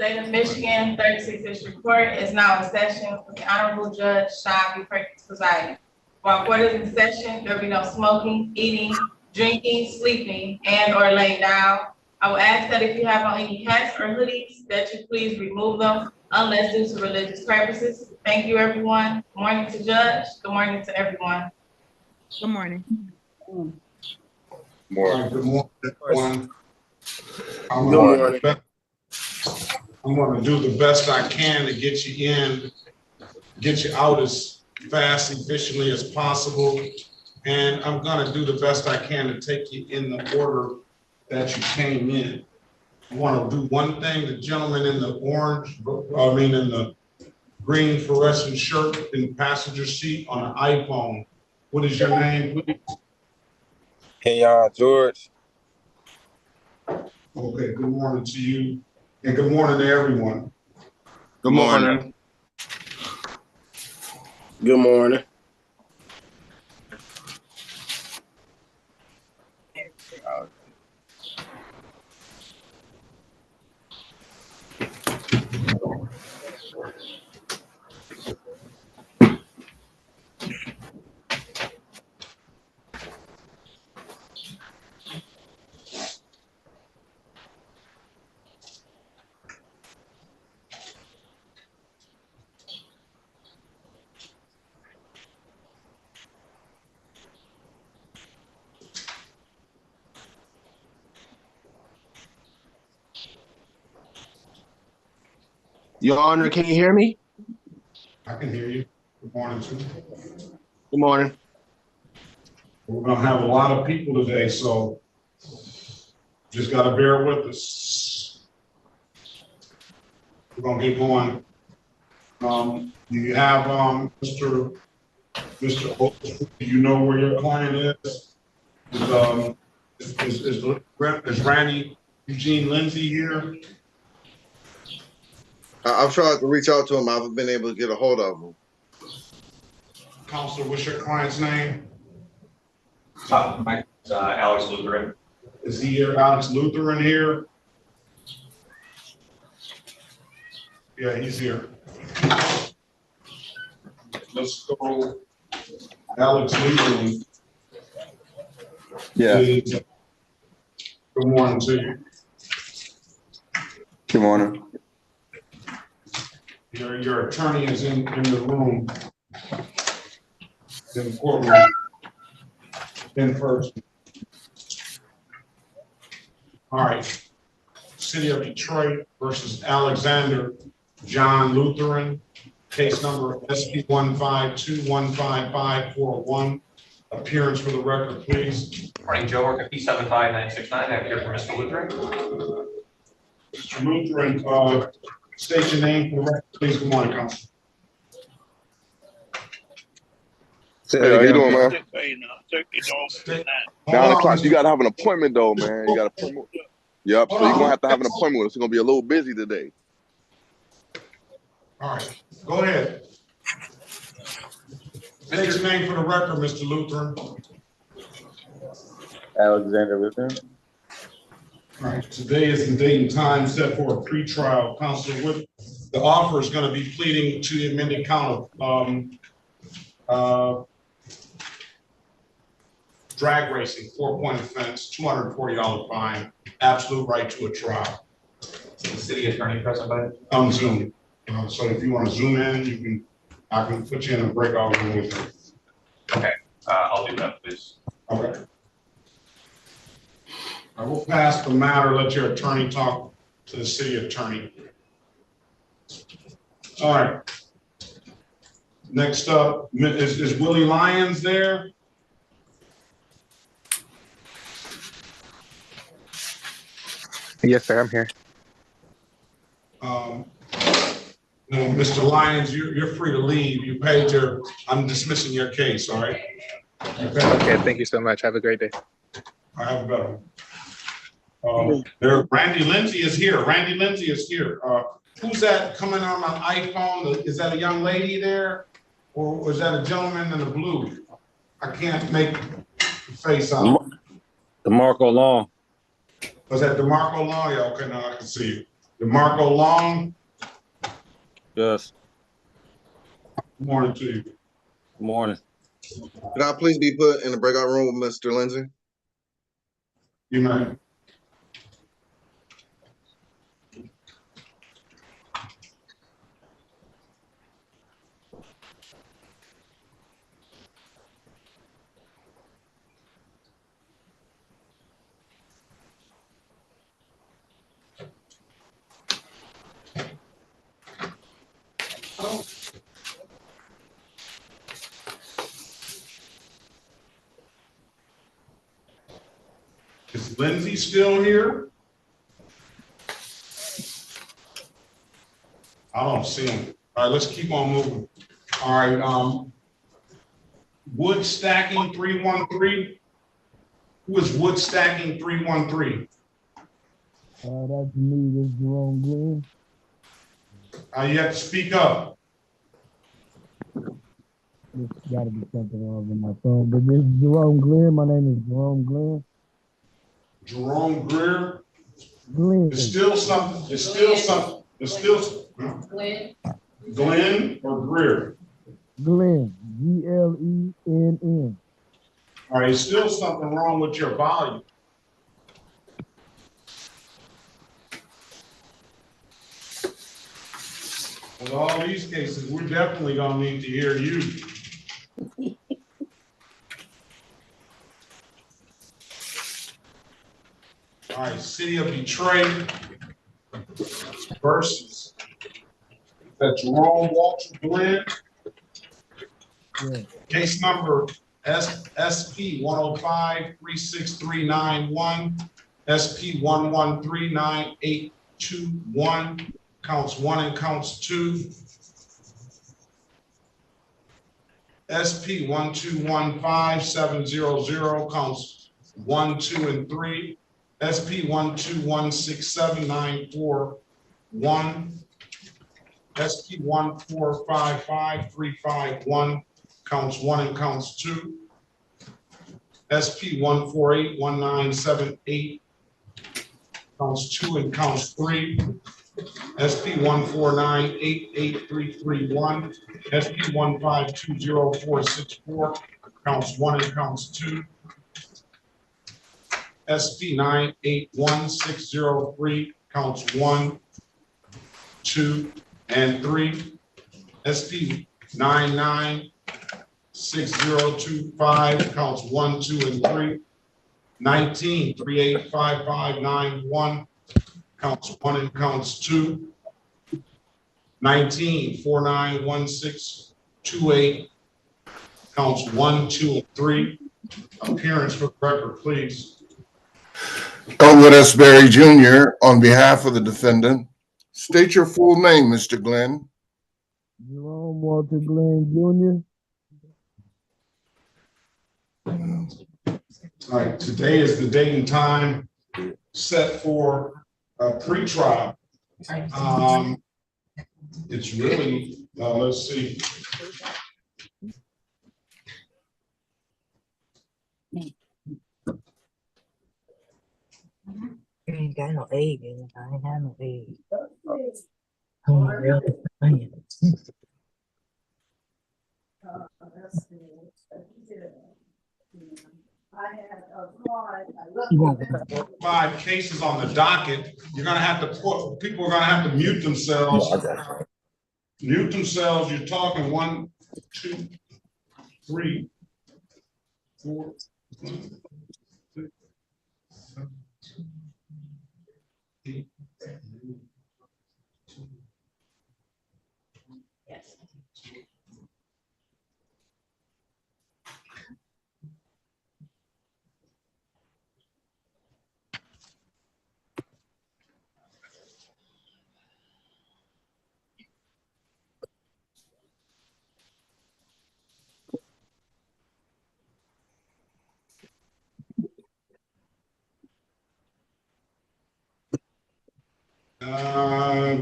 State of Michigan, 36th District Court is now in session with the Honorable Judge Sean B. Perkins presiding. While court is in session, there will be no smoking, eating, drinking, sleeping, and or laying down. I will ask that if you have on any hats or hoodies, that you please remove them unless due to religious purposes. Thank you, everyone. Good morning to Judge. Good morning to everyone. Good morning. Good morning, everyone. I'm going to do the best I can to get you in, get you out as fast, efficiently as possible. And I'm going to do the best I can to take you in the order that you came in. I want to do one thing. The gentleman in the in the green fluorescent shirt in the passenger seat on an iPhone. What is your name, please? Kenyon George. Okay, good morning to you, and good morning to everyone. Good morning. Good morning. Your Honor, can you hear me? I can hear you. Good morning to you. Good morning. We're going to have a lot of people today, so just got to bear with us. We're going to get going. Do you have Mr. Oates? Do you know where your client is? Is Randy Eugene Lindsay here? I've tried to reach out to him. I haven't been able to get a hold of him. Counselor, what's your client's name? Alex Lutheran. Is he here? Alex Lutheran here? Yeah, he's here. Let's go. Alex Lutheran. Yeah. Good morning to you. Good morning. Your attorney is in the room, in the courtroom, in person. All right. City of Detroit versus Alexander John Lutheran, case number SP 152155541. Appearance for the record, please. Morning, Joe Work at P75969. I'm here for Mr. Lutheran. Mr. Lutheran, state your name for the record, please. Good morning, Counsel. Hey, how you doing, man? 9 o'clock. You gotta have an appointment though, man. You got to. Yep. So you're gonna have to have an appointment with us. It's gonna be a little busy today. All right, go ahead. State your name for the record, Mr. Lutheran. Alexander Lutheran. All right, today is the date and time set for a pretrial. Counsel, with the offer is going to be pleading to the amended count of drag racing, 4-point offense, $240 fine, absolute right to a trial. The city attorney present by? On Zoom. So if you want to zoom in, I can put you in a breakout room with you. Okay, I'll do that, please. Okay. I will pass the matter, let your attorney talk to the city attorney. All right. Next up, is Willie Lyons there? Yes, sir, I'm here. No, Mr. Lyons, you're free to leave. You paid I'm dismissing your case, all right? Okay, thank you so much. Have a great day. I have a better one. Randy Lindsay is here. Randy Lindsay is here. Who's that coming on my iPhone? Is that a young lady there? Or is that a gentleman in the blue? I can't make the face out. DeMarco Long. Was that DeMarco Long? Yeah, okay, now I can see you. DeMarco Long, Yes. good morning to you. Good morning. Could I please be put in the breakout room with Mr. Lindsay? You may. Is Lindsay still here? I don't see him. All right, let's keep on moving. All right, wood stacking 313. Who is wood stacking 313? That's me, this is Jerome Glenn. You have to speak up. This gotta be something wrong with my phone, but this is Jerome Glenn. My name is Jerome Glenn. Jerome Greer. Glenn. It's still something. It's still something. It's still Glenn. Glenn or Greer. Glenn. Glenn. All right, it's still something wrong with your volume. In all these cases, we're definitely gonna need to hear you. All right, City of Detroit versus that Jerome Walter Glenn. Yeah. Case number SP 105-36391, SP 1139821, counts 1 and counts 2. SP 1215700, counts 1, 2, and 3. SP 1216794-1. SP 1455351, counts 1 and counts 2. SP 1481978, counts 2 and counts 3. SP 1498831, SP 1520464, counts 1 and counts 2. SP 981603, counts 1, 2, and 3. SP 996025, counts 1, 2, and 3. 19385591, counts 1 and counts 2. 19491628, counts 1, 2, and 3. Appearance for the record, please. Elwood S. Berry Jr., on behalf of the defendant, state your full name, Mr. Glenn. Jerome Walter Glenn Jr. All right, today is the date and time set for a pre-trial. It's really, let's see. I ain't got no egg in it. I ain't had no egg. I'm really funny. Five cases on the docket. You're gonna have to put, people are gonna have to mute themselves. Mute themselves. You're talking 1, 2, 3, 4, 5, 6, 7, 8. Yes.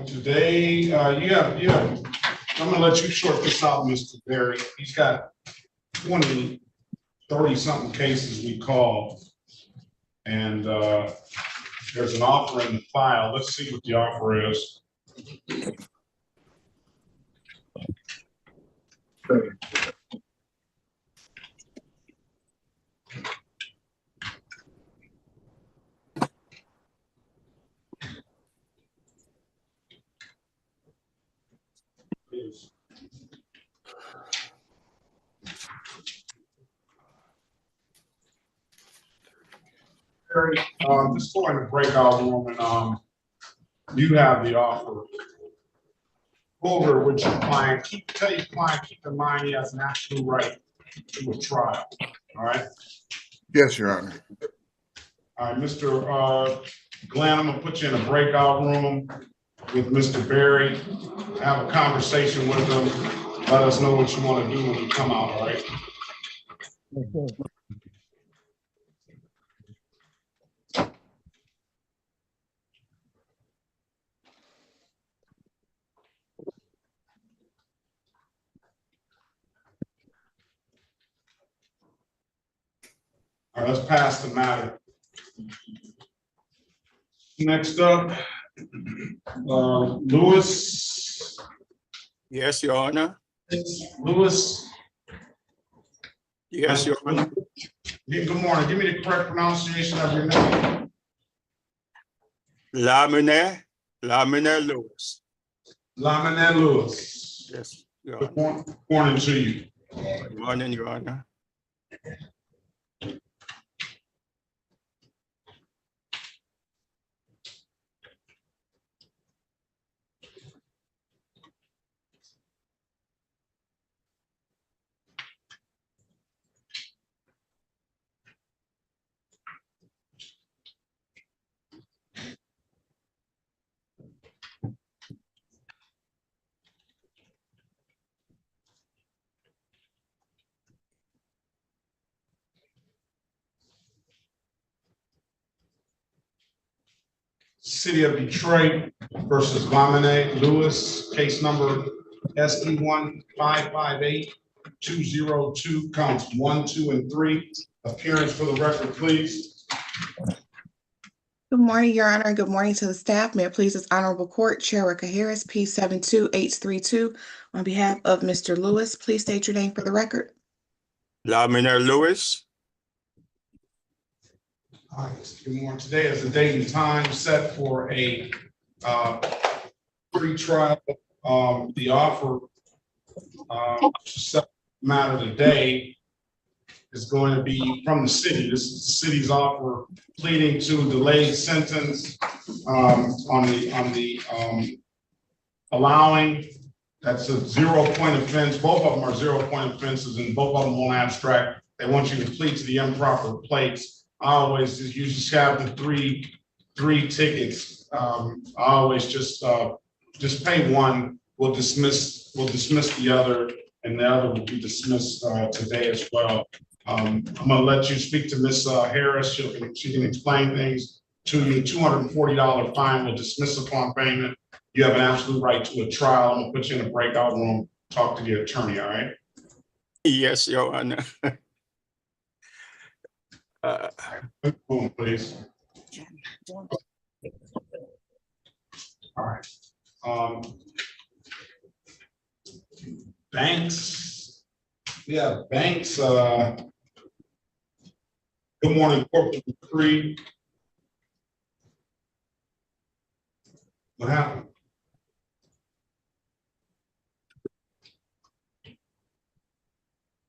Today, you have, I'm gonna let you short this out, Mr. Berry. He's got 20, 30 something cases we called. And There's an offer in the file. Let's see what the offer is. Just go in the breakout room and you have the offer. Go over with your client. Tell your client, keep in mind he has an absolute right to a trial. All right. Yes, Your Honor. All right, Mr. Glenn, I'm gonna put you in a breakout room with Mr. Berry. Have a conversation with him. Let us know what you want to do when you come out. All right. Yes, sir. All right, let's pass the matter. Next up, Lewis. Yes, Your Honor. Lewis. Yes, Your Honor. Good morning. Give me the correct pronunciation of your name. Lamine Lewis. Lamine Lewis. Yes, Your Good Honor. morning to you. Good morning, Your Honor. City of Detroit versus Lamine Lewis, case number SD 1558202, counts 1, 2, and 3. Appearance for the record, please. Good morning, Your Honor. Good morning to the staff. May it please this honorable court, Chair Rica Harris, P72832. On behalf of Mr. Lewis, please state your name for the record. Lamine Lewis. All right, good morning. Today is the date and time set for a pre-trial. The offer to set the matter today is going to be from the city. This is the city's offer pleading to delayed sentence on the allowing. That's a 0-point offense. Both of them are 0-point offenses, and both of them won't abstract. They want you to plead to the improper plates. You just have the three tickets. I always just pay one. We'll dismiss the other, and the other will be dismissed today as well. I'm gonna let you speak to Ms. Harris. She can explain things to you. $240 fine will dismiss upon payment. You have an absolute right to a trial. I'm gonna put you in a breakout room. Talk to the attorney. All right. Yes, Your Honor. Boom, please. All right. Banks. Yeah, Banks. Good morning, Corporal Creed. What happened?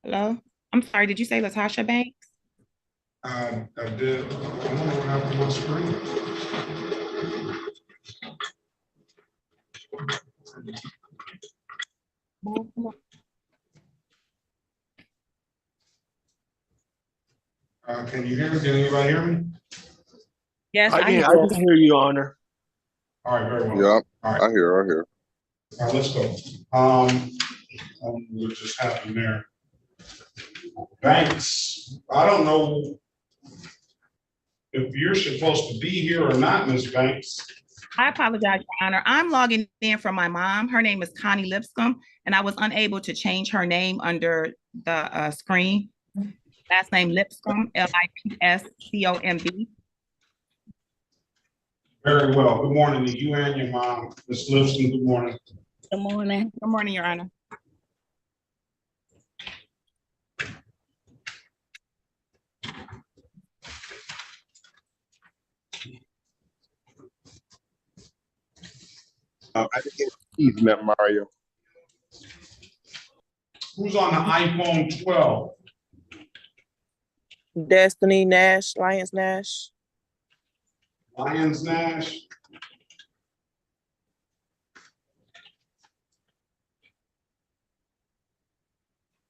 Hello? I'm sorry, did you say Latasha Banks? I did. I don't know what happened to my screen. Can you hear me? Can anybody hear me? Yes, I can hear you, Your Honor. All right, very well. Yeah, All right. I hear. All right, let's go. What just happened there? Banks. I don't know if you're supposed to be here or not, Ms. Banks. I apologize, Your Honor. I'm logging in from my mom. Her name is Connie Lipscomb, and I was unable to change her name under the screen. Last name Lipscomb, Lipscomb. Very well. Good morning to you and your mom. Ms. Lipscomb, good morning. Good morning. Good morning, Your Honor. I didn't get keys, Mario. Who's on the iPhone 12? Destiny Nash, Lyons Nash. Lyons Nash?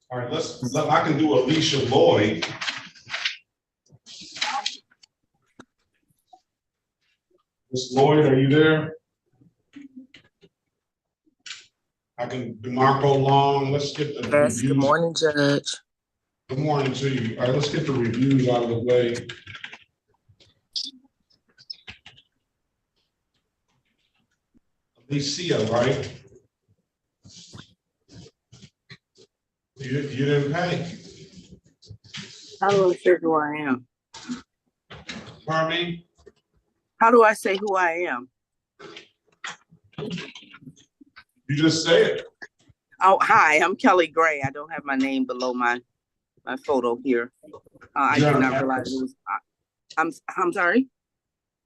All right, I can do Alicia Lloyd. Ms. Lloyd, are you there? I can do Marco Long. Let's get the Yes, reviews. good morning, Judge. Good morning to you. All right, let's get the reviews out of the way. Alicia, right? You didn't pay. How do I say who I am? Pardon me? How do I say who I am? You just say it. Oh, hi, I'm Kelly Gray. I don't have my name below my photo here. I did not realize it was. I'm sorry.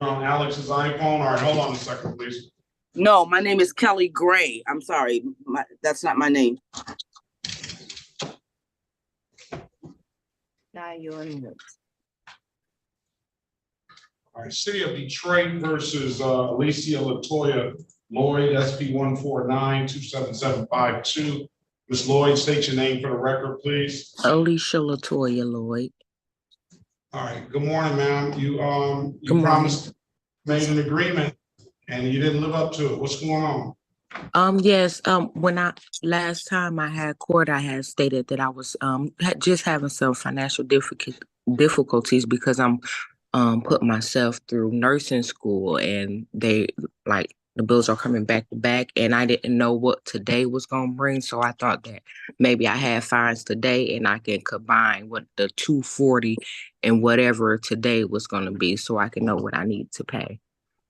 On Alex's iPhone. All right, hold on a second, please. No, my name is Kelly Gray. I'm sorry. That's not my name. Now you're in it. All right, City of Detroit versus Alicia Latoya Lloyd, SP 149-27752. Ms. Lloyd, state your name for the record, please. Alicia Latoya Lloyd. All right, good morning, ma'am. You promised, made an agreement, and you didn't live up to it. What's going on? Yes, when last time I had court, I had stated that I was just having some financial difficulties because I'm putting myself through nursing school, and the bills are coming back to back, and I didn't know what today was going to bring, so I thought that maybe I had fines today and I can combine what the 240 and whatever today was going to be so I can know what I need to pay.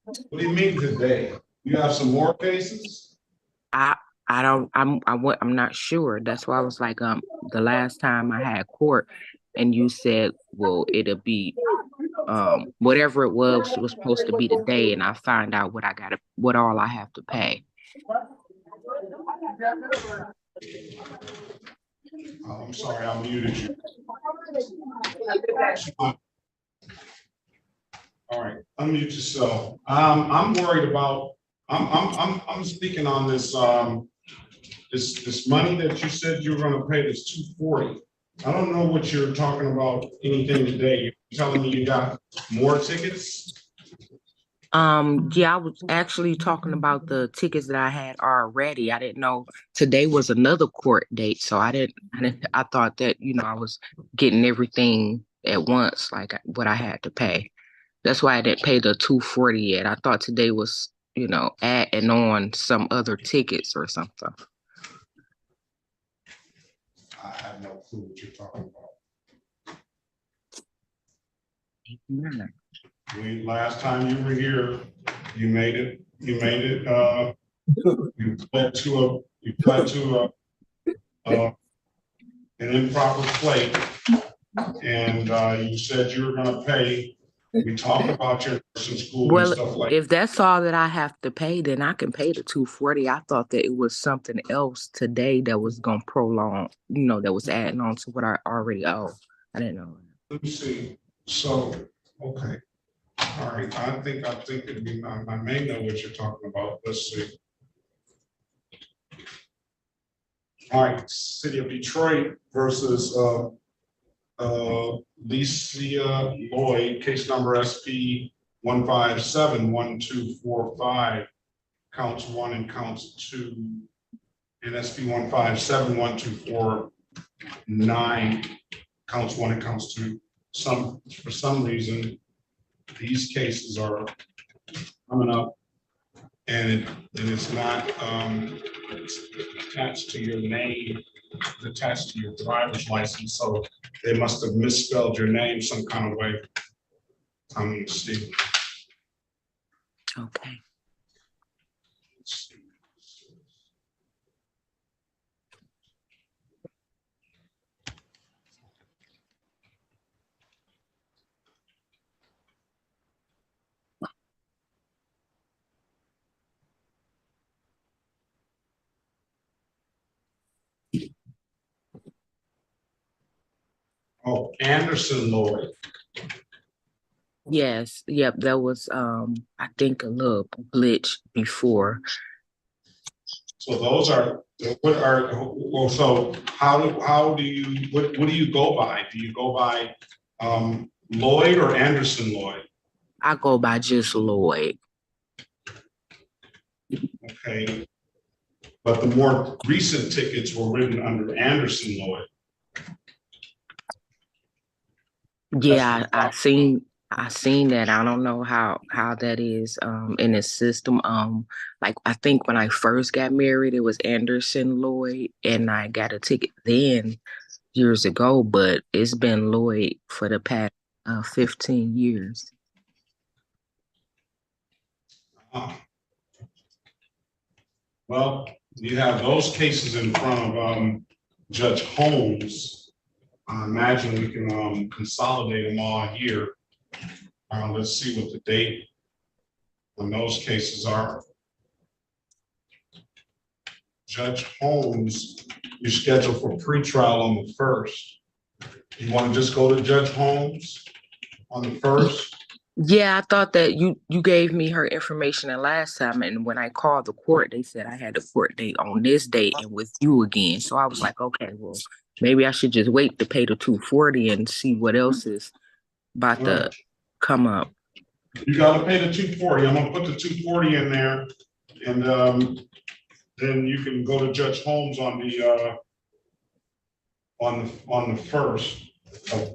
What do you mean today? You have some more cases? I'm not sure. That's why I was like, the last time I had court and you said, well, it'll be whatever it was supposed to be today, and I find out what all I have to pay. I'm sorry, I muted you. All right, unmute yourself. I'm worried about. I'm speaking on this this money that you said you were going to pay, this 240. I don't know what you're talking about. Anything today? You're telling me you got more tickets? Yeah, I was actually talking about the tickets that I had already. I didn't know today was another court date, so I thought that I was getting everything at once, like what I had to pay. That's why I didn't pay the 240 yet. I thought today was adding on some other tickets or something. I have no clue what you're talking about. Last time you were here, you made it. You pled to an improper plate, and you said you were going to pay. We talked about your nursing school and stuff like that. If that's all that I have to pay, then I can pay the 240. I thought that it was something else today that was going to prolong, that was adding on to what I already owe. I didn't know. Let me see. So, okay. All right. I think it'd be, I may know what you're talking about. Let's see. All right. City of Detroit versus Alicia Lloyd, case number SP 1571245, counts 1 and counts 2, and SP 1571249, counts 1 and counts 2. For some reason, these cases are coming up, and it's not it's attached to your name, it's attached to your driver's license, so they must have misspelled your name some kind of way. I'm going to see. Okay. Oh, Anderson Lloyd. Yes, yep, that was I think a little glitch before. So those are, what are, well, so how do you, what do you go by? Do you go by Lloyd or Anderson Lloyd? I go by just Lloyd. Okay. But the more recent tickets were written under Anderson Lloyd. Yeah, I seen that. I don't know how that is in the system. Like I think when I first got married, it was Anderson Lloyd, and I got a ticket then years ago, but it's been Lloyd for the past 15 years. Well, you have those cases in front of Judge Holmes. I imagine we can consolidate them all here. Let's see what the date on those cases are. Judge Holmes, you're scheduled for pretrial on the 1st. You want to just go to Judge Holmes on the 1st? Yeah, I thought that you gave me her information the last time, and when I called the court, they said I had a court date on this date and with you again. So I was like, okay, well, maybe I should just wait to pay the $240 and see what else is about to come up. You got to pay the $240. I'm gonna put the $240 in there, and then you can go to Judge Holmes on the 1st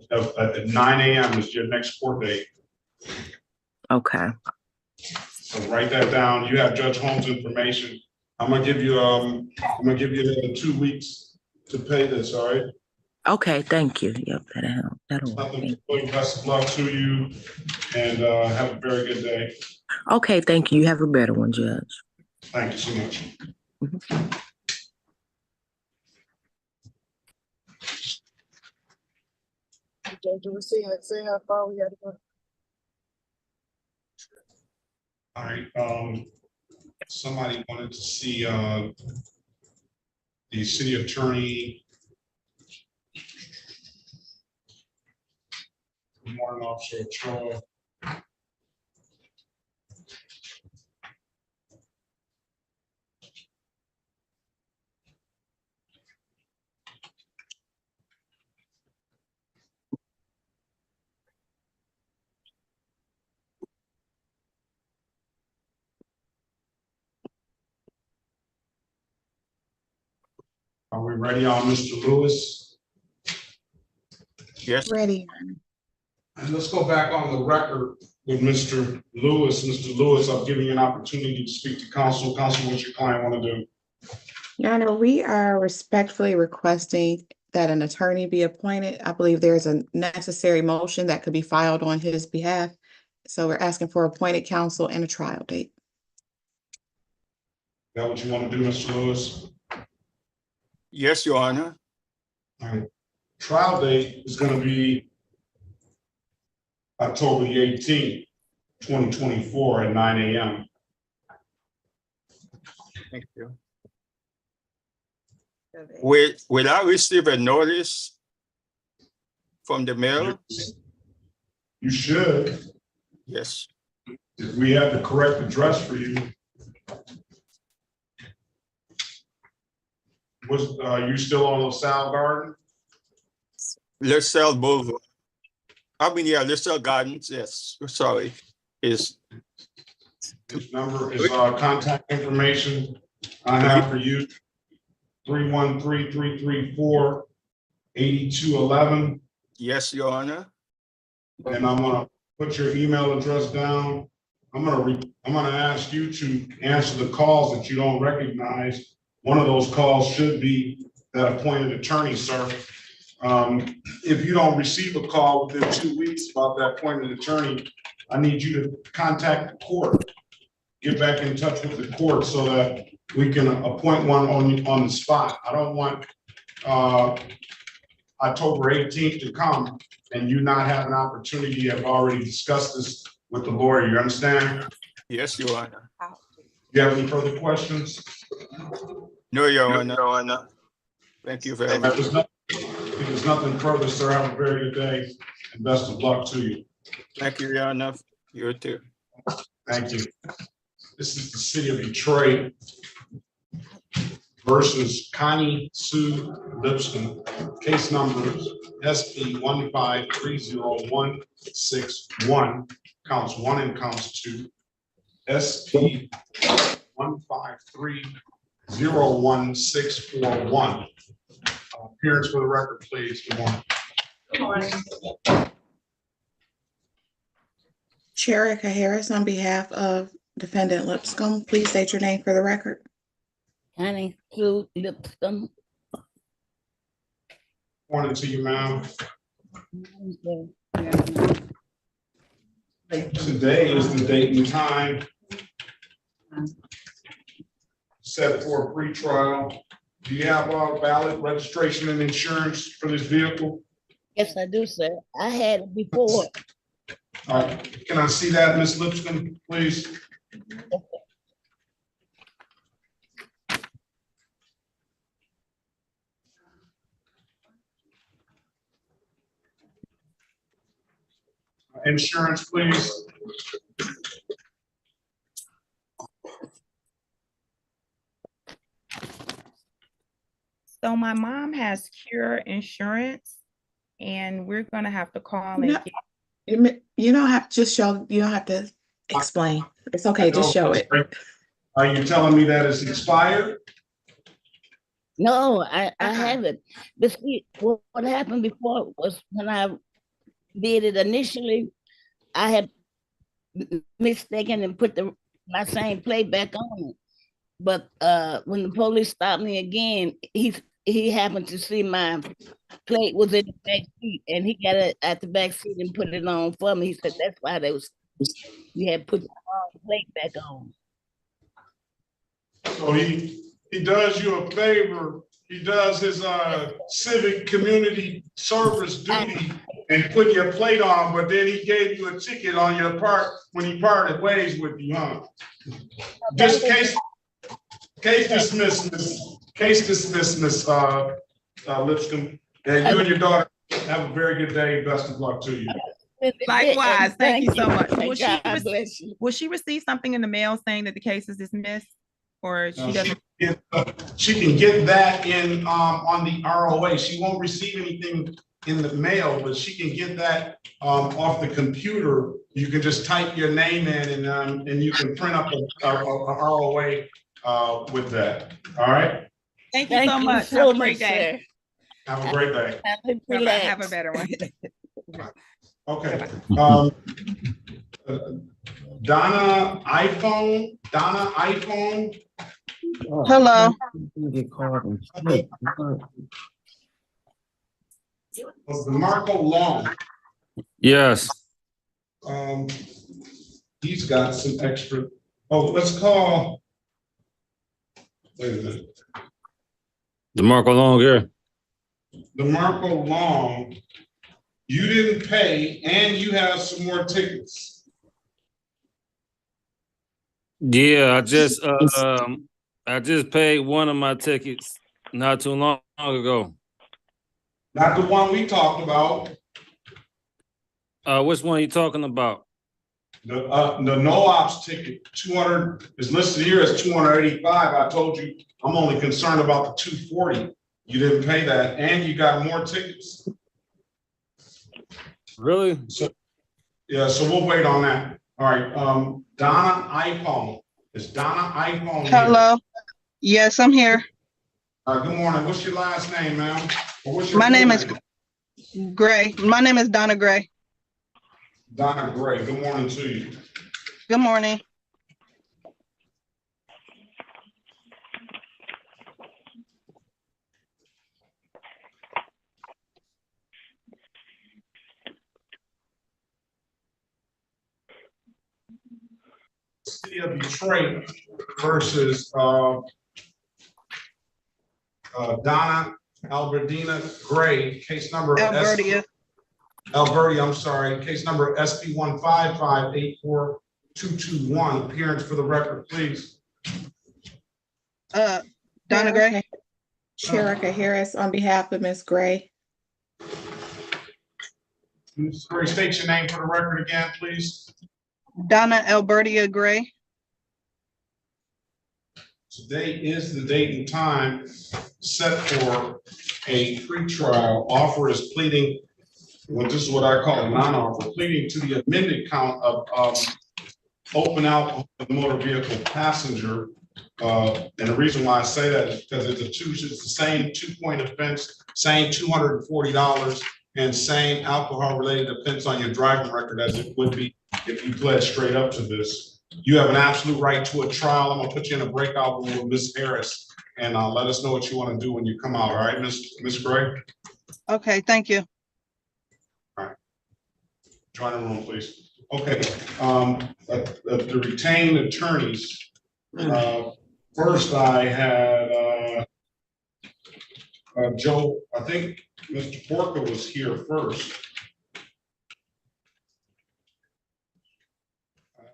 at 9 a.m. is your next court date. Okay. So write that down. You have Judge Holmes' information. I'm gonna give you another 2 weeks to pay this. All right. Okay. Thank you. Yep. That'll help. Best of luck to you, and have a very good day. Okay. Thank you. You have a better one, Judge. Thank you so much. Mm-hmm. Do we say how far we got to go? All right, somebody wanted to see the city attorney. Good morning, Officer Ochoa. Are we ready on Mr. Lewis? Yes. Ready. And let's go back on the record with Mr. Lewis. Mr. Lewis, I'll give you an opportunity to speak to counsel. Counsel, what your client want to do? Your Honor, we are respectfully requesting that an attorney be appointed. I believe there's a necessary motion that could be filed on his behalf. So we're asking for appointed counsel and a trial date. Is that what you want to do, Mr. Lewis? Yes, Your Honor. All right. Trial date is going to be October the 18th, 2024 at 9 a.m. Thank you. Will I receive a notice from the mail? You should. Yes. If we have the correct address for you. Was you still on LaSalle Garden? LaSalle Boulevard. I mean, yeah, LaSalle Gardens. Yes. Sorry. Is this number is contact information I have for you. 313-334-8211. Yes, Your Honor. And I'm gonna put your email address down. I'm gonna ask you to answer the calls that you don't recognize. One of those calls should be that appointed attorney, sir. If you don't receive a call within 2 weeks about that appointed attorney, I need you to contact the court get back in touch with the court so that we can appoint one on the spot. I don't want October 18th to come and you not have an opportunity. I've already discussed this with the lawyer. You understand? Yes, Your Honor. You have any further questions? No, Your Honor. Thank you very much. If there's nothing further, sir, have a very good day and best of luck to you. Thank you, Your Honor. You too. Thank you. This is the city of Detroit versus Connie Sue Lipscomb. Case number SP 1530161, counts 1 and counts 2. SP 1530161. Appearance for the record, please. Good morning. Good morning. Sherika Harris, on behalf of defendant Lipscomb, please state your name for the record. Connie Sue Lipscomb. Morning to you, ma'am. Today is the date and time set for a pre-trial. Do you have valid registration and insurance for this vehicle? Yes, I do, sir. I had it before. All right. Can I see that, Ms. Lipscomb, please? Insurance, please. So my mom has Cure Insurance, and we're gonna have to call and get. You don't have to just show, you don't have to explain. It's okay, just show it. Are you telling me that it's expired? No, I have it. But see, what happened before was when I did it initially, I had mistaken and put my same plate back on it. But when the police stopped me again, he happened to see my plate was in the back seat, and he got it at the back seat and put it on for me. He said that's why you had put the wrong plate back on. So he does you a favor. He does his civic community service duty and put your plate on, but then he gave you a ticket on your part when he parted ways with you, huh? Just case dismissed, Miss Lipscomb. And you and your daughter have a very good day. Best of luck to you. Likewise, thank you so much. God bless you. Will she receive something in the mail saying that the case is dismissed, or she doesn't? She can get that in on the ROA. She won't receive anything in the mail, but she can get that off the computer. You can just type your name in, and you can print up a ROA with that. All right. Thank you so much. So Have a much, great day. sir. Have a great day. Have a better one. Okay. Donna iPhone. Hello. DeMarco Long. Yes. He's got some extra. Oh, let's call. Wait a minute. DeMarco Long here. DeMarco Long, you didn't pay and you have some more tickets. Yeah, I just paid one of my tickets not too long ago. Not the one we talked about. Which one are you talking about? The no ops ticket, 200 is listed here as 285. I told you I'm only concerned about the 240. You didn't pay that, and you got more tickets. Really? So, yeah, so we'll wait on that. All right, Donna iPhone. Is Donna iPhone here? Hello. Yes, I'm here. Good morning. What's your last name, ma'am? My name is Gray. My name is Donna Gray. Donna Gray. Good morning to you. Good morning. City of Detroit versus Donna Albertina Gray, case number Albertia. Alberti, I'm sorry, case number SP 155-84221. Appearance for the record, please. Donna Gray. Sherika Harris on behalf of Ms. Gray. Ms. Gray, state your name for the record again, please. Donna Albertia Gray. Today is the date and time set for a pretrial. Offer is pleading, well, this is what I call a non-offer, pleading to the amended count of open alcohol of the motor vehicle passenger. And the reason why I say that is because it's the same 2-point offense, same $240, and same alcohol-related offense on your driving record as it would be if you pled straight up to this. You have an absolute right to a trial. I'm gonna put you in a breakout room with Ms. Harris, and let us know what you want to do when you come out. All right, Ms. Gray? Okay, thank you. All right. Join the room, please. Okay, the retained attorneys. First, I had Joe, I think Mr. Porker was here first.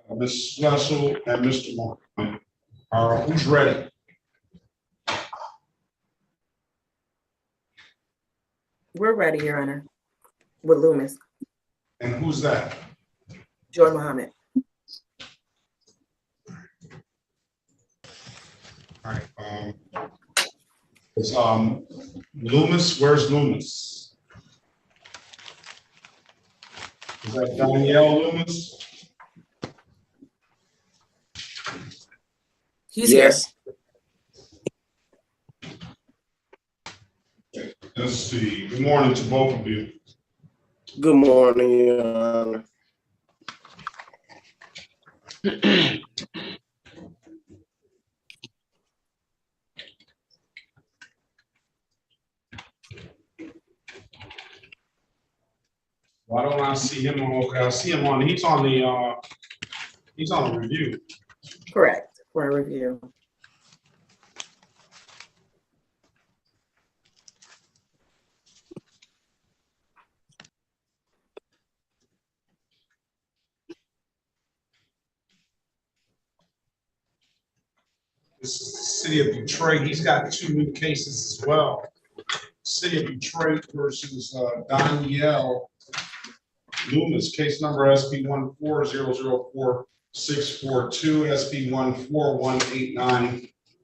Ms. Slessel and Mr. Moore. Who's ready? We're ready, Your Honor, with Loomis. And who's that? Joy Muhammad. All right. It's Loomis. Where's Loomis? Is that Danielle Loomis? He's yes. Here. Let's see. Good morning to both of you. Good morning, Your Honor. Why don't I see him on? Okay, I see him on. He's on the review. Correct, for a review. This is the City of Detroit. He's got 2 new cases as well. City of Detroit versus Danielle Loomis, case number SP 14004-642, SP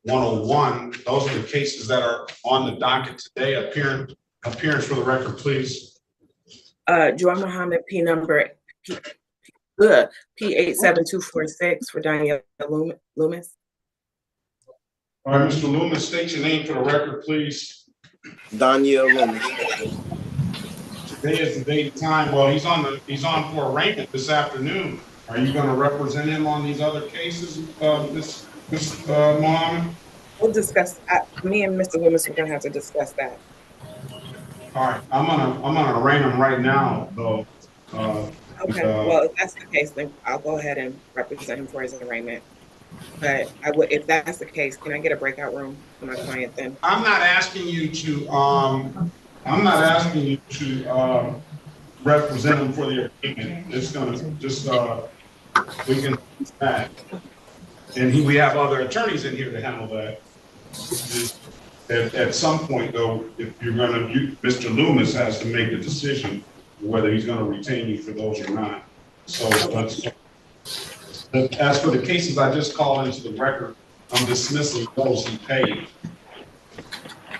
14189-101. Those are the cases that are on the docket today. Appearance for the record, please. Joy Muhammad, P number P87246 for Danielle Loomis. All right, Mr. Loomis, state your name for the record, please. Danielle Loomis. Today is the date and time. Well, he's on for arraignment this afternoon. Are you going to represent him on these other cases, Ms. Mohammed? We'll discuss. Me and Mr. Loomis, we're going to have to discuss that. All right, I'm gonna arraign him right now, though. Okay. Well, if that's the case, then I'll go ahead and represent him for his arraignment. But I would, if that's the case, can I get a breakout room for my client then? I'm not asking you to represent him for the arraignment. It's gonna just we can that, and we have other attorneys in here to handle that. At some point, though, if you're gonna, Mr. Loomis has to make the decision whether he's gonna retain you for those or not. So let's. As for the cases I just called into the record, I'm dismissing those he paid.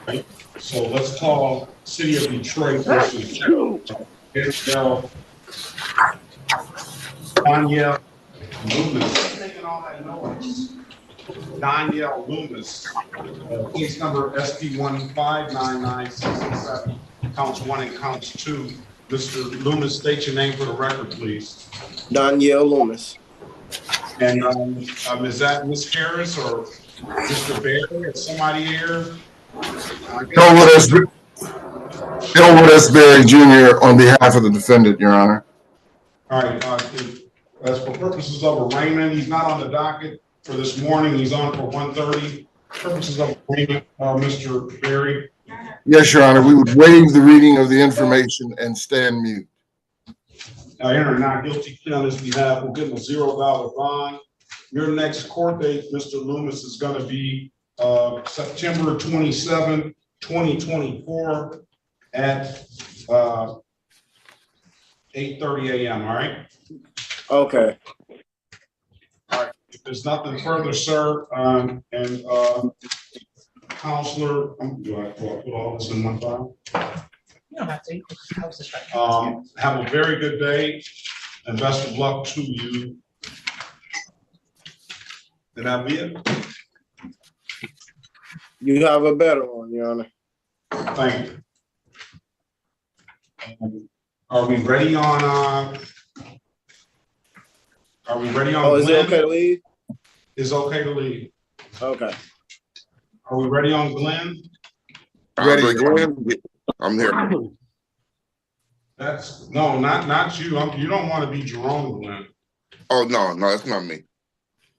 Right? So let's call City of Detroit versus Danielle Loomis. Making all that noise. Danielle Loomis, case number SP 1599667, counts 1 and counts 2. Mr. Loomis, state your name for the record, please. Danielle Loomis. And is that Ms. Harris or Mr. Barry or somebody here? Elwood S. Barry Jr. on behalf of the defendant, Your Honor. All right, as for purposes of arraignment, he's not on the docket for this morning. He's on for 1:30. Purposes of arraignment, Mr. Berry. Yes, Your Honor, we would waive the reading of the information and stand mute. I enter not guilty plea on his behalf. We'll give him a $0 bond. Your next court date, Mr. Loomis, is going to be September 27, 2024 at 8:30 a.m. All right. Okay. All right. If there's nothing further, sir, and Counselor, do I put all this in one file? You don't have to. I was just trying. Have a very good day and best of luck to you. Did that be it? You have a better one, Your Honor. Thank you. Are we ready on? Are we ready on? Oh, is Glenn? it okay to leave? It's okay to leave. Okay. Are we ready on Glenn? Ready, Glenn? I'm here. That's no, not you. You don't want to be Jerome, Glenn. Oh, no, that's not me.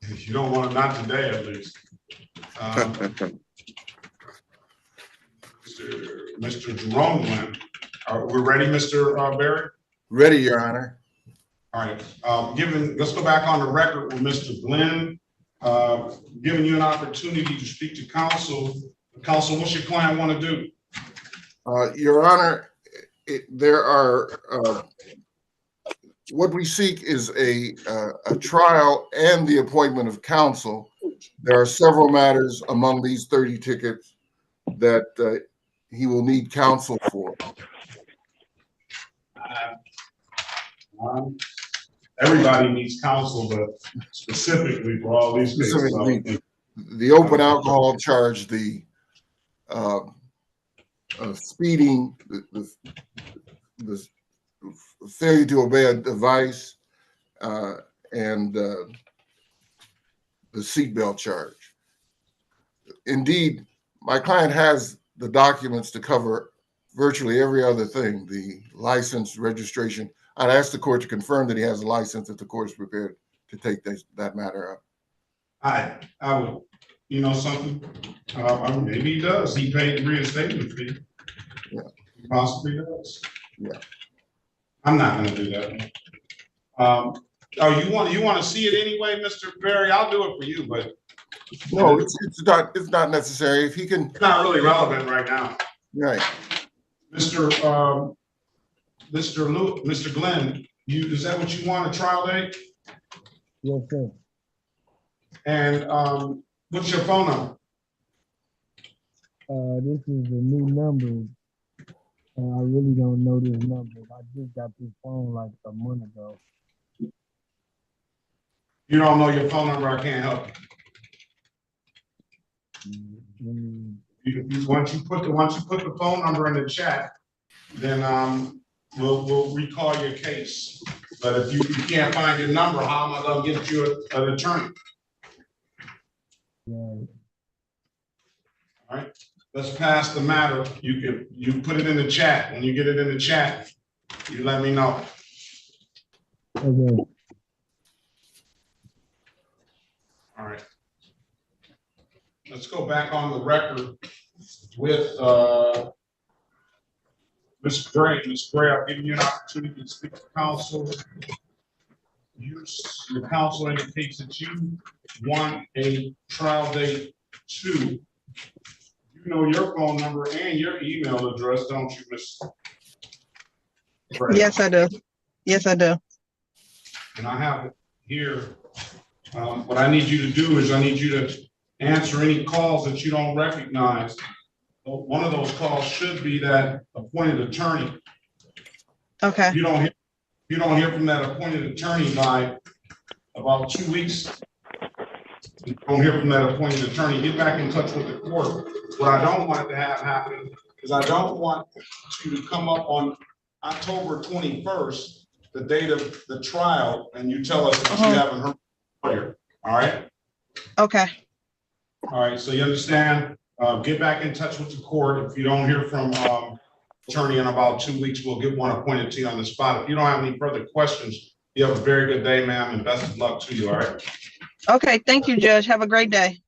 You don't want to, not today at least. Mr. Jerome Glenn. We're ready, Mr. Berry? Ready, Your Honor. All right. Let's go back on the record with Mr. Glenn. Giving you an opportunity to speak to counsel. Counsel, what's your client want to do? Your Honor, there are what we seek is a trial and the appointment of counsel. There are several matters among these 30 tickets that he will need counsel for. Everybody needs counsel, but specifically for all these cases. The open alcohol charge, the speeding, the failure to obey a device, and the seatbelt charge. Indeed, my client has the documents to cover virtually every other thing, the license, registration. I'd ask the court to confirm that he has a license if the court is prepared to take that matter up. I would, you know something, maybe he does. He paid the reinstatement fee. Yeah. He possibly does. Yeah. I'm not gonna do that. Oh, you want to see it anyway, Mr. Berry? I'll do it for you, but no, it's not necessary. If he can, it's not really relevant right now. Right. Mr. Glenn, is that what you want, a trial date? Yes, sir. And what's your phone number? This is a new number. I really don't know this number. I just got this phone like a month ago. You don't know your phone number, I can't help you. Once you put the phone number in the chat, then we'll recall your case. But if you can't find your number, how am I gonna get you an attorney? Right. All right, let's pass the matter. You put it in the chat. When you get it in the chat, you let me know. Okay. All right. Let's go back on the record with Ms. Gray. Ms. Gray, I've given you an opportunity to speak to counsel. Your counsel indicates that you want a trial date 2. You know your phone number and your email address, don't you, Ms. Gray? Yes, I do. Yes, I do. And I have it here. What I need you to do is I need you to answer any calls that you don't recognize. One of those calls should be that appointed attorney. Okay. You don't hear from that appointed attorney by about 2 weeks. You don't hear from that appointed attorney. Get back in touch with the court. What I don't want to have happen is I don't want you to come up on October 21st, the date of the trial, and you tell us that you haven't heard from the lawyer. All right? Okay. All right, so you understand, get back in touch with the court. If you don't hear from attorney in about 2 weeks, we'll get one appointed to you on the spot. If you don't have any further questions, You have a very good day, ma'am, and best of luck to you, all right? Okay, thank you, Judge. Have a great day.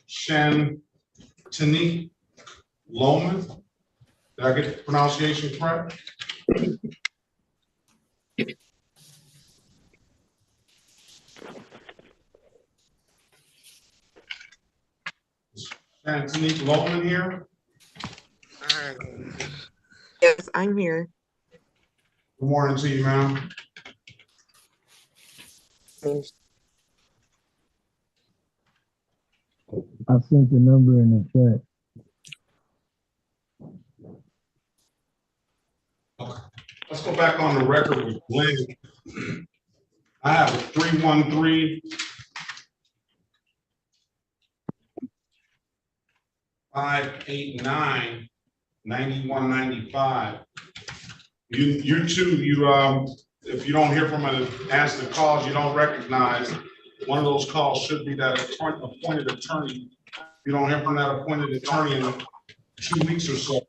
Shantanique Loman, did I get the pronunciation correct? Shantanique Loman here? Yes, I'm here. Good morning to you, ma'am. I sent the number in the chat. Let's go back on the record with Glenn. I have a 313 589 9195. You too, if you don't hear from an answer the calls you don't recognize, one of those calls should be that appointed attorney. If you don't hear from that appointed attorney in 2 weeks or so,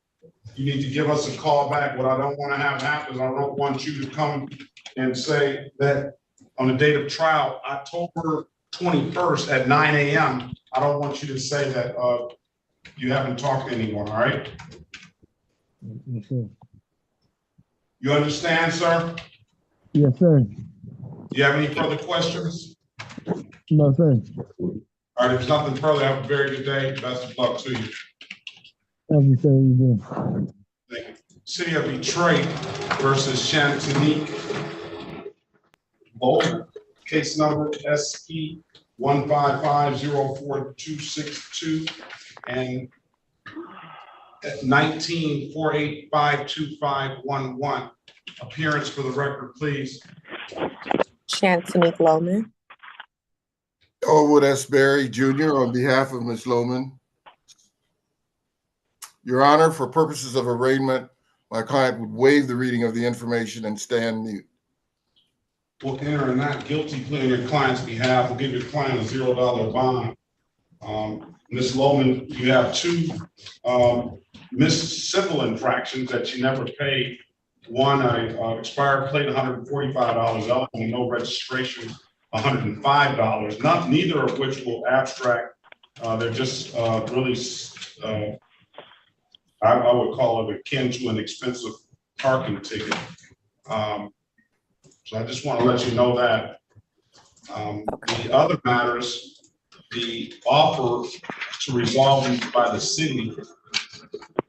you need to give us a call back. What I don't want to have happen is I don't want you to come and say that on the date of trial, October 21st at 9 a.m., I don't want you to say that you haven't talked to anyone, all right? Yes, sir. You understand, sir? Yes, sir. Do you have any further questions? No, sir. All right, if there's nothing further, have a very good day. Best of luck to you. Thank you, sir. You do. Thank you. City of Detroit versus Shantanique Loman, case number SP 155-04262 and 1948525511. Appearance for the record, please. Shantanique Loman. Elwood S. Berry Jr. on behalf of Ms. Loman. Your Honor, for purposes of arraignment, my client would waive the reading of the information and stand mute. Will enter a not guilty plea on your client's behalf. Will give your client a $0 bond. Ms. Loman, you have two missed civil infractions that you never paid. One, expired plate, $145, and no registration, $105. Neither of which will abstract. They're just really, I would call it akin to an expensive parking ticket. So I just want to let you know that. The other matters, the offer to resolve them by the city.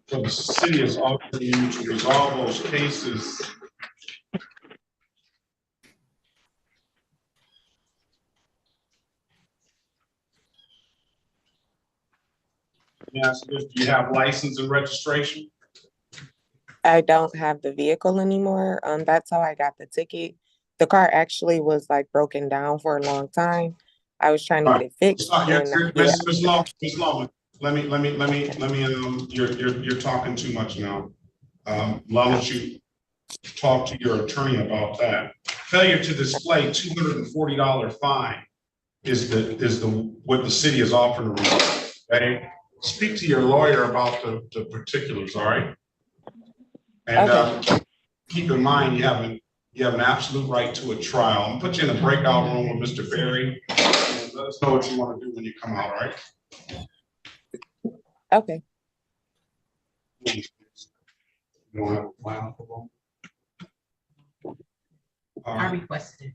So the city is offering you to resolve those cases. Yes, do you have license and registration? I don't have the vehicle anymore. That's how I got the ticket. The car actually was like broken down for a long time. I was trying to get it fixed. Miss Loman, let me, you're talking too much now. Why don't you talk to your attorney about that? Failure to display $240 fine is what the city is offering to resolve. Okay? Speak to your lawyer about the particulars, all right? And keep in mind, you have an absolute right to a trial. I'm gonna put you in a breakout room with Mr. Berry. And let us know what you want to do when you come out, all right? Okay. You don't have a file for them? I requested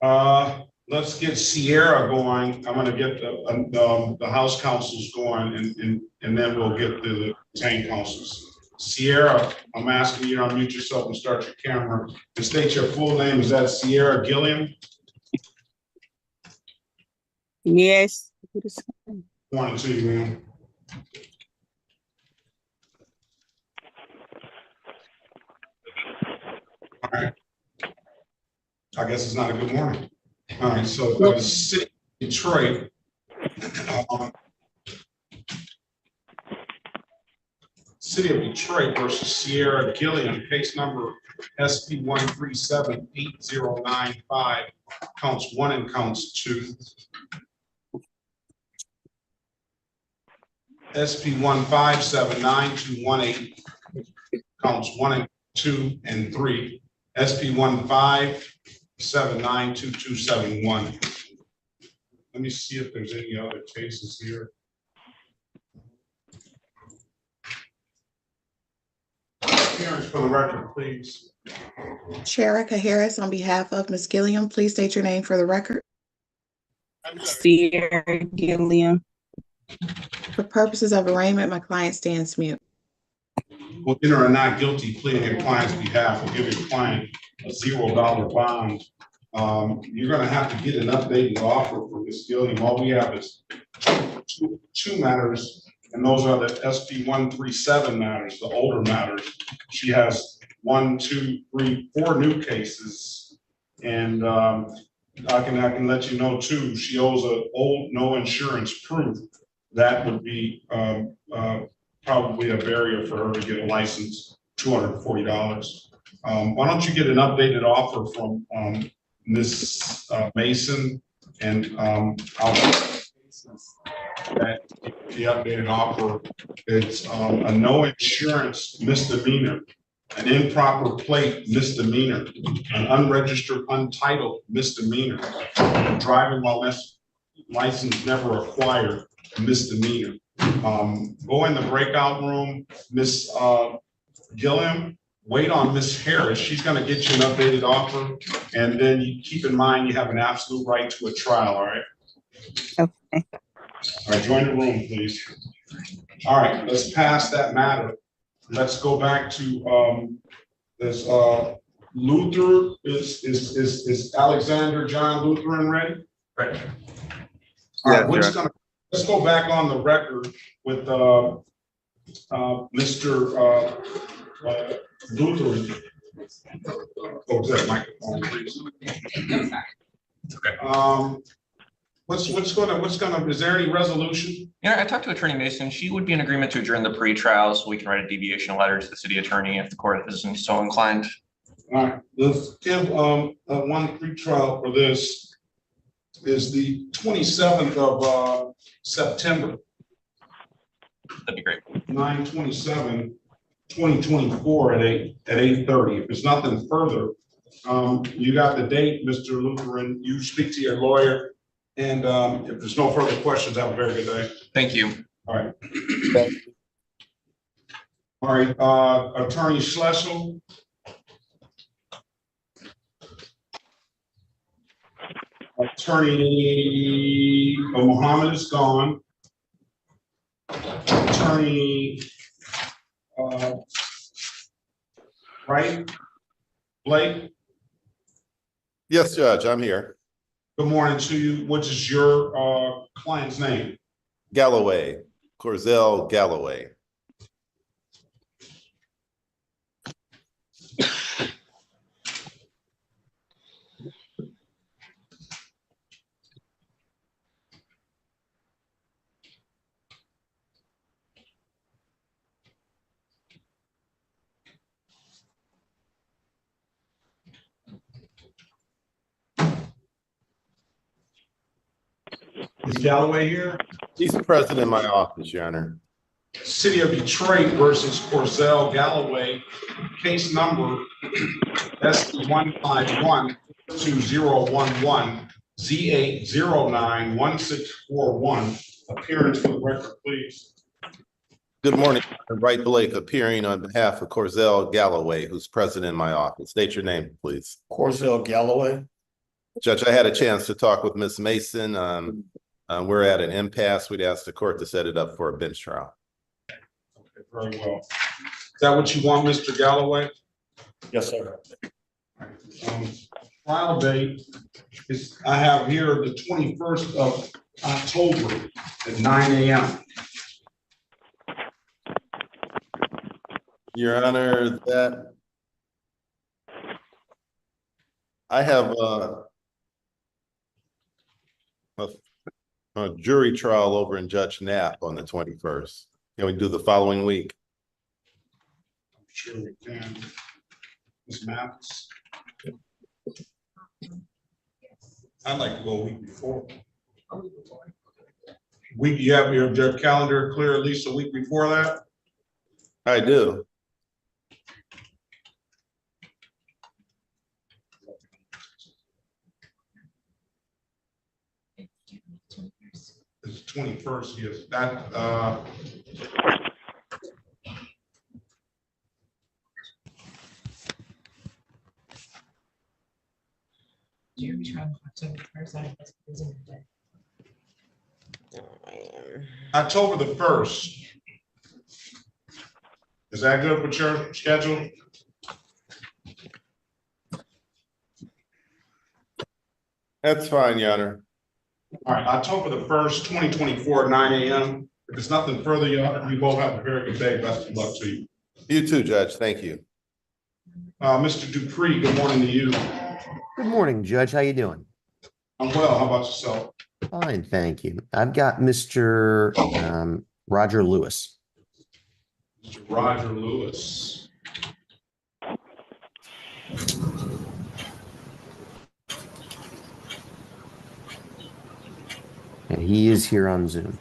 it. Let's get Sierra going. I'm gonna get the House councils going and then we'll get the retained councils. Sierra, I'm asking you to unmute yourself and start your camera and state your full name. Is that Sierra Gilliam? Yes. Morning to you, ma'am. All right. I guess it's not a good morning. All right, so the city of Detroit, City of Detroit versus Sierra Gilliam, case number SP 1378095, counts 1 and counts 2. SP 1579218, counts 1 and 2 and 3, SP 157922271. Let me see if there's any other cases here. Appearance for the record, please. Sherika Harris, on behalf of Ms. Gilliam, please state your name for the record. Sierra Gilliam. For purposes of arraignment, my client stands mute. Well, enter a not guilty plea on your client's behalf. We'll give your client a $0 bond. You're gonna have to get an updated offer for Ms. Gilliam. All we have is two matters, and those are the SP 137 matters, the older matters. She has 1, 2, 3, 4 new cases. And I can let you know too, she owes a old no insurance proof. That would be probably a barrier for her to get a license, $240. Why don't you get an updated offer from Ms. Mason, and I'll that the updated offer. It's a no insurance misdemeanor, an improper plate misdemeanor, an unregistered, untitled misdemeanor, driving while license never acquired, misdemeanor. Go in the breakout room, Miss Gilliam. Wait on Miss Harris. She's going to get you an updated offer, and then you keep in mind you have an absolute right to a trial. All right. Okay. All right. Join the room, please. All right. Let's pass that matter. Let's go back to this. Luther is Alexander John Lutheran ready? Right. All right. We're just gonna let's go back on the record with Mr. Lutheran. Oh, is that microphone, please? Okay. What's gonna is there any resolution? Yeah, I talked to Attorney Mason. She would be in agreement to adjourn the pre-trial so we can write a deviation letter to the city attorney if the court isn't so inclined. All right, let's give one pre-trial for this is the 27th of September. That'd be great. 9/27/2024 at 8:30. If there's nothing further, you got the date, Mr. Lutheran. You speak to your lawyer, and if there's no further questions, have a very good day. Thank you. All right. All right, Attorney Schlessel. Attorney Mohammed is gone. Attorney right? Blake? Yes, Judge, I'm here. Good morning to you. What is your client's name? Galloway, Corzell Galloway. Is Galloway here? He's present in my office, Your Honor. City of Detroit versus Corzell Galloway, case number S1512011 Z8091641. Appearance for the record, please. Good morning, Wright Blake, appearing on behalf of Corzell Galloway, who's present in my office. State your name, please. Corzell Galloway. Judge, I had a chance to talk with Ms. Mason. We're at an impasse. We'd ask the court to set it up for a bench trial. Okay, very well. Is that what you want, Mr. Galloway? Yes, sir. Trial date is, I have here the 21st of October at 9 a.m. Your Honor, that I have a jury trial over in Judge Knapp on the 21st. Can we do the following week? I'm sure we can. Ms. Mathis? I'd like to go a week before. You have your calendar clear at least a week before that? I do. It's 21st, yes. That, October the 1st. Is that good with your schedule? That's fine, Your Honor. All right, October the 1st, 2024, at 9 a.m. If there's nothing further, you both have a very good day. Best of luck to you. You too, Judge. Thank you. Mr. Dupree, good morning to you. Good morning, Judge. How you doing? I'm well. How about yourself? Fine, thank you. I've got Mr. Roger Lewis. Mr. Roger Lewis. And he is here on Zoom.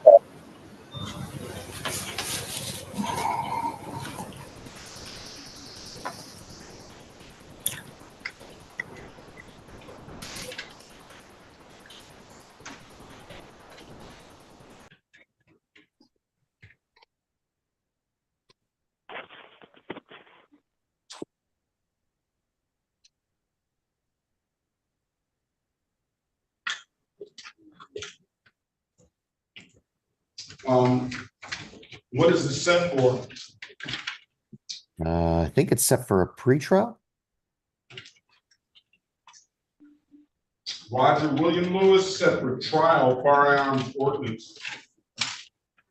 What is this set for? I think it's set for a pretrial. Roger William Lewis set for trial, firearms ordinance.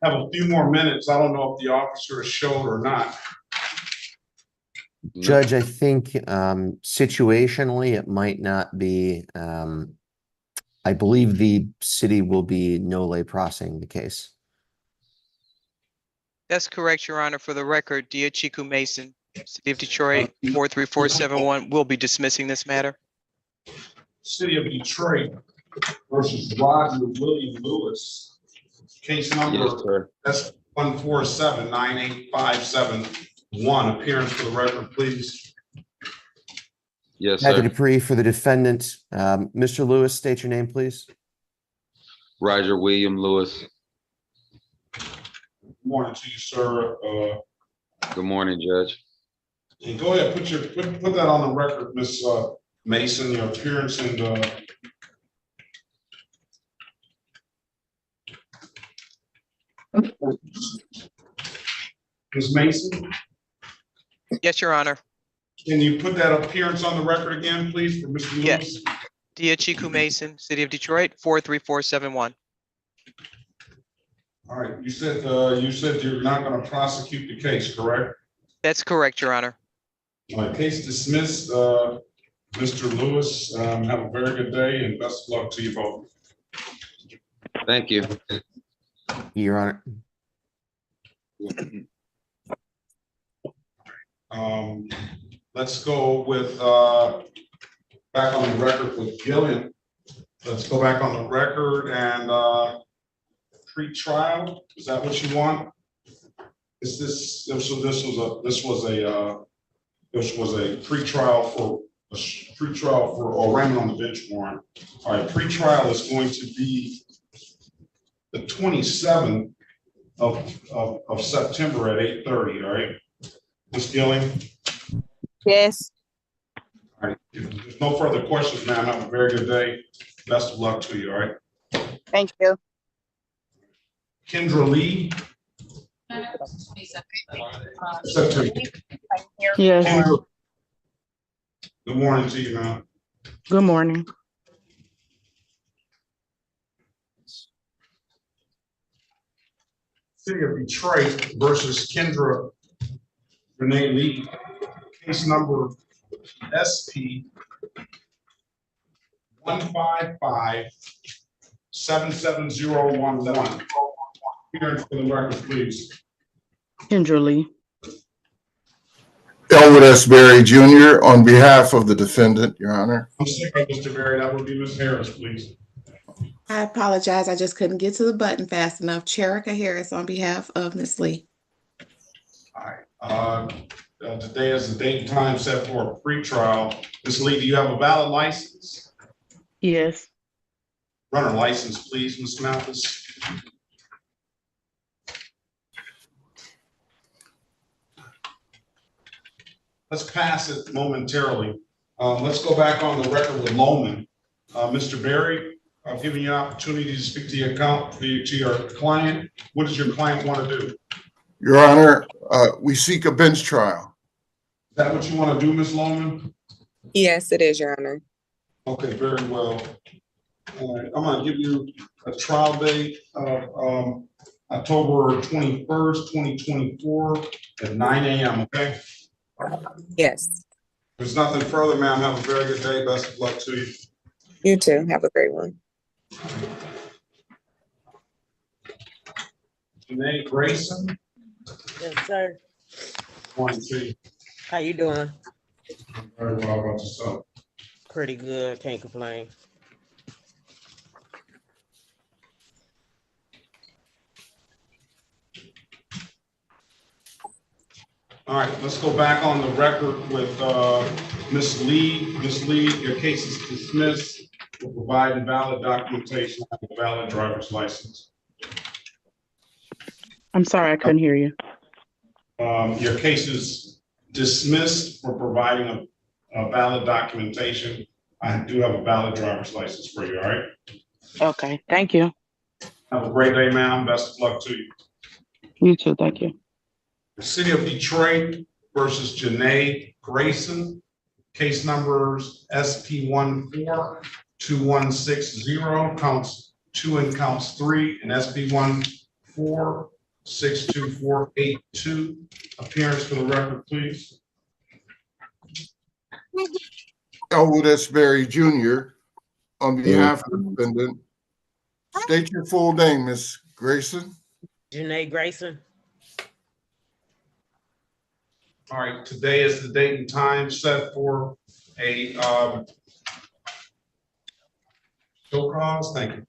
Have a few more minutes. I don't know if the officer is showed or not. Judge, I think situationally it might not be. I believe the city will be nole prosing the case. That's correct, Your Honor. For the record, Chiku Mason, City of Detroit, 43471, will be dismissing this matter. City of Detroit versus Roger William Lewis. Case number S147-98571. Appearance for the record, please. Yes, sir. Matthew Dupree for the defendant. Mr. Lewis, state your name, please. Roger William Lewis. Good morning to you, sir. Good morning, Judge. And go ahead, put that on the record, Ms. Mason, your appearance and Ms. Mason? Yes, Your Honor. Can you put that appearance on the record again, please, for Mr. Lewis? Yes. Chiku Mason, City of Detroit, 43471. All right, you said you're not going to prosecute the case, correct? That's correct, Your Honor. All right, case dismissed. Mr. Lewis, have a very good day and best of luck to you both. Thank you. Your Honor. Let's go with back on the record with Gillian. Let's go back on the record and pre-trial. Is that what you want? Is this was a pre-trial for arraignment on the bench warrant. All right, pre-trial is going to be the 27th of September at 8:30. All right, Ms. Gillian. Yes. All right. If there's no further questions, ma'am, have a very good day. Best of luck to you. All right. Thank you. Kendra Lee. Yes. Kendra. Good morning to you, ma'am. Good morning. City of Detroit versus Kendra Renee Lee. Case number SP 155-77011. Appearance for the record, please. Kendra Lee. Elwood S. Berry Jr. on behalf of the defendant, Your Honor. I'm sorry, Mr. Berry. That would be Ms. Harris, please. I apologize. I just couldn't get to the button fast enough. Cherika Harris on behalf of Ms. Lee. All right. Today is the date and time set for a pretrial. Ms. Lee, do you have a valid license? Yes. Runner license, please, Ms. Mathis. Let's pass it momentarily. Let's go back on the record with Loman. Mr. Berry, I've given you an opportunity to speak to your client. What does your client want to do? Your Honor, we seek a bench trial. Is that what you want to do, Ms. Loman? Yes, it is, Your Honor. Okay, very well. All right, I'm going to give you a trial date of October 21st, 2024 at 9 a.m., okay? Yes. If there's nothing further, ma'am, have a very good day. Best of luck to you. You too. Have a great one. Janae Grayson. Yes, sir. Morning to you. How you doing? Very well. How about yourself? Pretty good. Can't complain. All right, let's go back on the record with Ms. Lee. Ms. Lee, your case is dismissed for providing valid documentation of a valid driver's license. I'm sorry, I couldn't hear you. Your case is dismissed for providing a valid documentation. I do have a valid driver's license for you, all right? Okay, thank you. Have a great day, ma'am. Best of luck to you. You too, thank you. The City of Detroit versus Janae Grayson. Case numbers SP 142160, counts 2 and counts 3, and SP 14624882. Appearance for the record, please. Elwood S. Berry Jr. on behalf of the defendant. State your full name, Ms. Grayson. Janae Grayson. All right, today is the date and time set for a show cause. Thank you.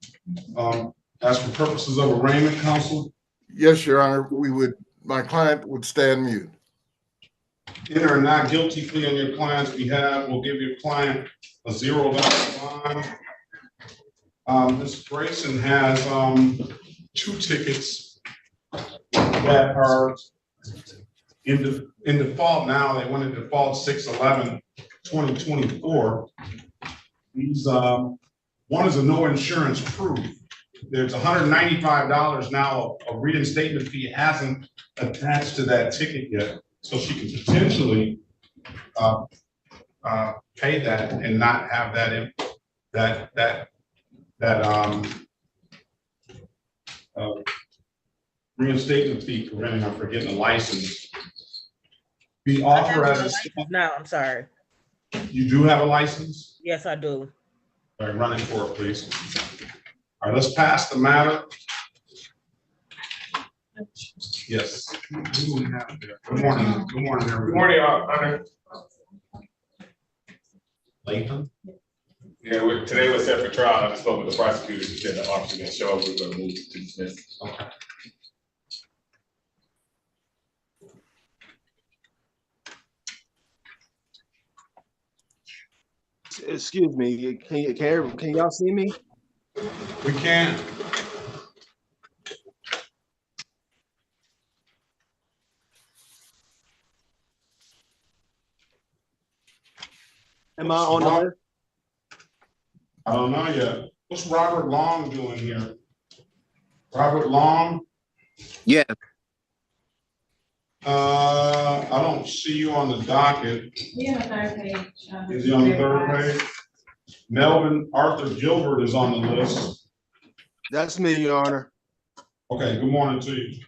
As for purposes of arraignment, counsel. Yes, Your Honor, my client would stand mute. Enter a not guilty plea on your client's behalf. We'll give your client a $0 bond. Ms. Grayson has 2 tickets that are in default now. They went in default 6/11/2024. These one is a no insurance proof. There's $195 now. A reinstatement fee hasn't attached to that ticket yet, so she can potentially pay that and not have that reinstatement fee preventing her from getting a license. Be authorized. No, I'm sorry. You do have a license? Yes, I do. All right, run it for it, please. All right, let's pass the matter. Yes. Who do we have there? Good morning. Good morning, everyone. Good morning, Honor. Latham? Yeah, today was set for trial. I just spoke with the prosecutor. She said the officer didn't show up. We're going to move to dismiss. Okay. Excuse me, can y'all see me? We can. Am I on the list? I don't know yet. What's Robert Long doing here? Robert Long? Yeah. I don't see you on the docket. Yeah, third page. Is he on the 3rd page? Melvin Arthur Gilbert is on the list. That's me, Your Honor. Okay, good morning to you.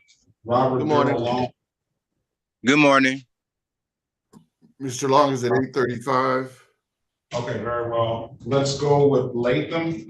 Robert Good morning. Long. Good morning. Mr. Long is at 8:35. Okay, very well. Let's go with Latham.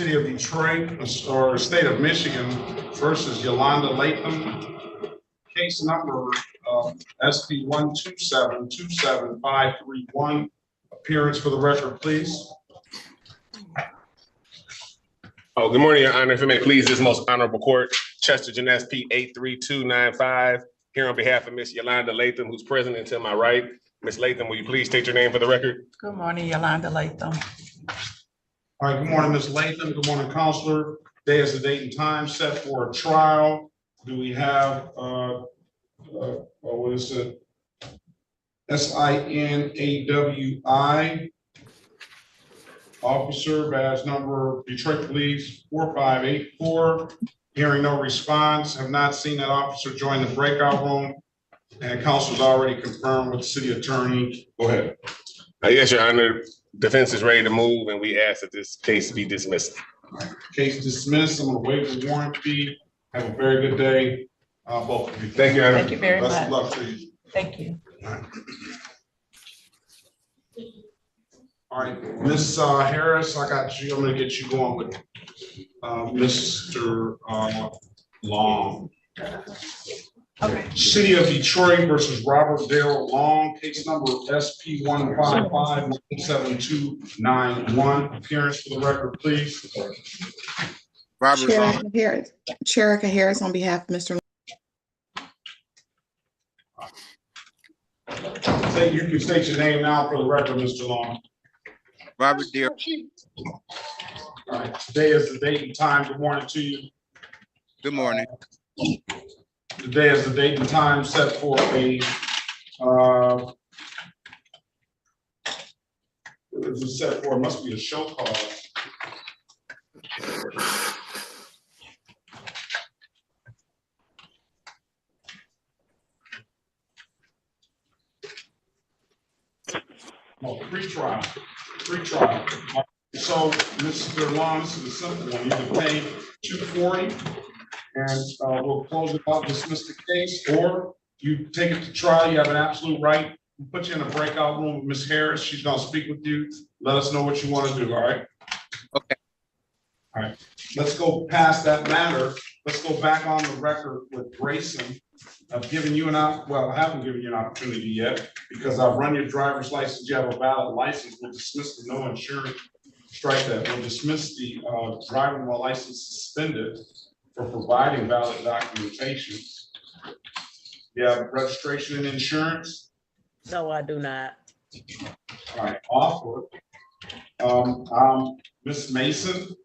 City of Detroit or State of Michigan versus Yolanda Latham. Case number SP 127-27531. Appearance for the record, please. Oh, good morning, Your Honor. If it may please this most honorable court, Chester Gillespie 83295, here on behalf of Miss Yolanda Latham, who's present and to my right. Miss Latham, will you please state your name for the record? Good morning, Yolanda Latham. All right, good morning, Ms. Latham. Good morning, Counselor. Day is the date and time set for a trial. Do we have, what is it? SINAWI, officer, badge number Detroit Police 4584. Hearing no response, have not seen that officer join the breakout room. And Counselor's already confirmed with the city attorney. Go ahead. Yes, Your Honor. Defense is ready to move, and we ask that this case be dismissed. Right. Case dismissed. I'm going to waive the warrant fee. Have a very good day, both of you. Thank you, Your Honor. Thank you very much. Best of luck to you. Thank you. All right, Ms. Harris, I got you. I'm going to get you going with Mr. Long. Okay. City of Detroit versus Robert Darrell Long, case number SP 155-17291. Appearance for the record, please. Robert Long. Cherica Harris on behalf of Mr. You can state your name now for the record, Mr. Long. Robert Deere. All right, today is the date and time. Good morning to you. Good morning. Today is the date and time set for a what is it set for? It must be a show cause. No, pre-trial. So, Mr. Long, this is a simple one. You can pay $240 and we'll close it out, dismiss the case, or you take it to trial. You have an absolute right. We'll put you in a breakout room with Ms. Harris. She's gonna speak with you. Let us know what you want to do, all right? Okay. All right, let's go past that matter. Let's go back on the record with Grayson. I've given you I haven't given you an opportunity yet because I've run your driver's license. You have a valid license. We'll dismiss the no insurance. Strike that. We'll dismiss the driving while license suspended for providing valid documentation. You have registration and insurance? No, I do not. All right, offer. Ms. Mason?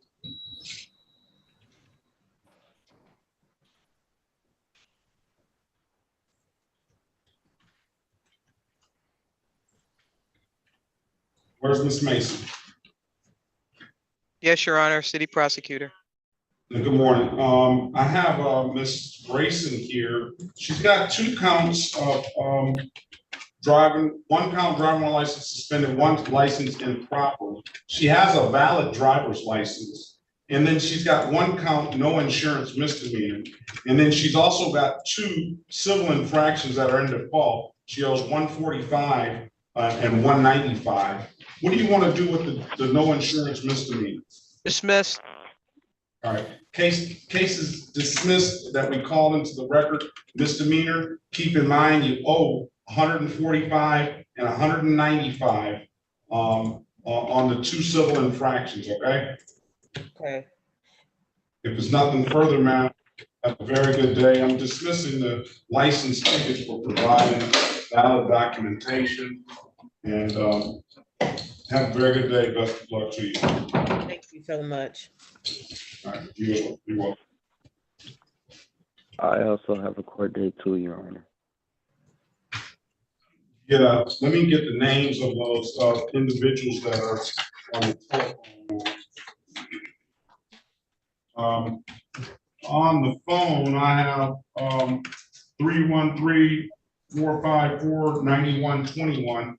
Where's Ms. Mason? Yes, Your Honor, City Prosecutor. Good morning. I have Ms. Grayson here. She's got 2 counts of driving, 1 count driving while license suspended, 1 license improper. She has a valid driver's license. And then she's got 1 count no insurance misdemeanor. And then she's also got 2 civil infractions that are in default. She owes $145 and $195. What do you want to do with the no insurance misdemeanor? Dismissed. All right, case is dismissed that we called into the record misdemeanor. Keep in mind you owe $145 and $195 on the 2 civil infractions, okay? Okay. If there's nothing further, ma'am, have a very good day. I'm dismissing the license tickets for providing valid documentation and have a very good day. Best of luck to you. Thank you so much. All right, you're welcome. I also have a court date too, Your Honor. Yeah, let me get the names of those individuals that are on the telephone. On the phone, I have 313-454-9121.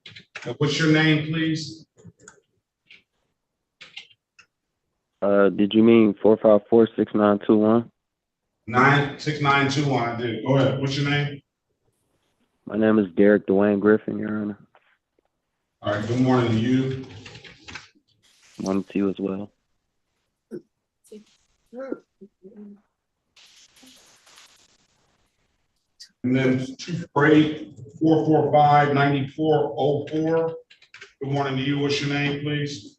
What's your name, please? Did you mean 454-6921? 6921, I did. Go ahead. What's your name? My name is Derek Dwayne Griffin, Your Honor. All right, good morning to you. Morning to you as well. And then Brady 445-9404. Good morning to you. What's your name, please?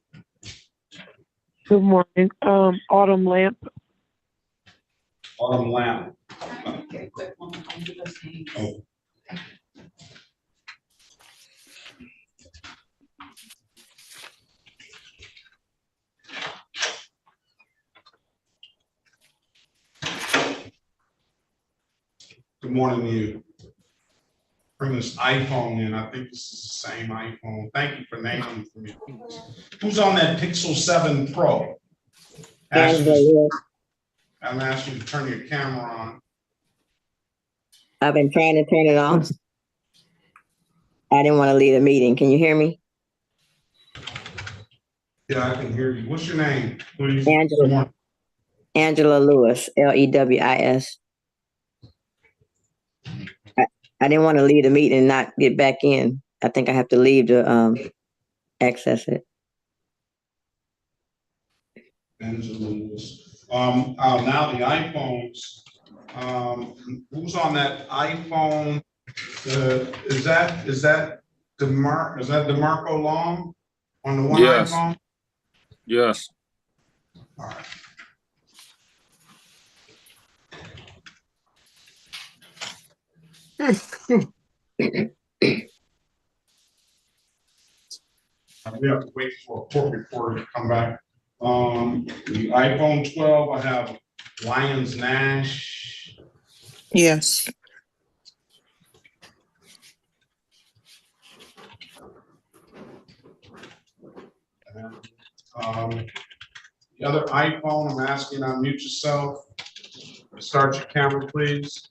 Good morning. Autumn Lamp. Autumn Lamb. Oh. Good morning to you. Bring this iPhone in. I think this is the same iPhone. Thank you for naming it for me. Who's on that Pixel 7 Pro? Angela, I'm asking you to turn your camera on. I've been trying to turn it off. I didn't want to leave the meeting. Can you hear me? Yeah, I can hear you. What's your name, please? Angela Lewis, Lewis. I didn't want to leave the meeting and not get back in. I think I have to leave to access it. Angela Lewis. Now the iPhones. Who's on that iPhone? Is that DeMarco Long on the one Yes. iPhone? Yes. All right. We have to wait for a court reporter to come back. The iPhone 12, I have Lyons Nash. Yes. The other iPhone, I'm asking you to unmute yourself. Start your camera, please.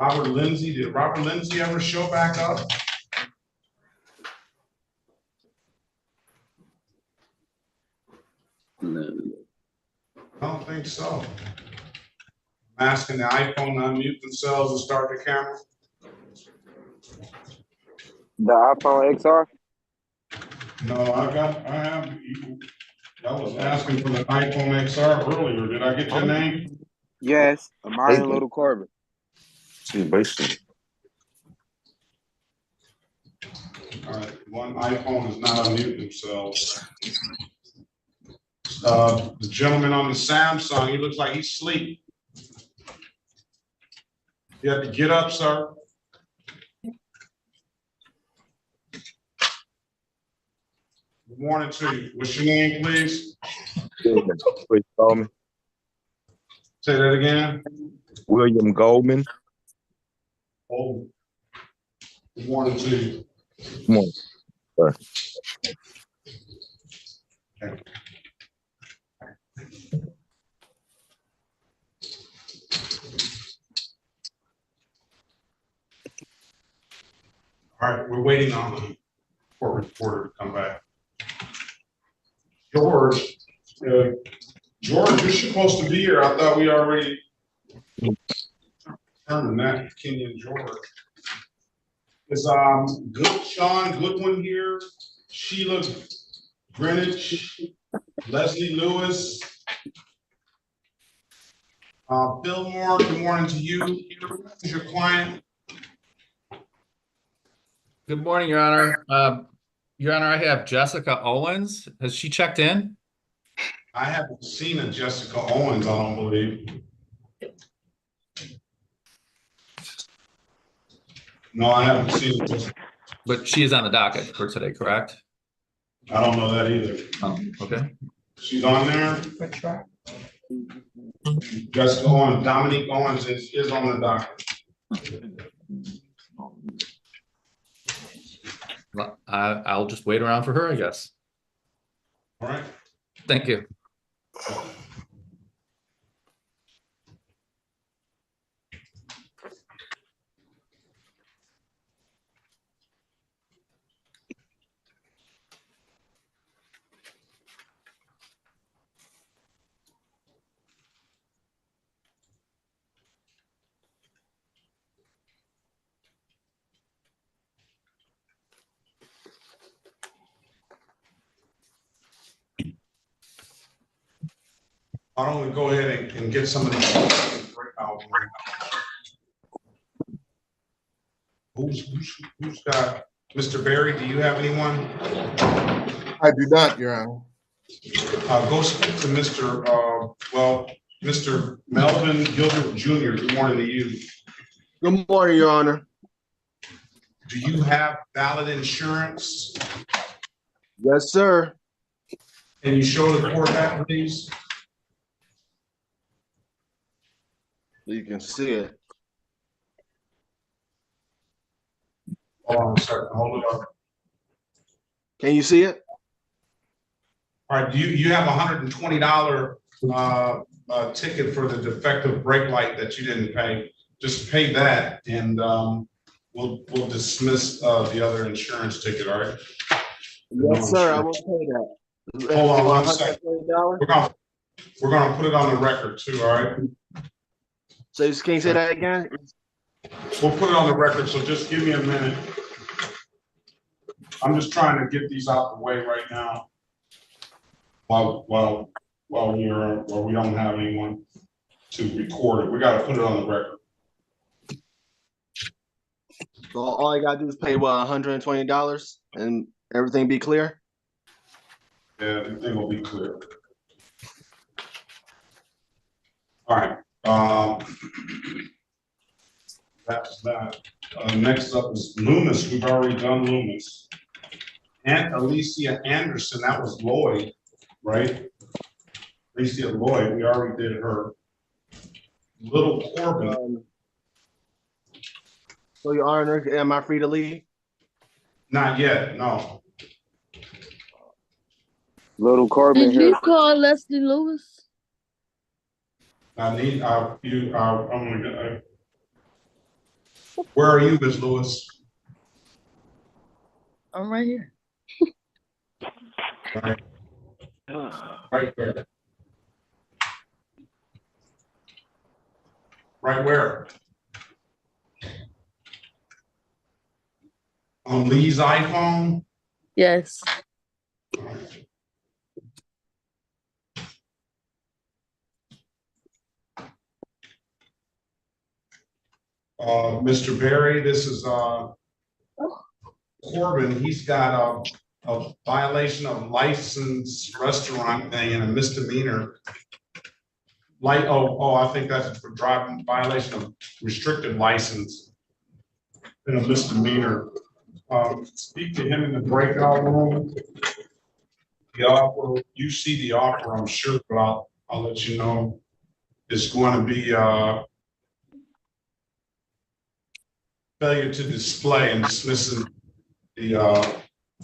Robert Lindsay, did Robert Lindsay ever show back up? No. I don't think so. I'm asking the iPhone to unmute themselves and start the camera. The iPhone XR? No, I was asking for the iPhone XR earlier. Did I get your name? Yes, Amari Little Corbin. See, basically. All right, one iPhone is not unmuting themselves. The gentleman on the Samsung, he looks like he's asleep. You have to get up, sir. Good morning to you. What's your name, please? Please call me. Say that again. William Goldman. Oh. Good morning to you. Good morning. Sir. Okay. All right, we're waiting on the court reporter to come back. George, you're supposed to be here. I thought we already determined that. Kenyon George. Is Sean Goodwin here? Sheila Greenwich, Leslie Lewis, Fillmore. Good morning to you. Who's your client? Good morning, Your Honor. Your Honor, I have Jessica Owens. Has she checked in? I haven't seen a Jessica Owens, I don't believe. No, I haven't seen it. But she is on the docket for today, correct? I don't know that either. Oh, okay. She's on there. Jessica Owens, Dominique Owens is on the docket. Well, I'll just wait around for her, I guess. All right. Thank you. Why don't we go ahead and get some of these breakout rooms. Who's got, Mr. Barry, do you have anyone? I do not, Your Honor. Go speak to Mr. Melvin Gilbert Jr. Good morning to you. Good morning, Your Honor. Do you have valid insurance? Yes, sir. Can you show the court that, please? You can see it. Hold on a second, hold it up. Can you see it? All right, you have $120 ticket for the defective brake light that you didn't pay. Just pay that and we'll dismiss the other insurance ticket, all right? Yes, sir, I will pay that. Hold on one second. $120? We're gonna put it on the record too, all right? So can you say that again? We'll put it on the record, so just give me a minute. I'm just trying to get these out the way right now. While we don't have anyone to record it. We gotta put it on the record. So all I gotta do is pay what, $120 and everything be clear? Yeah, everything will be clear. All right. That's that. Next up is Loomis. We've already done Loomis. And Alicia Anderson, that was Lloyd, right? Alicia Lloyd, we already did her. Little Corbin. So, Your Honor, am I free to leave? Not yet, no. Little Corbin Did here. you call Leslie Lewis? I need where are you, Ms. Lewis? I'm right here. Right there. Right where? On Lee's iPhone? Yes. Mr. Barry, this is Corbin. He's got a violation of license restaurant thing and a misdemeanor. I think that's for driving violation of restricted license and a misdemeanor. Speak to him in the breakout room. The offer, you see the offer, I'm sure, but I'll let you know. It's going to be failure to display and dismissing the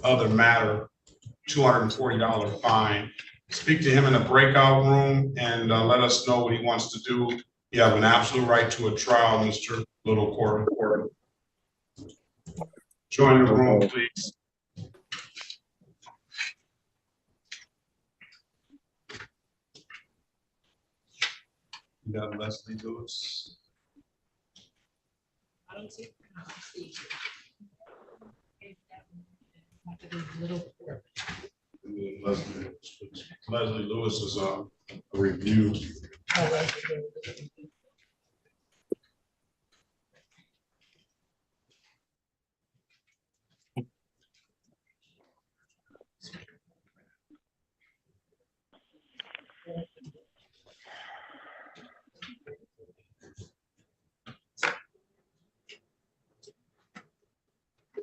other matter, $240 fine. Speak to him in a breakout room and let us know what he wants to do. You have an absolute right to a trial, Mr. Little Corbin. Join the room, please. You got Leslie Lewis. Leslie Lewis is a review.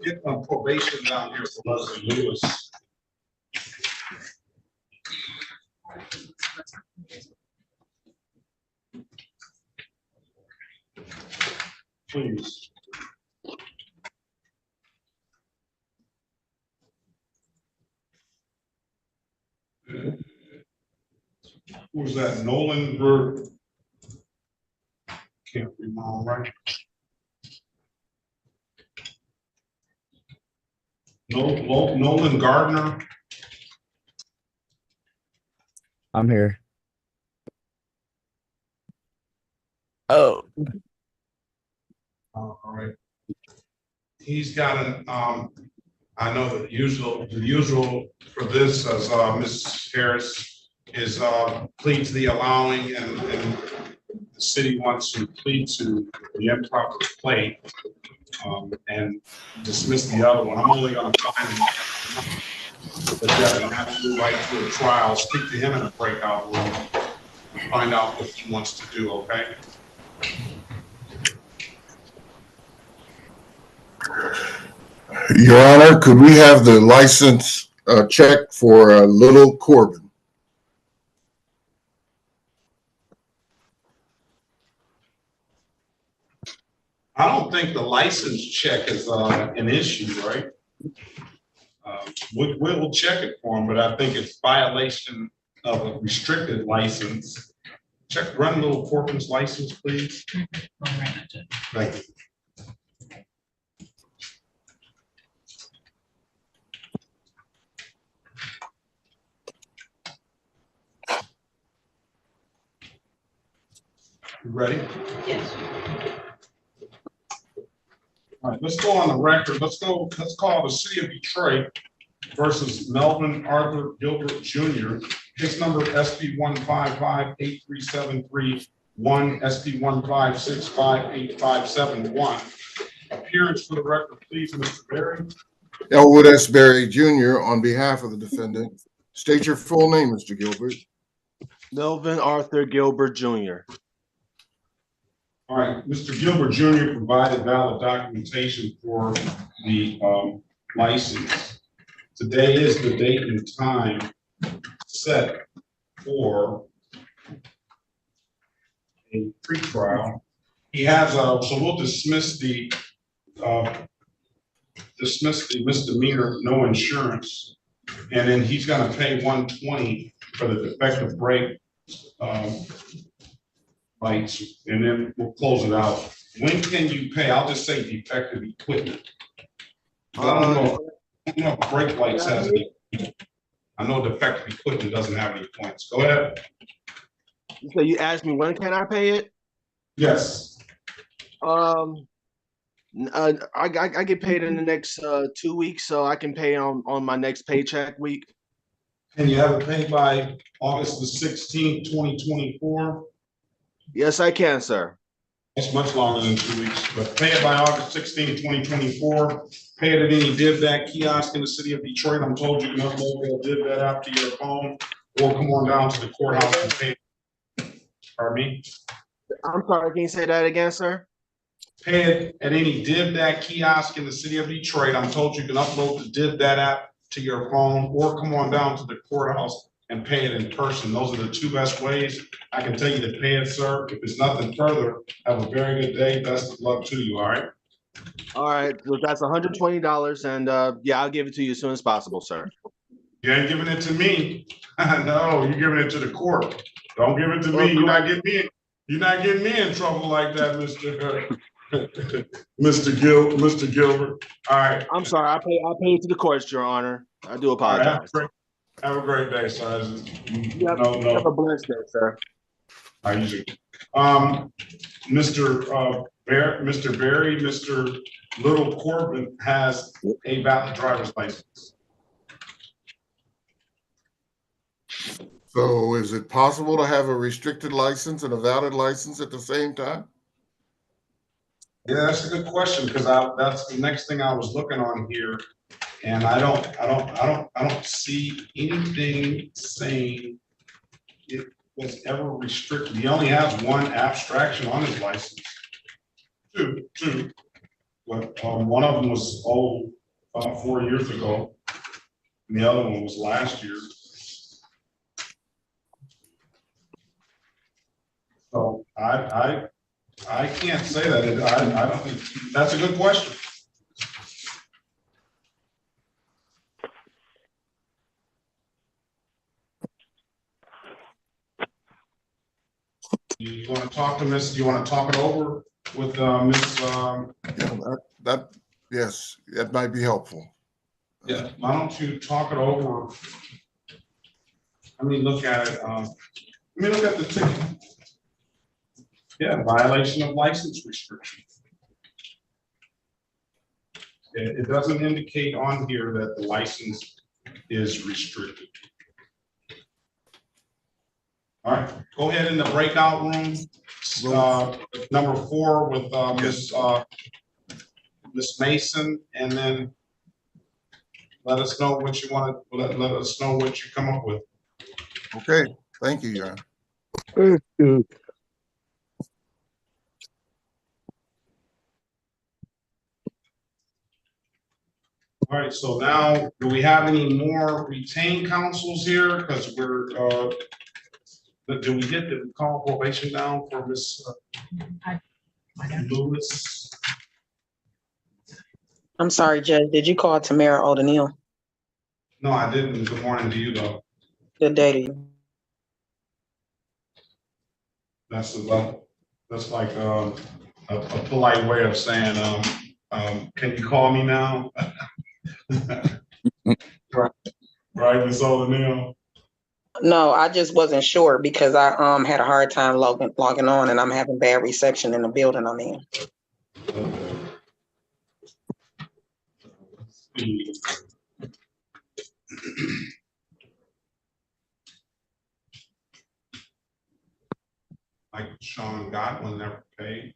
Get on probation down here for Leslie Lewis. Please. Who's that? Nolan Bird. Can't read my own right. Nolan Gardner. I'm here. Oh. All right. He's got an I know the usual for this, as Ms. Harris plead to the allowing and the city wants to plead to the improper plate and dismiss the other one. I'm only gonna find that you have an absolute right to a trial. Speak to him in a breakout room and find out what he wants to do, okay? Your Honor, could we have the license check for Little Corbin? I don't think the license check is an issue, right? We'll check it for him, but I think it's violation of a restricted license. Check, run Little Corbin's license, please. Thank you. You ready? Yes. All right, let's go on the record. Let's call the city of Detroit versus Melvin Arthur Gilbert Jr. Case number SP 155-83731, SP 156-58571. Appearance for the record, please, Mr. Berry. Elwood S. Berry Jr. on behalf of the defendant. State your full name, Mr. Gilbert. Melvin Arthur Gilbert Jr. All right, Mr. Gilbert Jr. provided valid documentation for the license. Today is the date and time set for a pretrial. He has so we'll dismiss the misdemeanor, no insurance, and then he's going to pay $120 for the defective brake lights, and then we'll close it out. When can you pay? I'll just say defective equipment. I don't know if brake lights has any. I know defective equipment doesn't have any points. Go ahead. So you asked me when can I pay it? Yes. I get paid in the next 2 weeks, so I can pay on my next paycheck week. Can you have it paid by August the 16th, 2024? Yes, I can, sir. It's much longer than 2 weeks, but pay it by August 16th, 2024. Pay it at any DivDat kiosk in the city of Detroit. I'm told you can upload the DivDat app to your phone or come on down to the courthouse and pay. Pardon me? I'm sorry, can you say that again, sir? Pay it at any DivDat kiosk in the city of Detroit. I'm told you can upload the DivDat app to your phone or come on down to the courthouse and pay it in person. Those are the two best ways. I can tell you to pay it, sir. If there's nothing further, have a very good day. Best of luck to you, all right? All right, so that's $120, and yeah, I'll give it to you as soon as possible, sir. You ain't giving it to me. No, you're giving it to the court. Don't give it to me. You're not getting me in trouble like that, Mr. Gilbert. All right. I'm sorry. I pay it to the courts, Your Honor. I do apologize. Have a great day, sir. Have a blessed day, sir. I usually. Mr. Berry, Mr. Little Corbin has a valid driver's license. So is it possible to have a restricted license and a valid license at the same time? Yeah, that's a good question, because that's the next thing I was looking on here. And I don't see anything saying it was ever restricted. He only has one abstraction on his license. Two. But one of them was old, 4 years ago. And the other one was last year. So I can't say that. I don't think that's a good question. You want to talk to Miss? You want to talk it over with Miss? Yes, that might be helpful. Yeah. Why don't you talk it over? Let me look at it. Let me look at the ticket. Yeah, violation of license restriction. It doesn't indicate on here that the license is restricted. All right, go ahead in the breakout room, number 4 with Miss Mason, and then let us know what you want to, let us know what you come up with. Okay, thank you, Your Honor. All right, so now, do we have any more retained counsels here? Because we're, do we get the call probation down for Miss Lewis? I'm sorry, Judge. Did you call Tamara O'Donnell? No, I didn't. Good morning to you, though. Good day to you. That's like a polite way of saying, can you call me now? Right, Miss O'Donnell? No, I just wasn't sure because I had a hard time logging on, and I'm having bad reception in the building I'm in. Like Sean Godwin never paid.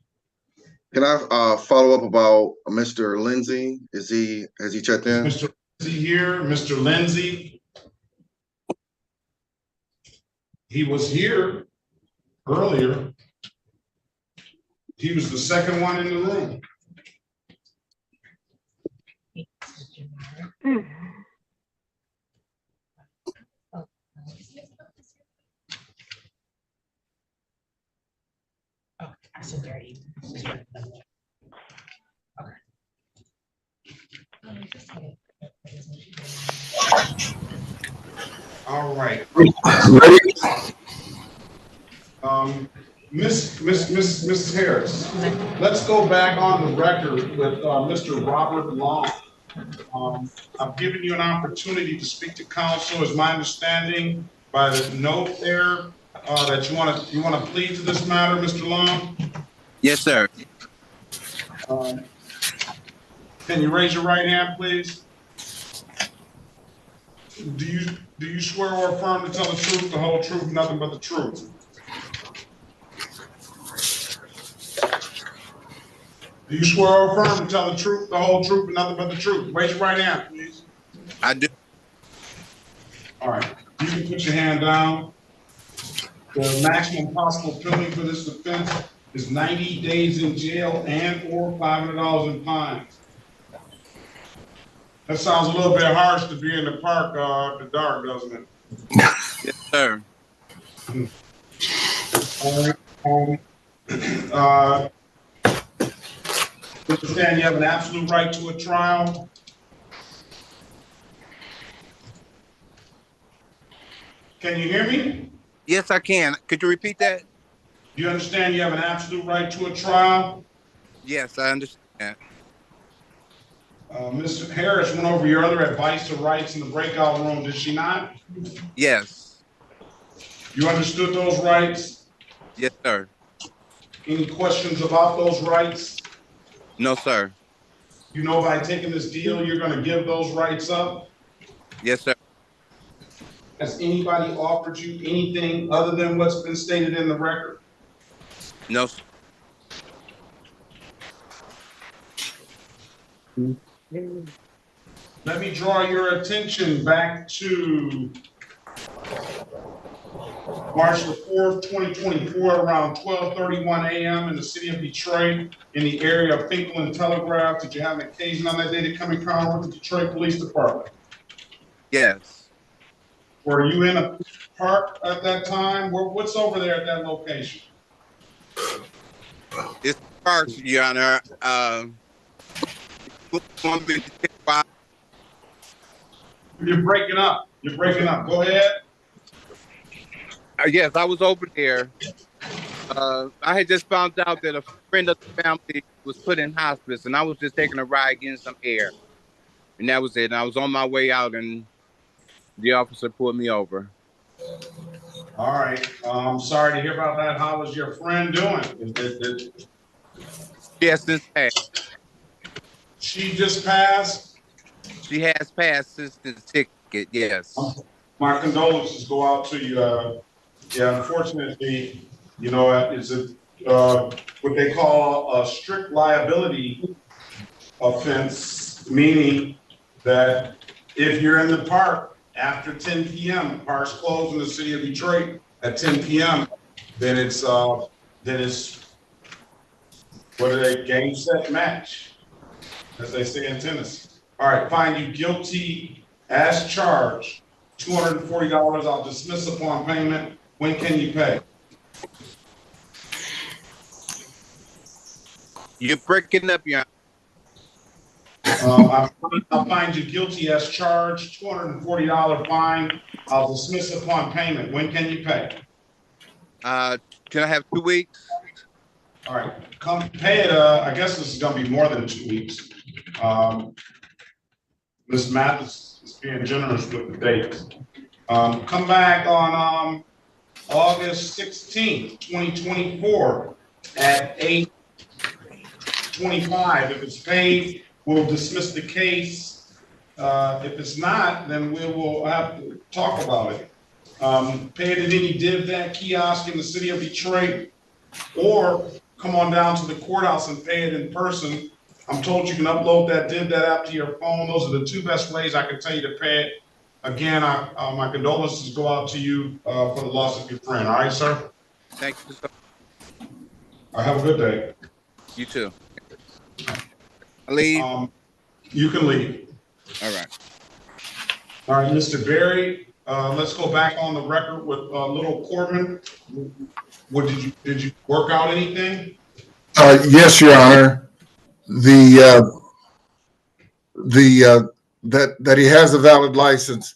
Can I follow up about Mr. Lindsay? Has he checked in? Mr. Lindsay here, Mr. Lindsay. He was here earlier. He was the second one in the room. All right. Mrs. Harris, let's go back on the record with Mr. Robert Long. I've given you an opportunity to speak to counsel. Is my understanding by the note there that you want to plead to this matter, Mr. Long? Yes, sir. Can you raise your right hand, please? Do you swear or affirm to tell the truth, the whole truth, nothing but the truth? Do you swear or affirm to tell the truth, the whole truth, and nothing but the truth? Raise your right hand, please. I do. All right. You can put your hand down. The maximum possible penalty for this offense is 90 days in jail and or $500 in fines. That sounds a little bit harsh to be in the park after dark, doesn't it? Yes, sir. Understand you have an absolute right to a trial. Can you hear me? Yes, I can. Could you repeat that? You understand you have an absolute right to a trial? Yes, I understand. Mr. Harris went over your other advice to rights in the breakout room, did she not? Yes. You understood those rights? Yes, sir. Any questions about those rights? No, sir. You know by taking this deal, you're going to give those rights up? Yes, sir. Has anybody offered you anything other than what's been stated in the record? No, sir. Let me draw your attention back to March the 4th, 2024, around 12:31 a.m. in the city of Detroit, in the area of Finkel and Telegraph. Did you have an occasion on that day to come in contact with the Detroit Police Department? Yes. Were you in a park at that time? What's over there at that location? It's parks, Your Honor. You're breaking up. You're breaking up. Go ahead. Yes, I was over there. I had just found out that a friend of the family was put in hospice, and I was just taking a ride, getting some air. And that was it. And I was on my way out, and the officer pulled me over. All right. I'm sorry to hear about that. How is your friend doing? She has since passed. She just passed? She has passed since the ticket, yes. My condolences go out to you. Yeah, unfortunately, you know, it's a, what they call a strict liability offense, meaning that if you're in the park after 10 p.m., parks close in the city of Detroit at 10 p.m., then it's what are they, game, set, match, as they say in tennis. All right, find you guilty as charged, $240. I'll dismiss upon payment. When can you pay? You're breaking up, Your I'll find you guilty as charged, $240 fine. I'll dismiss upon payment. When can you pay? Can I have 2 weeks? All right, come pay it. I guess this is gonna be more than 2 weeks. Ms. Mathis is being generous with the dates. Come back on August 16th, 2024 at 8:25. If it's paid, we'll dismiss the case. If it's not, then we will have to talk about it. Pay it at any DivDat kiosk in the city of Detroit, or come on down to the courthouse and pay it in person. I'm told you can upload that DivDat app to your phone. Those are the two best ways I can tell you to pay it. Again, my condolences go out to you for the loss of your friend. All right, sir? Thank you. All right, have a good day. You too. I leave. You can leave. All right. All right, Mr. Berry, let's go back on the record with Little Corbin. What did you work out anything? Yes, Your Honor. That he has a valid license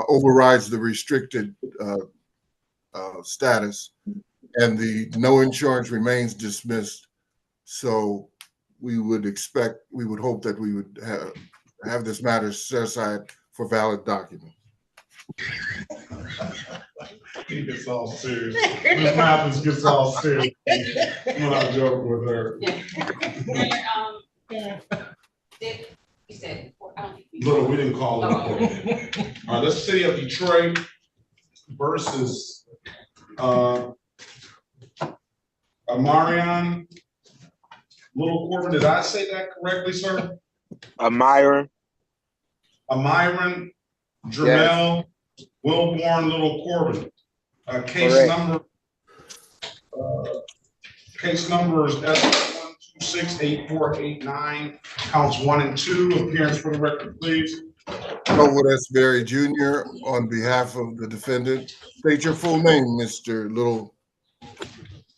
overrides the restricted status, and the no insurance remains dismissed. So we would hope that we would have this matter set aside for valid documents. He gets all serious. Ms. Mathis gets all serious. I'm not joking with her. Little, we didn't call it. All right, let's City of Detroit versus Amarion Little Corbin. Did I say that correctly, sir? Amarion Jermel Wilborn Little Corbin. Case number is S1268489, counts 1 and 2. Appearance for the record, please. Elwood S. Berry Jr. on behalf of the defendant. State your full name, Mr. Little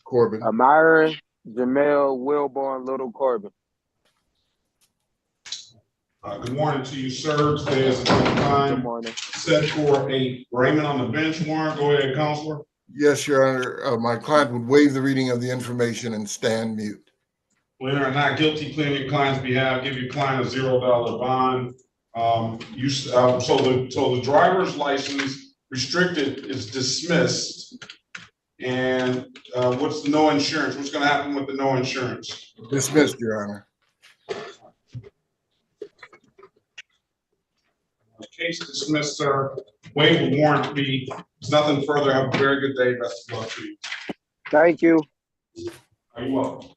Corbin. Amarion Jamel Wilborn Little Corbin. Good morning to you, sir. Today is a good time set for a Raymond on the bench warrant. Go ahead, Counselor. Yes, Your Honor. My client would waive the reading of the information and stand mute. Pleader are not guilty, pleading your client's behalf. Give your client a $0 bond. So the driver's license restricted is dismissed. And what's the no insurance? What's going to happen with the no insurance? Dismissed, Your Honor. Case dismissed, sir. Waive the warrant fee. There's nothing further. Have a very good day. Best of luck to you. Thank you. Are you welcome?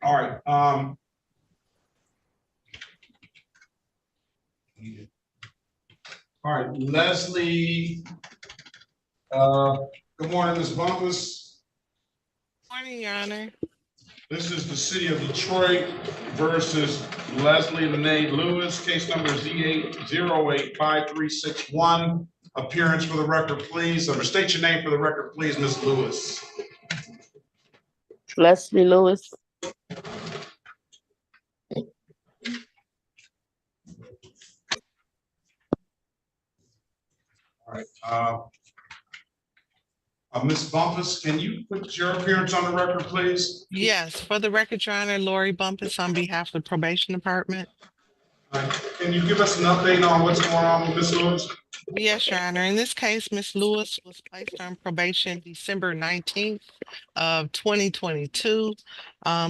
All right. All right, Leslie. Good morning, Ms. Bumpus. Morning, Your Honor. This is the City of Detroit versus Leslie Lene Lewis. Case number Z8085361. Appearance for the record, please. State your name for the record, please, Ms. Lewis. Leslie Lewis. All right. Ms. Bumpus, can you put your appearance on the record, please? Yes, for the record, Your Honor, Lori Bumpus on behalf of the Probation Department. All right. Can you give us an update on what's going on with Ms. Lewis? Yes, Your Honor. In this case, Ms. Lewis was placed on probation December 19th of 2022.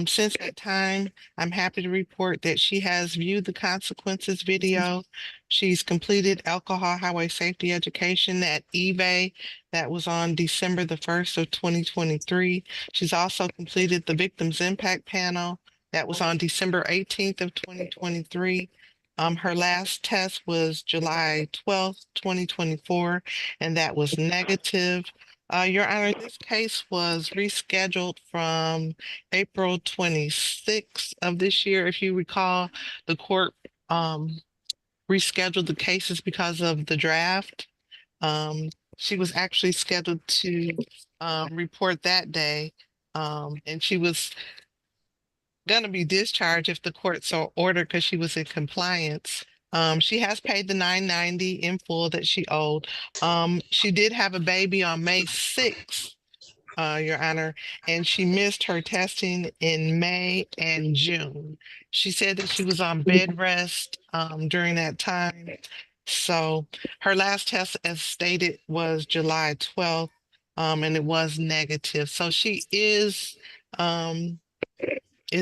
Since that time, I'm happy to report that she has viewed the consequences video. She's completed alcohol highway safety education at eBay. That was on December the 1st of 2023. She's also completed the Victims Impact Panel. That was on December 18th of 2023. Her last test was July 12th, 2024, and that was negative. Your Honor, this case was rescheduled from April 26th of this year. If you recall, the court rescheduled the cases because of the draft. She was actually scheduled to report that day, and she was going to be discharged if the court so ordered because she was in compliance. She has paid the $990 in full that she owed. She did have a baby on May 6th, Your Honor, and she missed her testing in May and June. She said that she was on bed rest during that time. So her last test, as stated, was July 12th, and it was negative. So she is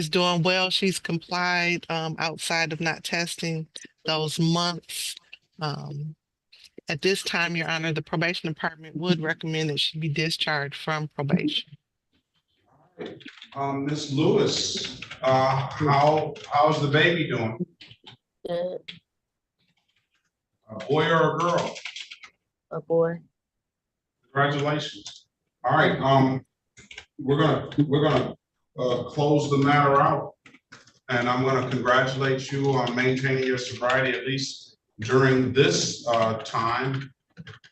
doing well. She's complied outside of not testing those months. At this time, Your Honor, the probation department would recommend that she be discharged from probation. Ms. Lewis, how's the baby doing? Good. A boy or a girl? A boy. Congratulations. All right, we're gonna close the matter out. And I'm gonna congratulate you on maintaining your sobriety, at least during this time.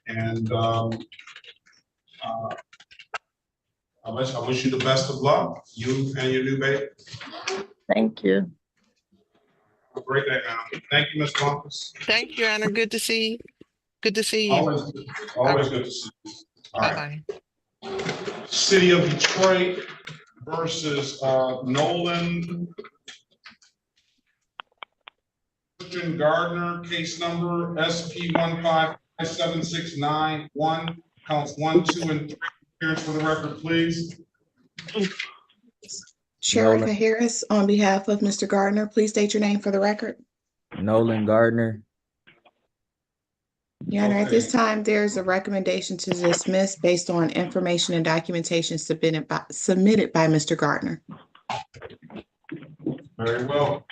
And I wish you the best of luck, you and your new baby. Thank you. Have a great day, man. Thank you, Ms. Bumpus. Thank you, Your Honor. Good to see you. Good to see you. Always good to see you. All right. Bye-bye. City of Detroit versus Nolan Christian Gardner, case number SP 1557691, counts 1, 2, and 3. Appearance for the record, please. Sherika Harris, on behalf of Mr. Gardner, please state your name for the record. Nolan Gardner. Your Honor, at this time, there's a recommendation to dismiss based on information and documentation submitted by Mr. Gardner. Very well.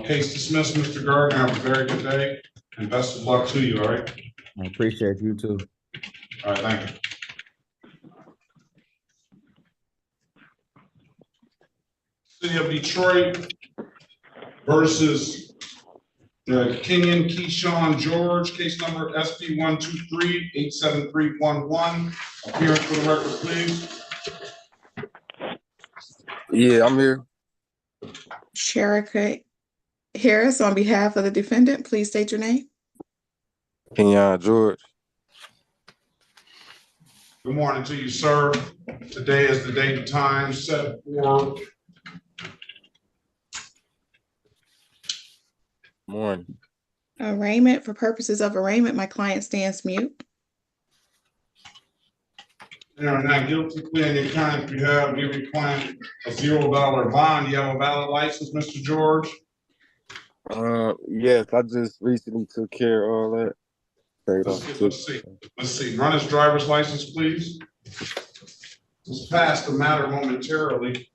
Case dismissed, Mr. Gardner. Have a very good day and best of luck to you, all right? I appreciate you too. All right, thank you. City of Detroit versus Kenyon Keyshawn George, case number SP 123-87311. Appearance for the record, please. Yeah, I'm here. Sherika Harris, on behalf of the defendant, please state your name. Kenyon George. Good morning to you, sir. Today is the date and time set for Morning. Arraignment. For purposes of arraignment, my client stands mute. You are not guilty plea on your client's behalf. Give your client a $0 bond. You have a valid license, Mr. George? Yes, I just recently took care of all that. Let's see. Run his driver's license, please. Let's pass the matter momentarily.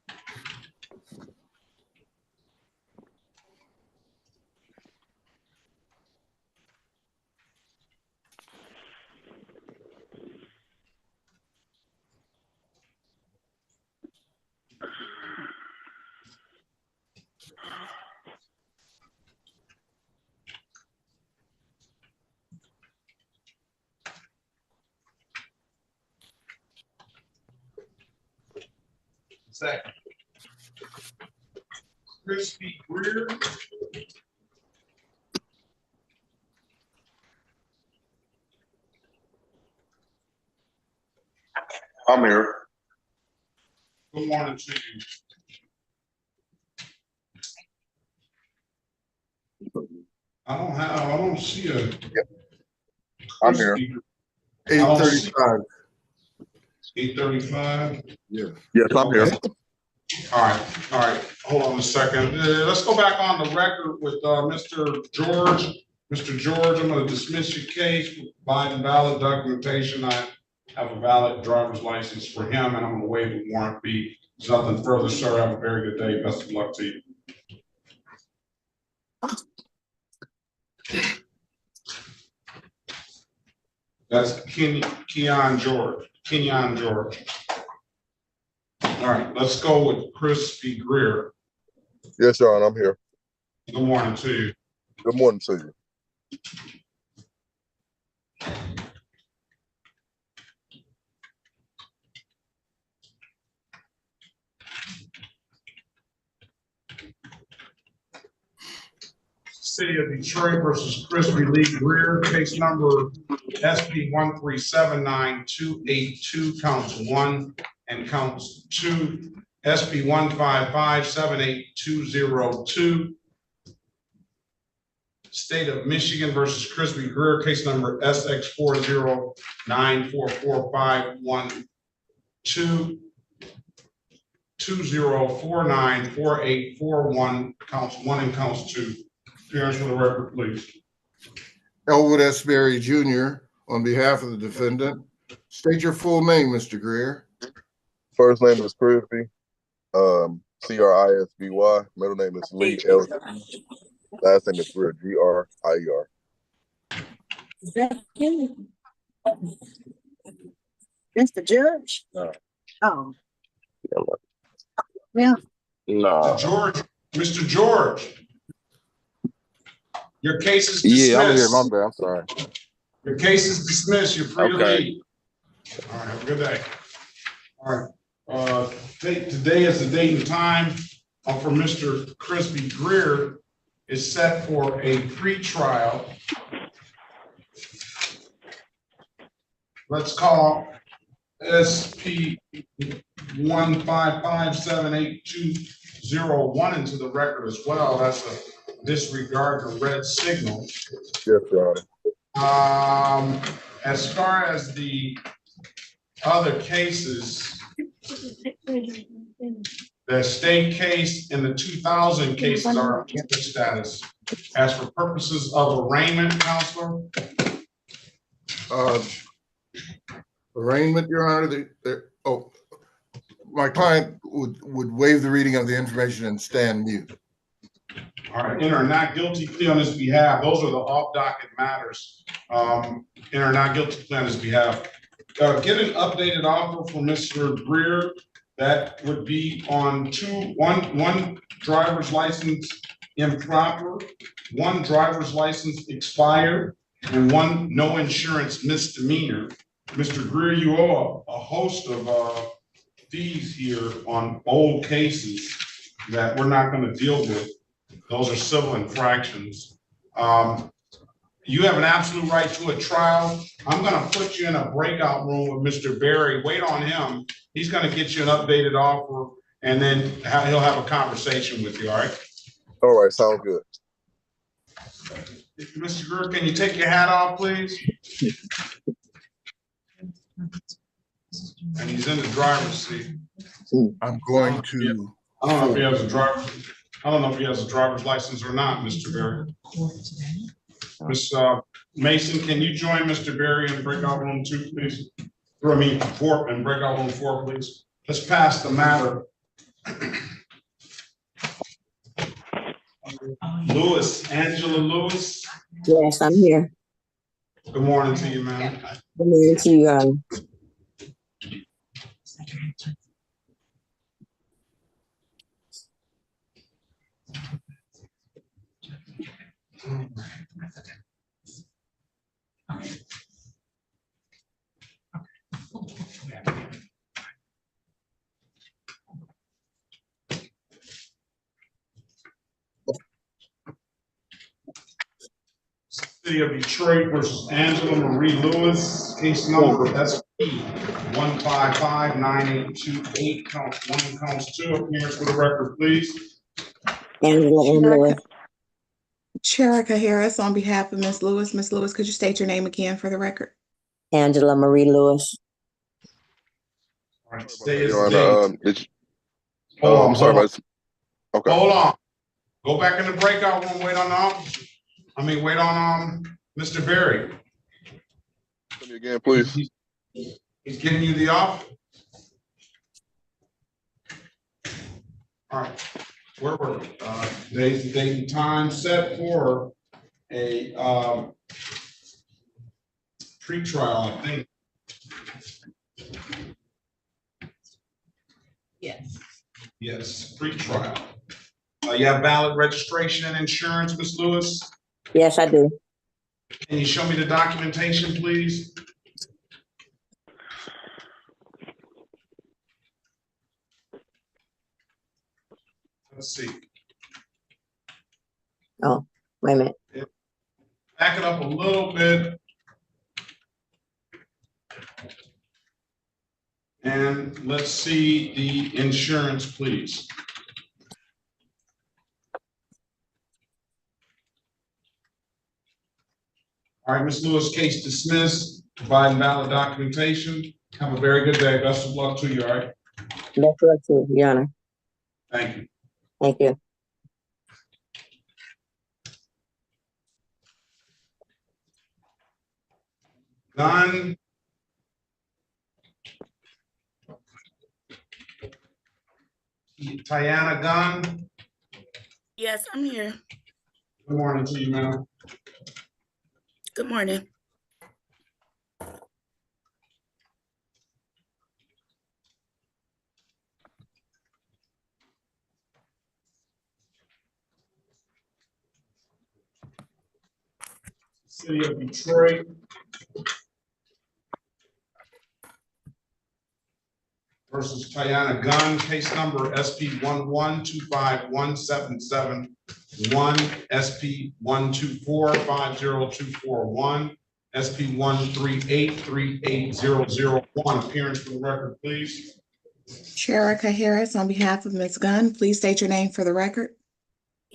Second. Christy Greer. I'm here. Good morning to you. I don't see a Chris I'm here. speak? 8:35. 8:35? Yeah. Yes, I'm here. All right, hold on a second. Let's go back on the record with Mr. George. Mr. George, I'm gonna dismiss your case, provide valid documentation. I have a valid driver's license for him, and I'm gonna waive the warrant fee. There's nothing further, sir. Have a very good day. Best of luck to you. That's Kenyon George. All right, let's go with Chris B. Greer. Yes, Your Honor, I'm here. Good morning to you. Good morning to you. City of Detroit versus Chris Lee Greer, case number SP 1379282, counts 1 and counts 2, SP 155-78202. State of Michigan versus Chris B. Greer, case number SX 409445112, 20494841, counts 1 and counts 2. Appearance for the record, please. Elwood S. Berry Jr. on behalf of the defendant. State your full name, Mr. Greer. First name is Crispy, CRISBY. Middle name is Lee, LC. Last name is Greer, GRIER. Mr. Judge? No. Oh. Yeah. No. Mr. George. Your case is dismissed. Yeah, I'm here. My bad. I'm sorry. Your case is dismissed. You're free to Okay. leave. All right, have a good day. All right, today is the date and time for Mr. Chris B. Greer is set for a pre-trial. Let's call SP 155-78201 into the record as well. That's a disregard the red signal. Yes, Your Honor. As far as the other cases, the state case and the 2000 cases are in status. As for purposes of arraignment, Counselor? Arraignment, Your Honor. My client would waive the reading of the information and stand mute. All right, enter a not guilty plea on his behalf. Those are the off-docket matters. Enter a not guilty plea on his behalf. Get an updated offer for Mr. Greer. That would be on one driver's license improper, one driver's license expired, and one no insurance misdemeanor. Mr. Greer, you owe a host of fees here on old cases that we're not going to deal with. Those are civil infractions. You have an absolute right to a trial. I'm going to put you in a breakout room with Mr. Berry. Wait on him. He's going to get you an updated offer, and then he'll have a conversation with you, all right? All right, sounds good. Mr. Greer, can you take your hat off, please? And he's in the driver's seat. I'm going to. I don't know if he has a driver's license or not, Mr. Berry. Ms. Mason, can you join Mr. Berry in breakout room 2, please? Or I mean, 4 in breakout room 4, please. Let's pass the matter. Angela Lewis. Yes, I'm here. Good morning to you, ma'am. Good morning to you. City of Detroit versus Angela Marie Lewis, case number SP 155-9828, counts 1 and counts 2. Appearance for the record, please. Angela M. Lewis. Sherika Harris on behalf of Ms. Lewis. Ms. Lewis, could you state your name again for the record? Angela Marie Lewis. All right, stay Your as Honor, date. I'm sorry about this. Okay. Hold on. Go back in the breakout room, wait on the officer. Wait on, Mr. Berry. Tell me again, please. He's giving you the offer. All right, where were we? Date and time set for a, pre-trial, I think. Yes. Yes, pre-trial. You have valid registration and insurance, Ms. Lewis? Yes, I do. Can you show me the documentation, please? Let's see. Oh, wait a minute. Back it up a little bit. And let's see the insurance, please. All right, Ms. Lewis, case dismissed, provide valid documentation. Have a very good day. Best of luck to you, all right? Best of luck to you, Your Honor. Thank you. Thank you. Gunn. Tiana Gunn. Yes, I'm here. Good morning to you, ma'am. Good morning. City of Detroit. Versus Tiana Gunn, case number SP 1125177-1, SP 124-50241, SP 1383800-1. Appearance for the record, please. Sherika Harris on behalf of Ms. Gunn. Please state your name for the record.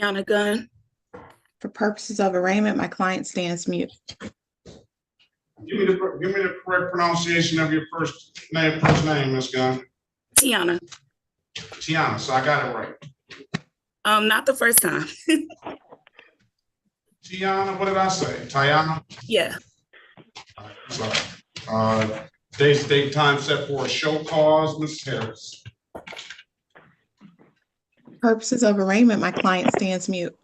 Yana Gunn. For purposes of arraignment, my client stands mute. Give me the correct pronunciation of your first name, Ms. Gunn. Tiana. Tiana, so I got it right. Not the first time. Tiana, what did I say? Tiana? Yeah. Sorry. Date, time set for a show cause, Ms. Harris. Purposes of arraignment, my client stands mute.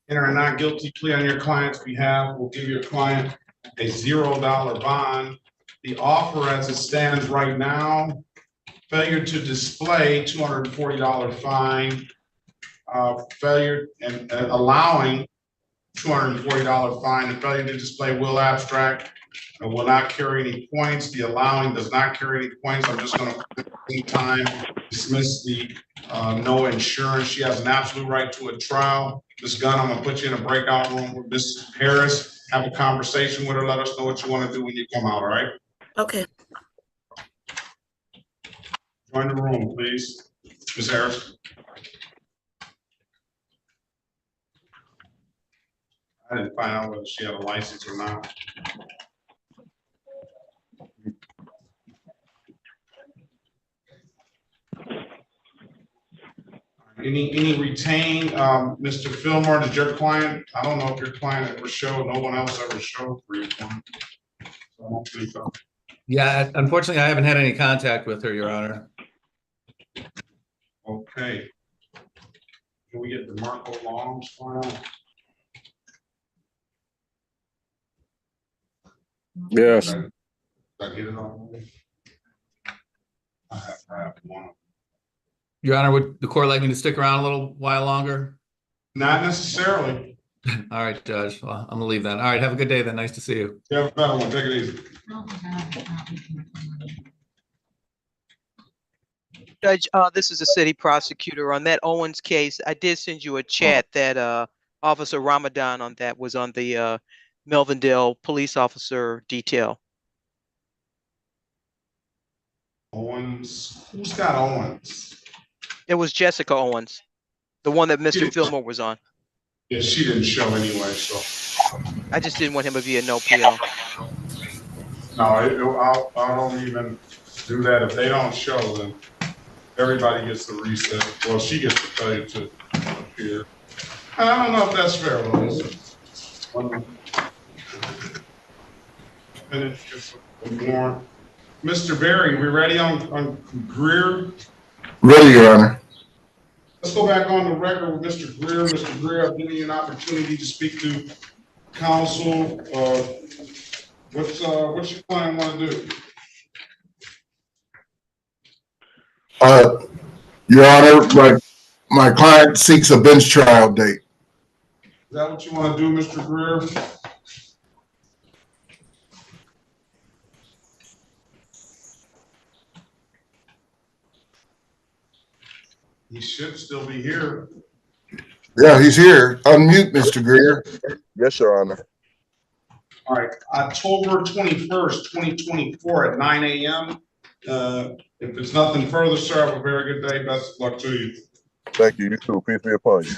Enter a not guilty plea on your client's behalf. We'll give your client a $0 bond. The offer as it stands right now, failure to display, $240 fine. Failure and allowing $240 fine. The failure to display will abstract and will not carry any points. The allowing does not carry any points. I'm just going to dismiss the no insurance. She has an absolute right to a trial. Ms. Gunn, I'm going to put you in a breakout room with Ms. Harris. Have a conversation with her. Let us know what you want to do when you come out, all right? Okay. Join the room, please. Ms. Harris. I didn't find out whether she had a license or not. Any retained, Mr. Fillmore, did your client, I don't know if your client ever showed, no one else ever showed for your client. So I don't think so. Yeah, unfortunately, I haven't had any contact with her, Your Honor. Okay. Can we get DeMarco Long's file? Yes. Did I get it on? I have one. Your Honor, would the court like me to stick around a little while longer? Not necessarily. All right, Judge. Well, I'm gonna leave then. All right, have a good day then. Nice to see you. You have a better one. Take it easy. Judge, this is the city prosecutor. On that Owens case, I did send you a chat that Officer Ramadan on that was on the Melvindale police officer detail. Owens, who's got Owens? It was Jessica Owens, the one that Mr. Fillmore was on. Yeah, she didn't show anyway, so. I just didn't want him to be a no PL. No, I don't even do that. If they don't show, then everybody gets the reset. Well, she gets to tell you to appear. I don't know if that's fair, Rose. Finish the warrant. Mr. Berry, we ready on Greer? Ready, Your Honor. Let's go back on the record with Mr. Greer. Mr. Greer, I've given you an opportunity to speak to counsel. What's your client want to do? Your Honor, my client seeks a bench trial date. Is that what you want to do, Mr. Greer? He should still be here. Yeah, he's here. Unmute, Mr. Greer. Yes, Your Honor. All right, October 21st, 2024 at 9 a.m. If it's nothing further, sir, have a very good day. Best of luck to you. Thank you. You too. Peace be upon you.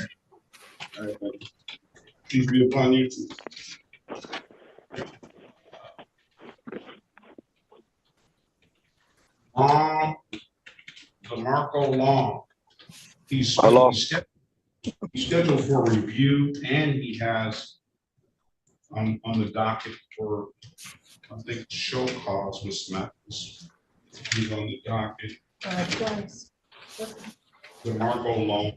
All right, peace be upon you too. DeMarco Long. He's scheduled for review, and he has on the docket for, I think, show cause was met. He's on the docket. DeMarco Long.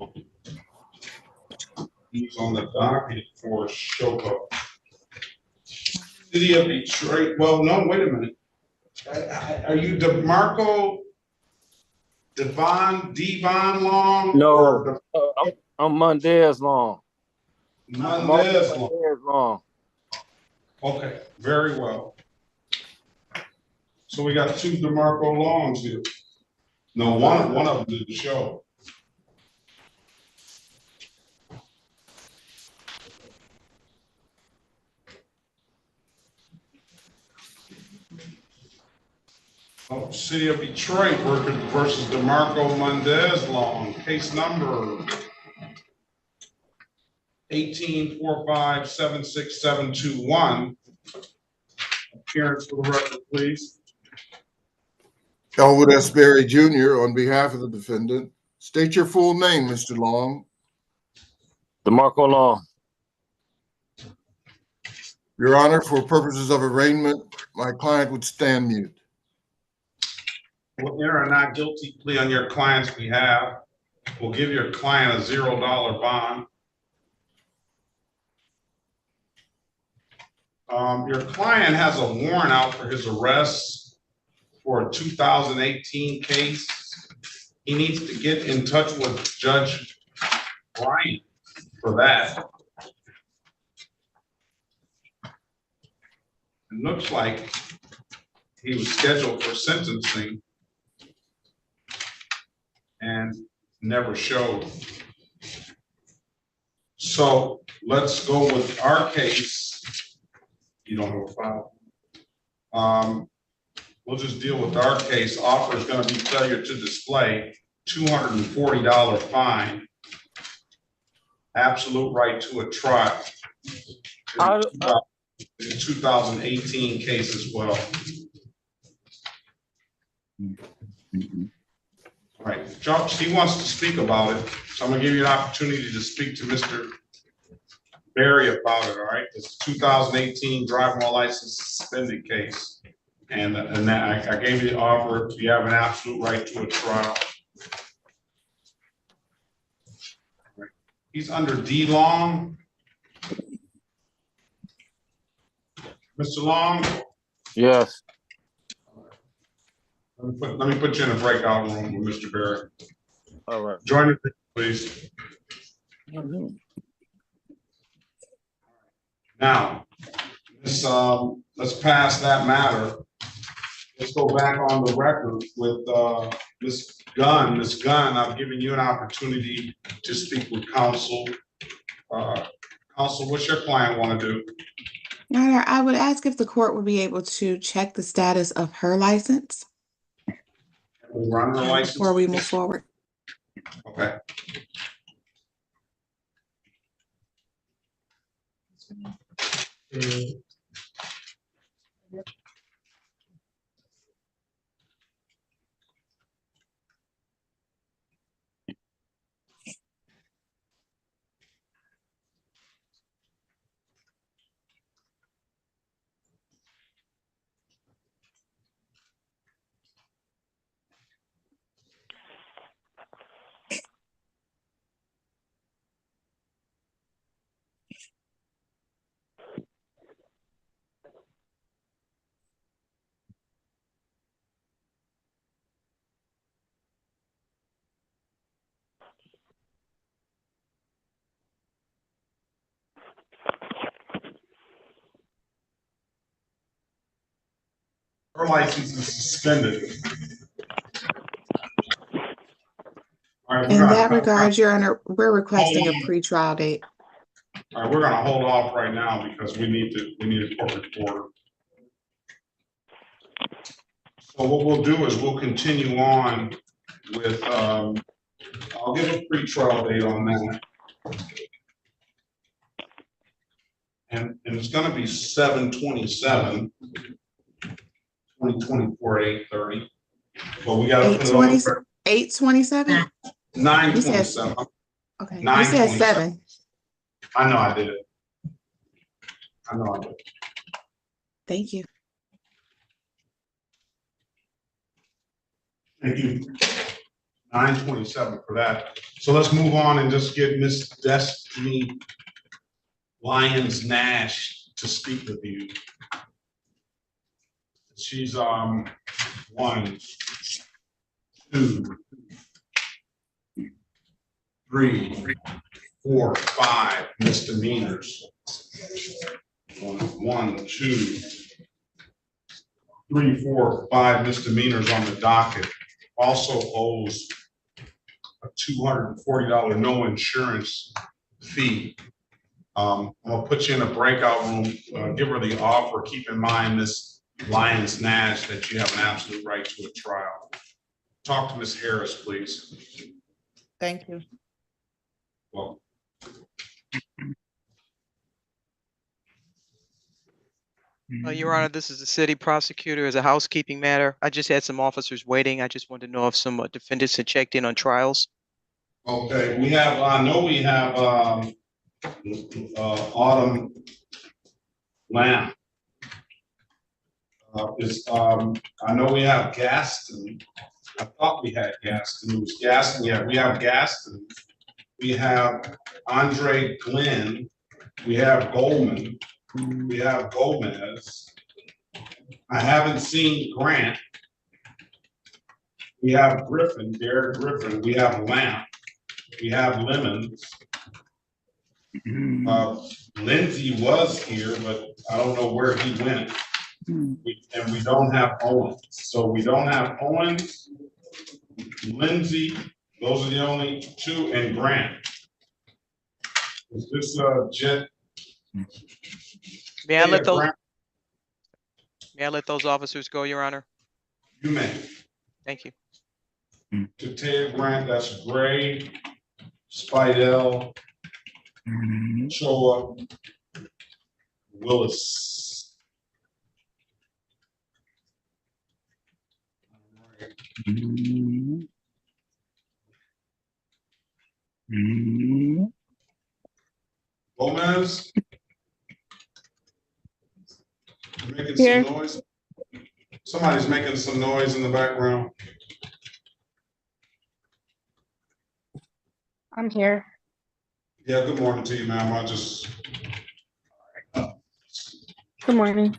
He's on the docket for show cause. City of Detroit. Well, no, wait a minute. Are you DeMarco Devon Long? No, I'm Mundez Long. Mundez Long. Mundez Long. Okay, very well. So we got two DeMarco Longs here. No, one of them did the show. Oh, City of Detroit versus DeMarco Mundez Long. Case number 184576721. Appearance for the record, please. Elwood S. Berry Jr. on behalf of the defendant. State your full name, Mr. Long. DeMarco Long. Your Honor, for purposes of arraignment, my client would stand mute. We'll enter a not guilty plea on your client's behalf. We'll give your client a $0 bond. Your client has a warrant out for his arrest for a 2018 case. He needs to get in touch with Judge Bryant for that. It looks like he was scheduled for sentencing and never showed. So let's go with our case. You don't have a file. We'll just deal with our case. Offer is going to be failure to display, $240 fine, absolute right to a trial. It's a 2018 case as well. All right, Josh, he wants to speak about it, so I'm gonna give you an opportunity to speak to Mr. Berry about it. All right, it's 2018 driving while license suspended case, and that I gave you the offer. You have an absolute right to a trial. Right. He's under D Long. Mr. Long? Yes. Let me put you in a breakout room with Mr. Barrett. All right. Join us, please. Now, let's pass that matter. Let's go back on the record with Ms. Gunn. Ms. Gunn, I've given you an opportunity to speak with counsel. Counsel, what's your client want to do? Your Honor, I would ask if the court would be able to check the status of her license Run her license before we move forward. Okay. Her license is suspended. All right, In that regard, Your Honor, we're requesting a pretrial date. all right, we're gonna hold off right now because we need a corporate order. So what we'll do is we'll continue on with, I'll give a pretrial date on that. And it's gonna be 7/27, 2024 at 8:30. But we gotta put it on the 8/27? 9/27. Okay, you said 9/27. 7. I know I did it. I know I did. Thank you. Thank you. 9/27 for that. So let's move on and just get Miss Destiny Lyons Nash to speak with you. She's 1, 2, 3, 4, 5 misdemeanors. 1, 2, 3, 4, 5 misdemeanors on the docket. Also owes a $240 no insurance fee. I'm gonna put you in a breakout room, give her the offer. Keep in mind, Miss Lyons Nash, that you have an absolute right to a trial. Talk to Miss Harris, please. Thank you. Well, Your Honor, this is the city prosecutor. As a housekeeping matter, I just had some officers waiting. I just wanted to know if some defendants had checked in on trials. okay, we have, I know we have, Autumn Lamb. I know we have Gaston. I thought we had Gaston. It was Gaston. Yeah, we have Gaston. We have Andre Glenn. We have Goldman. We have Gomez. I haven't seen Grant. We have Griffin, Derek Griffin. We have Lamp. We have Lemons. Lindsay was here, but I don't know where he went. And we don't have Owens. So we don't have Owens, Lindsay, those are the only 2, and Grant. Is this Jet? May I let those? May I let those officers go, Your Honor? You may. Thank you. To Ted Grant, that's Gray, Spidell, Choa, Willis. Gomez? You're making some noise? Somebody's making some noise in the background. I'm here. Yeah, good morning to you, ma'am. I just. Good morning.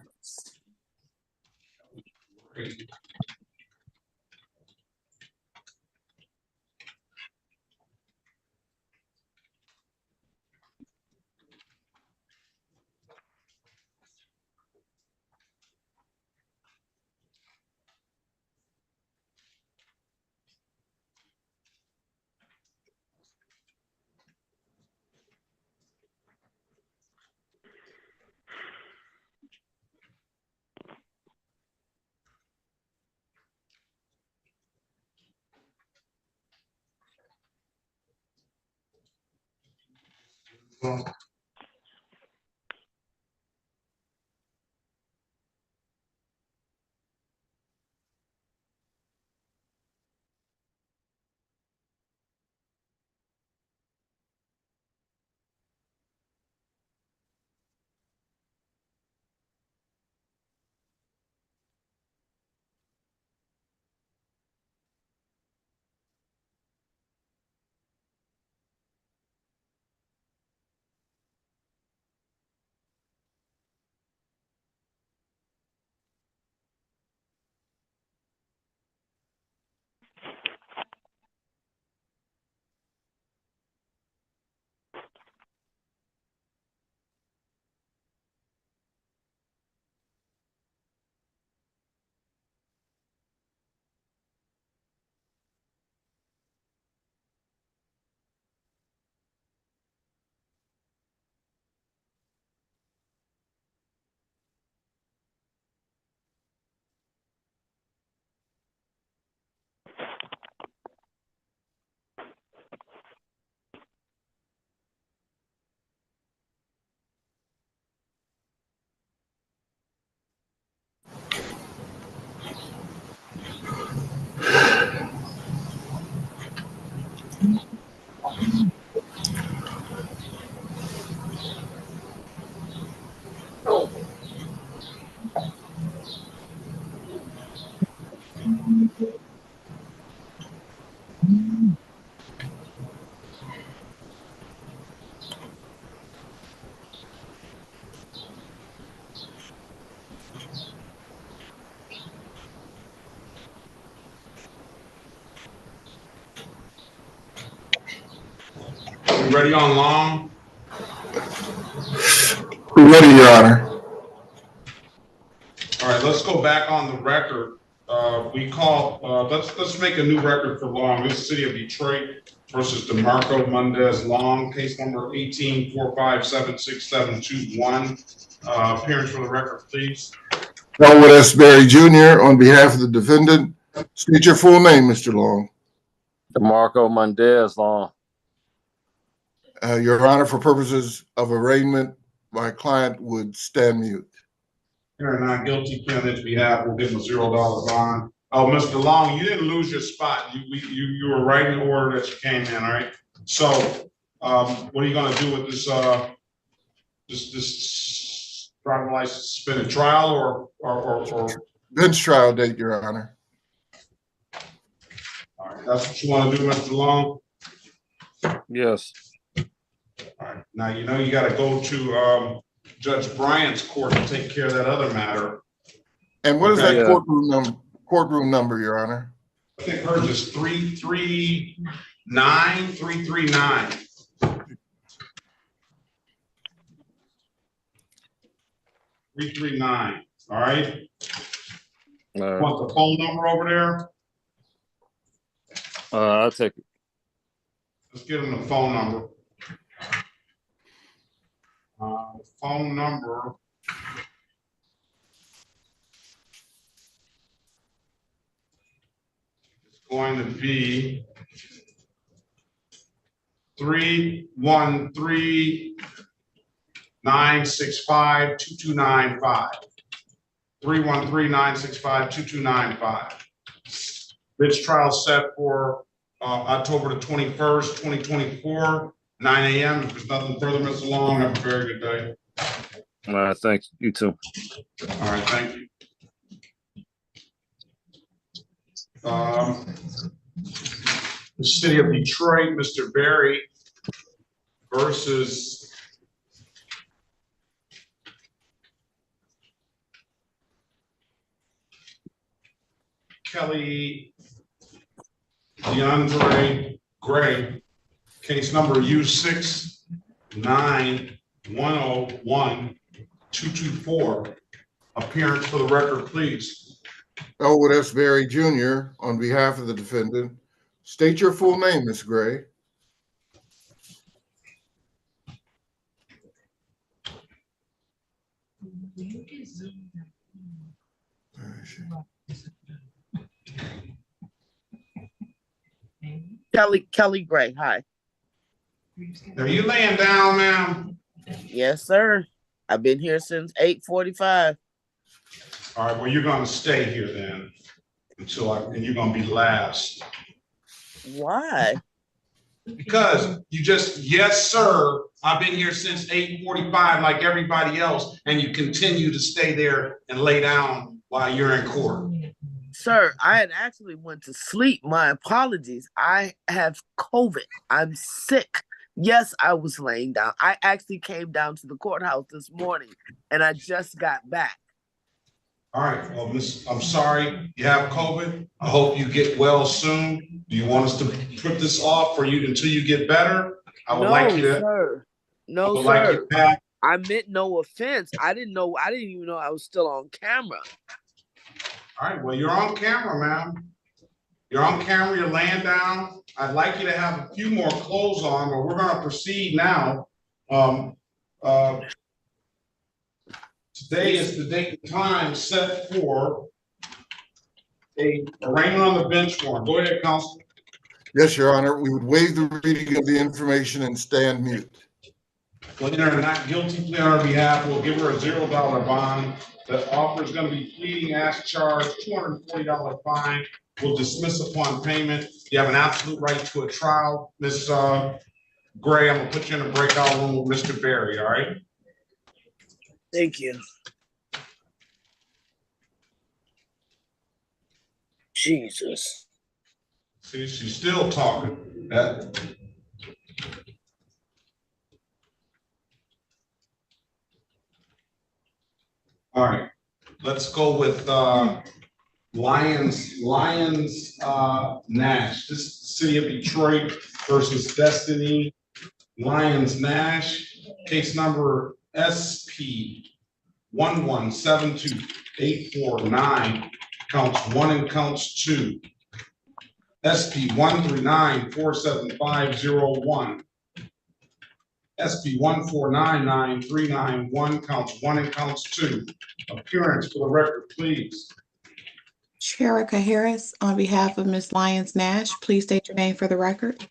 You ready on Long? We're ready, Your Honor. All right, let's go back on the record. Let's make a new record for Long. This is City of Detroit versus DeMarco Mendez Long, case number 18-457-6721. Appearance for the record, please. Elwood S. Berry Jr. on behalf of the defendant. State your full name, Mr. Long. DeMarco Mendez Long. Your Honor, for purposes of arraignment, my client would stand mute. Here, not guilty, plea on his behalf, we'll give him a $0 bond. Oh, Mr. Long, you didn't lose your spot. You were right in the order that you came in, all right? So, what are you gonna do with this, this driver license suspended trial or? Bench trial date, Your Honor. All right, that's what you wanna do, Mr. Long? Yes. All right, now, you know, you gotta go to, Judge Bryant's court to take care of that other matter. And what is that courtroom number, Your Honor? I think hers is 339. 339, all right? Want the phone number over there? I'll take it. Let's give him the phone number. Phone number is going to be 313-965-2295. 313-965-2295. Bench trial set for October the 21st, 2024, 9 a.m. If there's nothing further, Mr. Long, have a very good day. All right, thank you. You too. All right, thank you. The City of Detroit, Mr. Berry versus Kelly DeAndre Gray, case number U69101-224. Appearance for the record, please. Elwood S. Berry Jr. on behalf of the defendant. State your full name, Ms. Gray. Kelly Gray. Hi. Are you laying down, ma'am? Yes, sir. I've been here since 8:45. All right, well, you're gonna stay here then and you're gonna be last. Why? Because you just, yes, sir, I've been here since 8:45 like everybody else, and you continue to stay there and lay down while you're in court. Sir, I had actually went to sleep. My apologies. I have COVID. I'm sick. Yes, I was laying down. I actually came down to the courthouse this morning and I just got back. All right, well, Miss, I'm sorry you have COVID. I hope you get well soon. Do you want us to put this off for you until you get better? I would like you to. Sir. No, sir. Like you back. I meant no offense. I didn't even know I was still on camera. All right, well, you're on camera, ma'am. You're on camera, you're laying down. I'd like you to have a few more clothes on, but we're gonna proceed now. Today is the date and time set for a arraignment on the bench warrant. Go ahead, counsel. Yes, Your Honor. We would waive the reading of the information and stand mute. Well, enter a not guilty plea on her behalf. We'll give her a $0 bond. The offer is going to be pleading as charged, $240 fine. We'll dismiss upon payment. You have an absolute right to a trial. Ms. Gray, I'm gonna put you in a breakout room with Mr. Berry, all right? Thank you. Jesus. See, she's still talking. All right, let's go with Lions Nash. This is the City of Detroit versus Destiny Lions Nash. Case number SP 1172849, counts 1 and counts 2. SP 139475001. SP 1499391, counts 1 and counts 2. Appearance for the record, please. Sherika Harris, on behalf of Ms. Lyons Nash, please state your name for the record.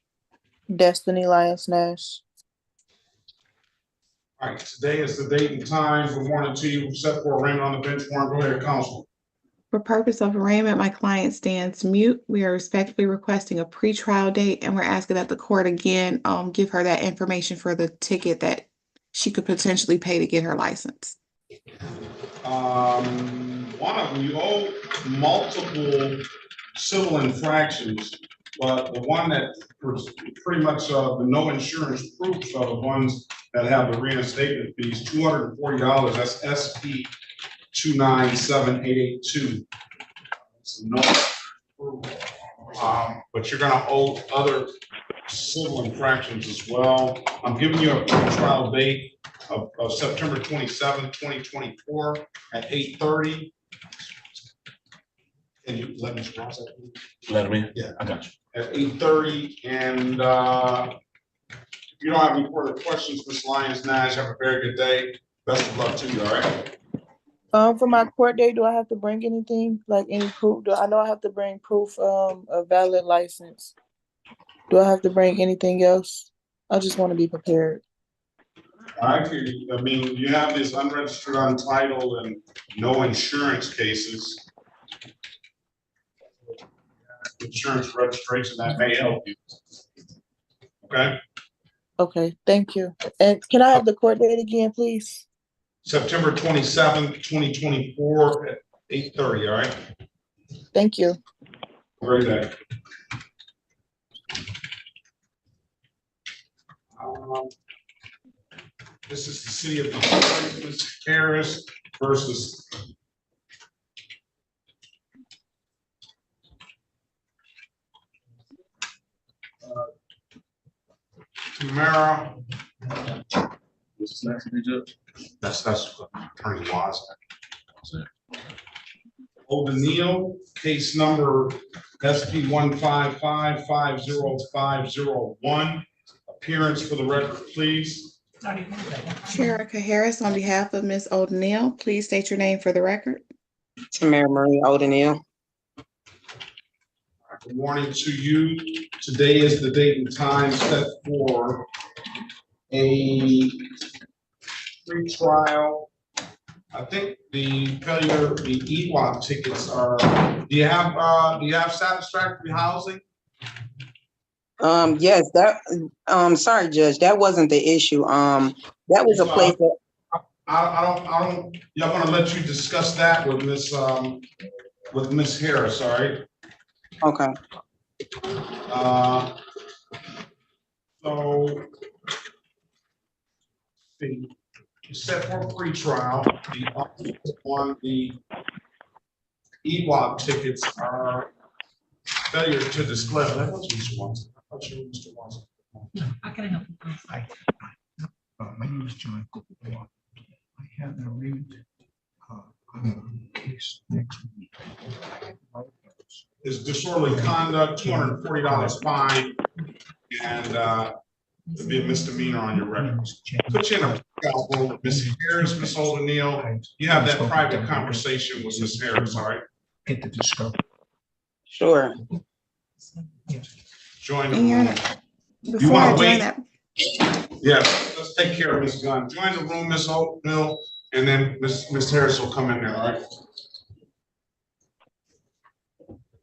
Destiny Lyons Nash. All right, today is the date and time. Good morning to you. Set for arraignment on the bench warrant. Go ahead, counsel. For purpose of arraignment, my client stands mute. We are respectfully requesting a pretrial date, and we're asking that the court again give her that information for the ticket that she could potentially pay to get her license. One of them, you owe multiple civil infractions, but the one that was pretty much the no insurance proofs are the ones that have the reinstatement fees, $240. That's SP 297882. No, but you're gonna owe other civil infractions as well. I'm giving you a trial date of September 27th, 2024 at 8:30. Can you let me cross that? Let me. Yeah, I got you. At 8:30, and if you don't have any further questions, Ms. Lyons Nash, have a very good day. Best of luck to you. All right. For my court date, do I have to bring anything, like any proof? I know I have to bring proof of a valid license. Do I have to bring anything else? I just want to be prepared. I mean, you have this unregistered, untitled, and no insurance cases. Insurance registration, that may help you. Okay. Okay, thank you. And can I have the court date again, please? September 27th, 2024 at 8:30, all right? Thank you. Very good. This is the City of Detroit, Ms. Harris versus Tamara. What's this next one, Judge? That's Attorney Wise. O'Neal, case number SP 155500501. Appearance for the record, please. Sherika Harris, on behalf of Ms. O'Neal, please state your name for the record. Tamara Marie O'Neal. Good morning to you. Today is the date and time set for a pre-trial. I think the EWOP tickets are. Do you have satisfactory housing? Yes, sorry, Judge, that wasn't the issue. That was a place that I don't. Y'all gonna let you discuss that with Miss Harris, all right? Okay. So, see, set for pre-trial. The on the EWOP tickets are failure to display. That was Mr. Watson. I thought you were Mr. Watson. How can I help you? My name is John. I have an arraignment case next week. Is disorderly conduct, $240 fine, and it'll be a misdemeanor on your records. Put you in a room with Ms. Harris, Ms. O'Neal. You have that private conversation with Ms. Harris, all right? Get the discovery. Sure. Join the room. You want to wait? Yes, let's take care of Ms. Gunn. Join the room, Ms. O'Neal, and then Ms. Harris will come in there, all right?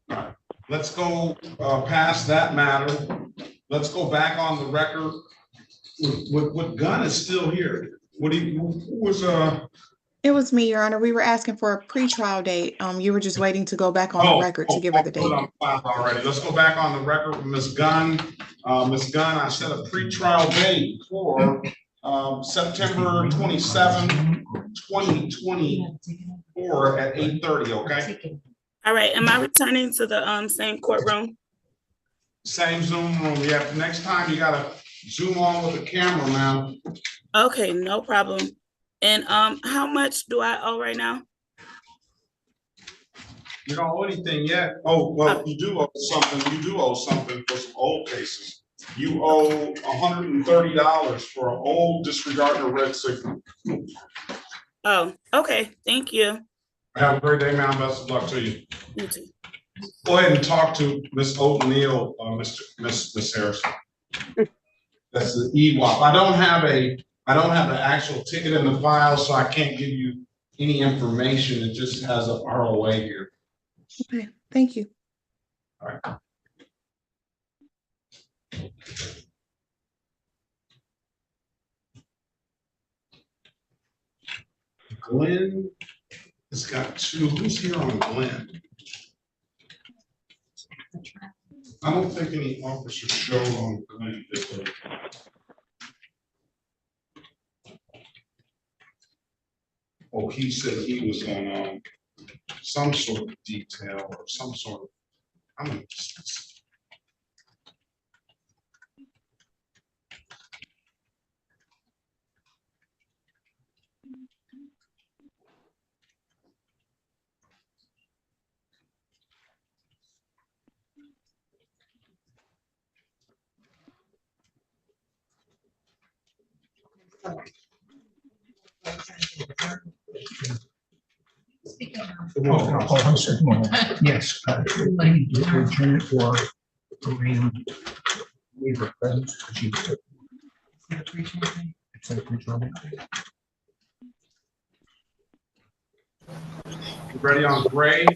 All right. Let's go past that matter. Let's go back on the record. What Gunn is still here. Who was It was me, Your Honor. We were asking for a pretrial date. You were just waiting to go back on the record to give her the date. Already. Let's go back on the record with Ms. Gunn. Ms. Gunn, I set a pretrial date for September 27, 2024 at 8:30, okay? All right, am I returning to the same courtroom? Same Zoom room. Yeah, next time you gotta zoom on with the camera, ma'am. Okay, no problem. And how much do I owe right now? You don't owe anything yet. Oh, well, you do owe something. You do owe something for some old cases. You owe $130 for an old disregarding a red signal. Oh, okay. Thank you. Have a great day, ma'am. Best of luck to you. You too. Go ahead and talk to Miss O'Neill, Miss Harrison. That's the EWAP. I don't have an actual ticket in the file, so I can't give you any information. It just has a ROA here. Okay, thank you. All right. Glenn has got two. Who's here on Glenn? I don't think any officers showed on Glenn. Oh, he said he was on some sort of detail or some sort of, I'm gonna just. Yes, I need to adjourn it or leave her presence. It's a pretrial. Ready on Gray?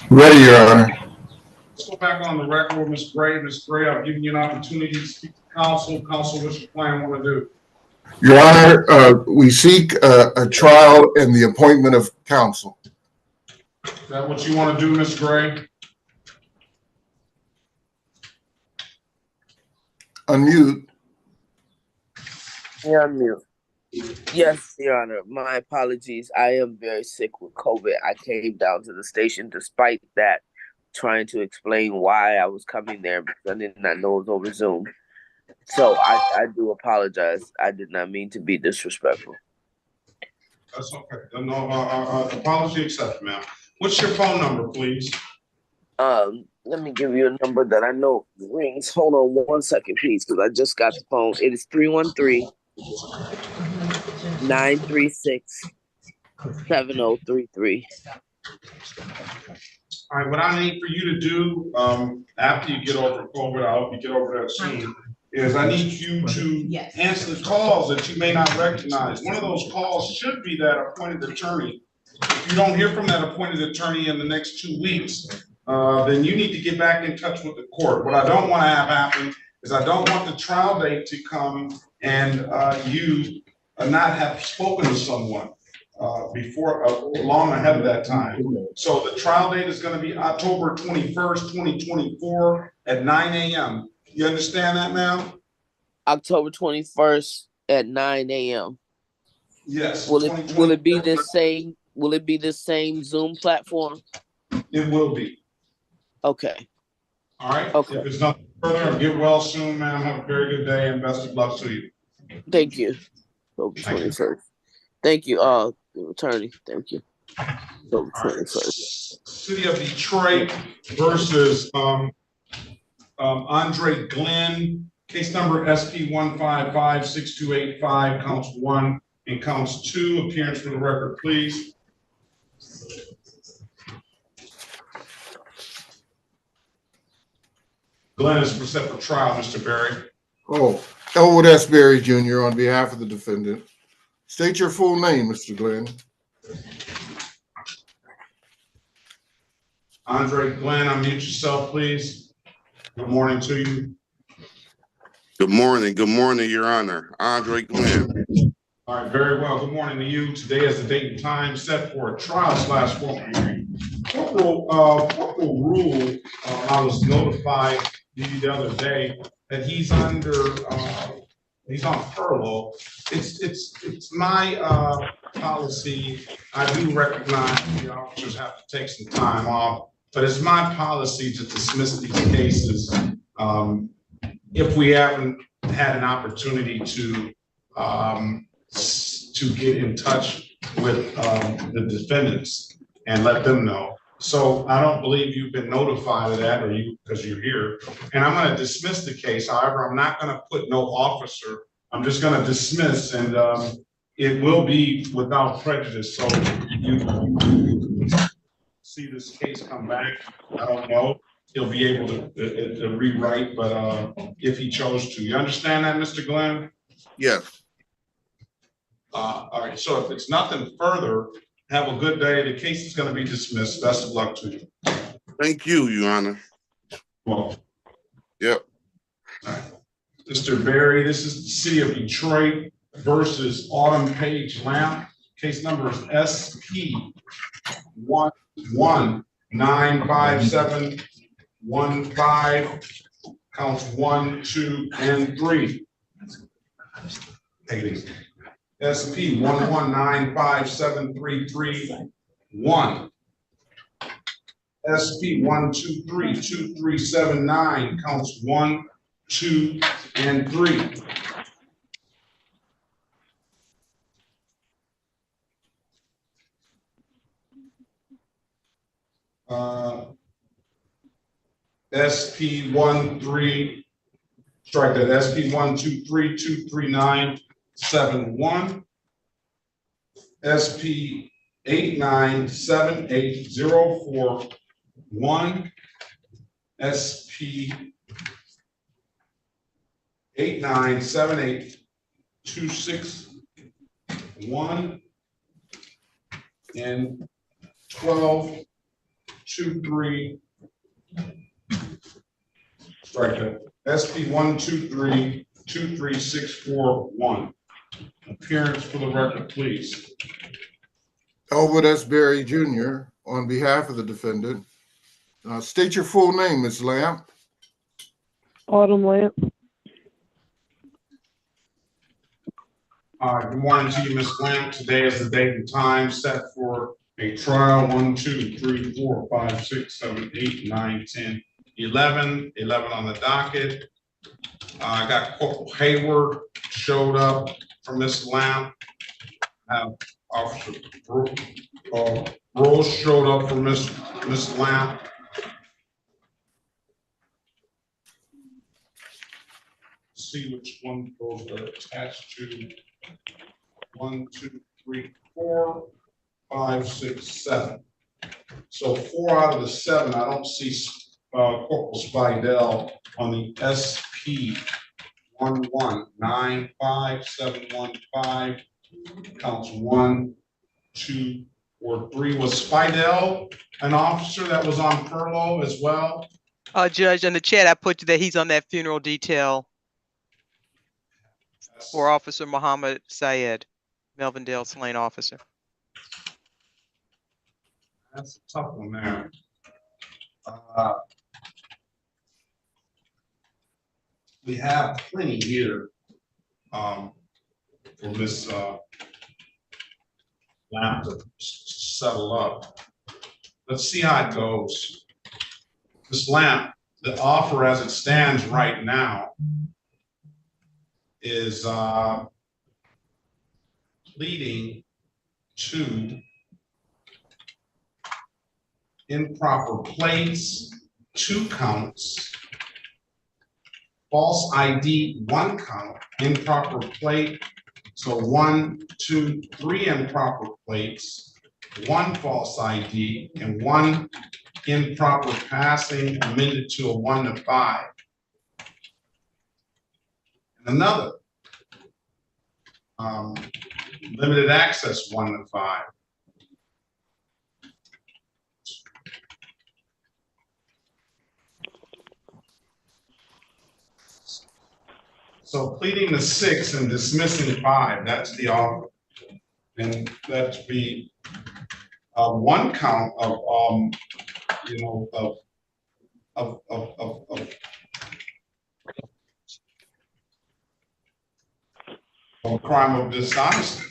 Ready, Your Honor. Let's go back on the record with Ms. Gray. Ms. Gray, I've given you an opportunity to speak to counsel. Counsel, what's your plan? What to do? Your Honor, we seek a trial and the appointment of counsel. Is that what you want to do, Ms. Gray? Unmute. Yeah, unmute. Yes, Your Honor. My apologies. I am very sick with COVID. I came down to the station despite that, trying to explain why I was coming there because I did not know it was over Zoom. So I do apologize. I did not mean to be disrespectful. That's okay. No, apology accepted, ma'am. What's your phone number, please? Let me give you a number that I know rings. Hold on 1 second, please, because I just got the phone. It is 313-936-7033. All right, what I need for you to do after you get over COVID, I hope you get over that soon, is I need you to answer the calls that you may not recognize. One of those calls should be that appointed attorney. If you don't hear from that appointed attorney in the next 2 weeks, then you need to get back in touch with the court. What I don't want to have happen is I don't want the trial date to come and you not have spoken to someone before long ahead of that time. So the trial date is going to be October 21st, 2024 at 9 a.m. You understand that, ma'am? October 21st at 9 a.m. Yes. Will it be the same? Will it be the same Zoom platform? It will be. Okay. All right. Okay. If it's nothing further, get well soon, ma'am. Have a very good day and best of luck to you. Thank you. October 21st. Thank you, attorney. Thank you. October 21st. City of Detroit versus Andre Glenn. Case number SP 1556285, counts 1 and counts 2. Appearance for the record, please. Glenn is set for trial, Mr. Berry. Oh, Elwood S. Berry Jr. on behalf of the defendant. State your full name, Mr. Glenn. Andre Glenn, unmute yourself, please. Good morning to you. Good morning, Your Honor. Andre Glenn. All right, very well. Good morning to you. Today is the date and time set for a trial / formal hearing. Corporal Rule, I was notified the other day that he's on furlough. It's my policy. I do recognize the officers have to take some time off, but it's my policy to dismiss these cases if we haven't had an opportunity to get in touch with the defendants and let them know. So I don't believe you've been notified of that, or because you're here. And I'm going to dismiss the case. However, I'm not going to put no officer. I'm just going to dismiss, and it will be without prejudice. So you see this case come back. I don't know. He'll be able to rewrite, but if he chose to. You understand that, Mr. Glenn? Yes. All right, so if it's nothing further, have a good day. The case is going to be dismissed. Best of luck to you. Thank you, Your Honor. Well, yep. All right. Mr. Berry, this is the City of Detroit versus Autumn Page Lamp. Case number is SP 1195715, counts 1, 2, and 3. SP 1195733-1. SP 1232379, counts 1, 2, and 3. SP 13, strike that, SP 123233971, SP 897804-1, SP 897826-1, and 1223, strike that, SP 1232364-1. Appearance for the record, please. Elwood S. Berry Jr. on behalf of the defendant. State your full name, Ms. Lamp. Autumn Lamp. Good morning to you, Ms. Lamp. Today is the date and time set for a trial. 1, 2, 3, 4, 5, 6, 7, 8, 9, 10, 11 on the docket. I got Corporal Hayward showed up for Ms. Lamp. Officer Rose showed up for Ms. Lamp. See which one those are attached to. 1, 2, 3, 4, 5, 6, 7. So 4 out of the 7, I don't see Corporal Spidell on the SP 1195715, counts 1, 2, or 3. Was Spidell an officer that was on furlough as well? Judge, in the chat, I put that he's on that funeral detail for Officer Muhammad Syed, Melvindale slain officer. That's a tough one there. We have plenty here for Ms. Lamp to settle up. Let's see how it goes. Ms. Lamp, the offer as it stands right now is pleading to improper plates, 2 counts, false ID, 1 count, improper plate, so 1, 2, 3 improper plates, 1 false ID, and 1 improper passing amended to a 1 to 5. And another limited access 1 to 5. So pleading the 6 and dismissing 5, that's the offer. And that'd be one count of, you know, of a crime of dishonesty.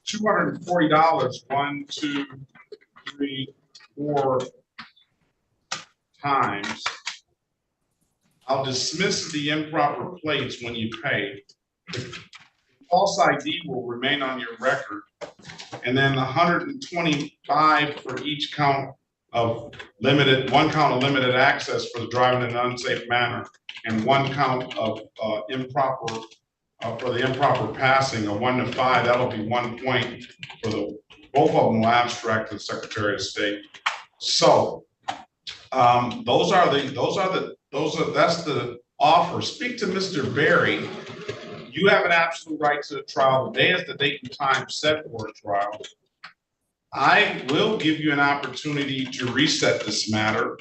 $240, 1, 2, 3, 4 times. I'll dismiss the improper plates when you pay. False ID will remain on your record. And then 125 for each count of one count of limited access for driving in an unsafe manner, and one count of improper for the improper passing, a 1 to 5. That'll be 1 point for both of them will abstract to the Secretary of State. So that's the offer. Speak to Mr. Berry. You have an absolute right to the trial. Today is the date and time set for a trial. I will give you an opportunity to reset this matter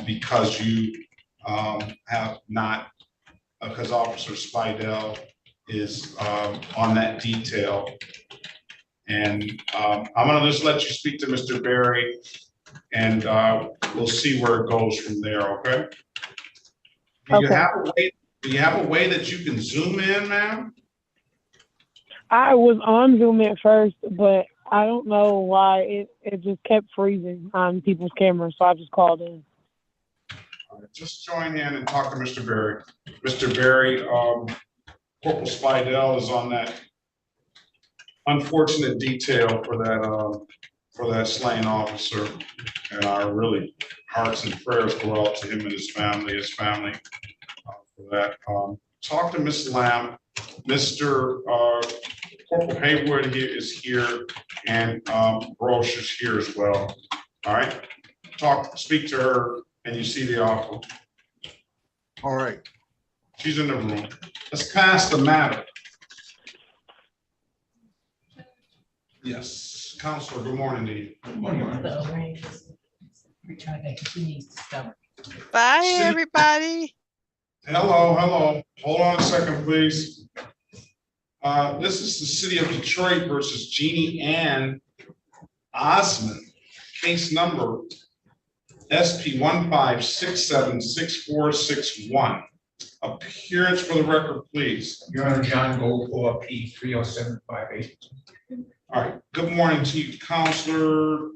because you have not, because Officer Spidell is on that detail. And I'm gonna just let you speak to Mr. Berry, and we'll see where it goes from there, okay? Do you have a way that you can zoom in, ma'am? I was on Zoom at first, but I don't know why it just kept freezing on people's cameras, so I just called in. All right, just join in and talk to Mr. Berry. Mr. Berry, Corporal Spidell is on that unfortunate detail for that slain officer, and our really hearts and prayers go out to him and his family for that. Talk to Ms. Lamb. Mr. Corporal Haywood is here, and Brosh is here as well. All right, speak to her, and you see the offer. All right, she's in the room. Let's pass the matter. Yes, Counselor, good morning to you. Good morning. Bye, everybody. Hello. Hold on a second, please. This is the City of Detroit versus Jeannie Ann Osmond, case number SP 156764661. Appearance for the record, please. Your Honor, John Gold, P 30758. All right. Good morning to you, Counselor.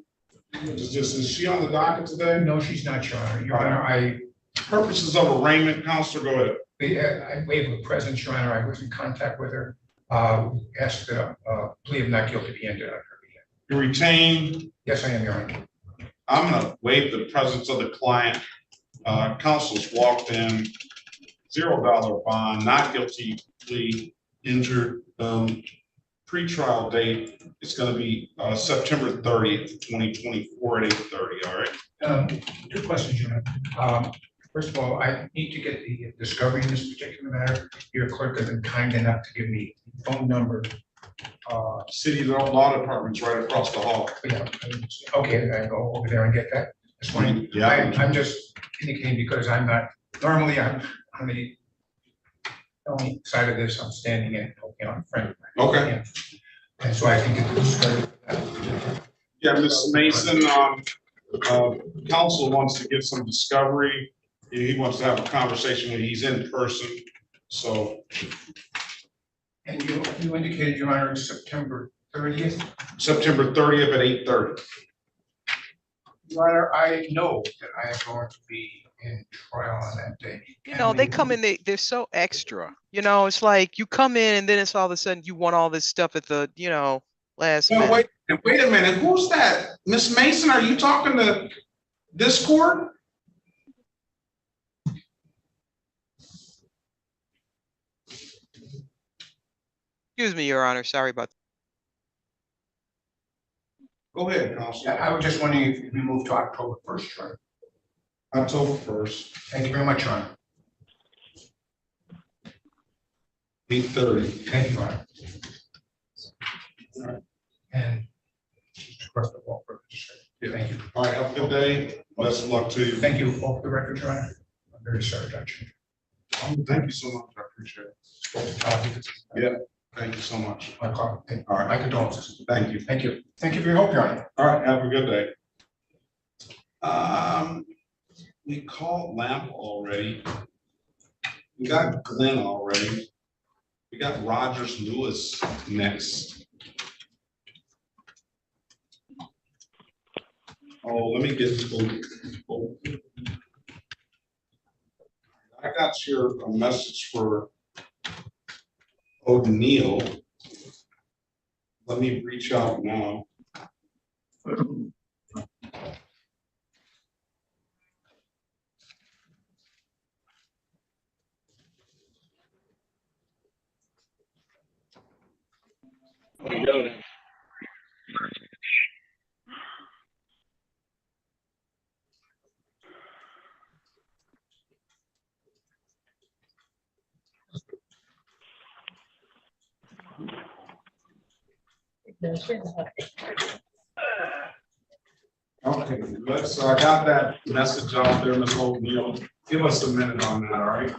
Is she on the docket today? No, she's not, Your Honor. Your Honor, purposes of arraignment, Counselor, go ahead. I waive the presence, Your Honor. I was in contact with her. Asked the plea of not guilty be entered on her behalf. You retain? Yes, I am, Your Honor. I'm going to waive the presence of the client. Counsel's walked in, $0 bond, not guilty plea, injured. Pre-trial date is going to be September 30th, 2024 at 8:30. All right. 2 questions, Your Honor. First of all, I need to get the discovery in this particular matter. Your clerk has been kind enough to give me the phone number. City Law Department's right across the hall. Yeah. Okay, I go over there and get that this morning. Yeah. I'm just indicating because I'm not, normally I'm on the only side of this, I'm standing in, I'm a friend of mine. Okay. Yeah. And so I can get the discovery. Yeah, Mr. Mason, counsel wants to get some discovery. He wants to have a conversation when he's in person. So. And you indicated, Your Honor, September 30th? September 30th at 8:30. Your Honor, I know that I am going to be in trial on that day. You know, they come in, they're so extra. You know, it's like you come in and then it's all of a sudden you want all this stuff at the, last minute. Wait a minute. Who's that? Miss Mason, are you talking to this court? Excuse me, Your Honor. Sorry about that. Go ahead, Counsel. I was just wondering if we move to October 1st, Your Honor. October 1st. Thank you very much, Your Honor. 8:30. Thank you, Your Honor. All right. And first of all, thank you. All right, have a good day. Best of luck to you. Thank you. Off the record, Your Honor. I'm very sorry about you. Thank you so much. I appreciate it. Yeah, thank you so much. My call. All right. My condolences. Thank you. Thank you. Thank you for your help, Your Honor. All right, have a good day. We called Lamp already. We got Glenn already. We got Rogers Lewis next. Oh, let me get to I got your message for O'Neill. Let me reach out now. Okay, so I got that message out there, Ms. O'Neill. Give us a minute on that, all right?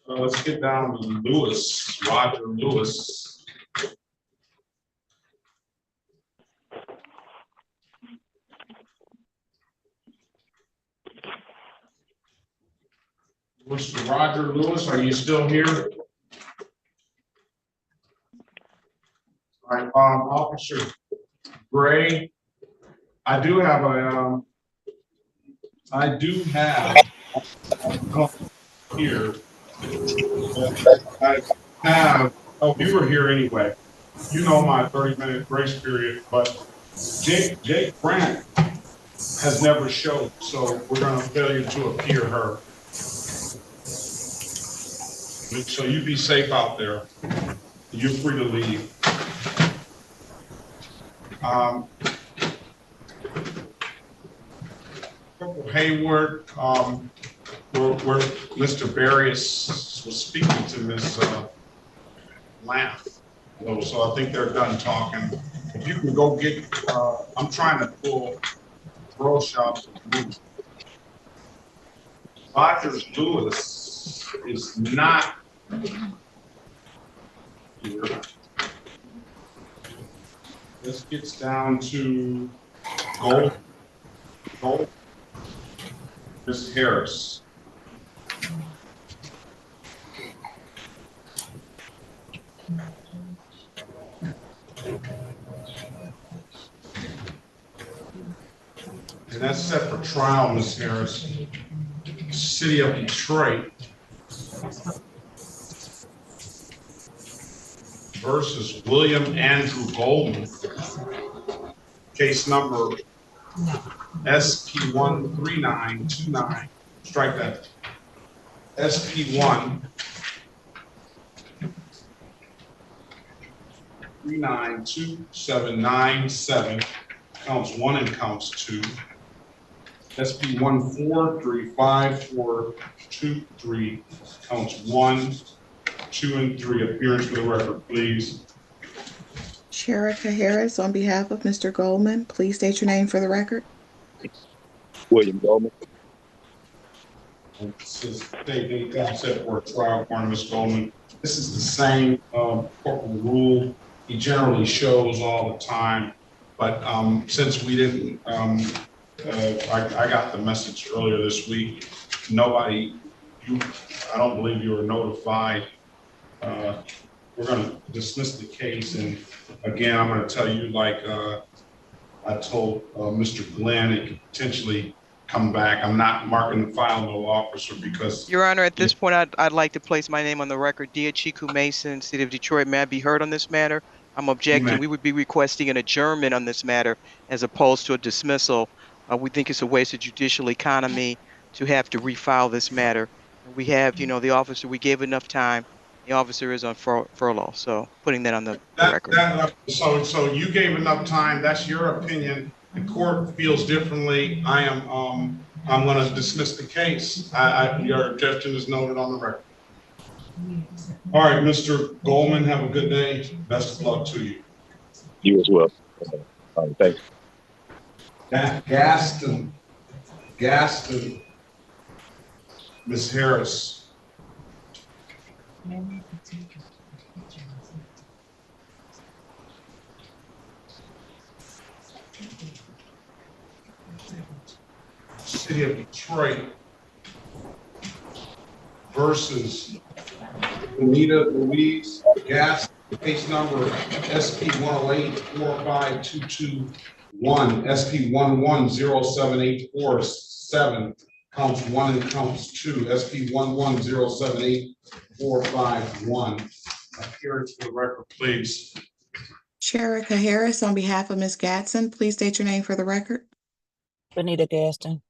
So let's get down to Lewis, Roger Lewis. Mr. Roger Lewis, are you still here? All right, Officer Gray, I do have here. I have, oh, you were here anyway. You know my 30-minute grace period, but Jake Grant has never showed, so we're gonna failure to appear her. So you be safe out there. You're free to leave. Corporal Hayward, where Mr. Barrios was speaking to Ms. Lamp. So I think they're done talking. If you can go get, I'm trying to pull throw shop. Rogers Lewis is not here. This gets down to Gold. Ms. Harris. And that's set for trial, Ms. Harris. City of Detroit versus William Andrew Goldman. Case number SP13929. Strike that. SP1 392797, counts 1 and counts 2. SP1435423, counts 1, 2, and 3. Appearance for the record, please. Sheriff Harris, on behalf of Mr. Goldman, please state your name for the record. William Goldman. They set for a trial for Ms. Goldman. This is the same corporal rule. He generally shows all the time, but since we didn't, I got the message earlier this week. Nobody, I don't believe you were notified. We're going to dismiss the case, and again, I'm going to tell you, like I told Mr. Glenn, it could potentially come back. I'm not marking the file no officer because— Your Honor, at this point, I'd like to place my name on the record. Dear Chiku Mason, City of Detroit, may I be heard on this matter? I'm objecting. We would be requesting an adjournment on this matter as opposed to a dismissal. We think it's a waste of judicial economy to have to refile this matter. And we have, the officer, we gave enough time. The officer is on furlough, so putting that on the record. So you gave enough time. That's your opinion. The court feels differently. I'm going to dismiss the case. Your objection is noted on the record. All right, Mr. Goldman, have a good day. Best of luck to you. You as well. Thank you. Gaston Ms. Harris. City of Detroit versus Anita Louise Gas, case number SP 108-45221, SP 11078447, counts 1 and counts 2, SP 11078451. Appearance for the record, please. Sherika Harris, on behalf of Ms. Gatson, please state your name for the record. Benita Gaston.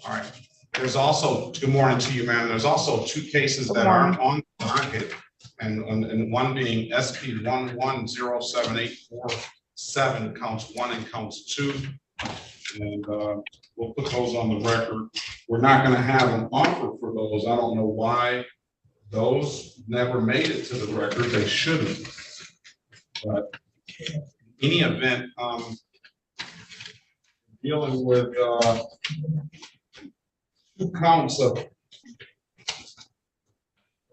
All right. There's also, good morning to you, ma'am. There's also 2 cases that aren't on the docket, and one being SP 11078447, counts 1 and counts 2. And we'll put those on the record. We're not going to have an offer for those. I don't know why those never made it to the record. They shouldn't. But in any event, dealing with 2 counts of, at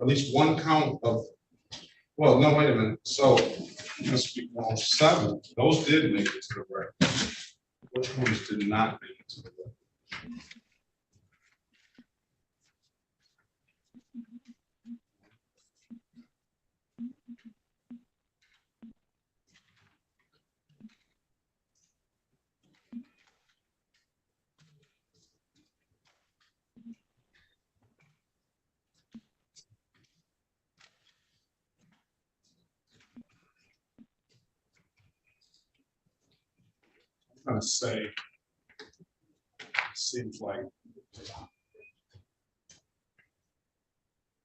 least 1 count of, well, no, wait a minute. So, must be 7. Those did make it to the record. Which ones did not make it to the record? I'm going to say, seems like,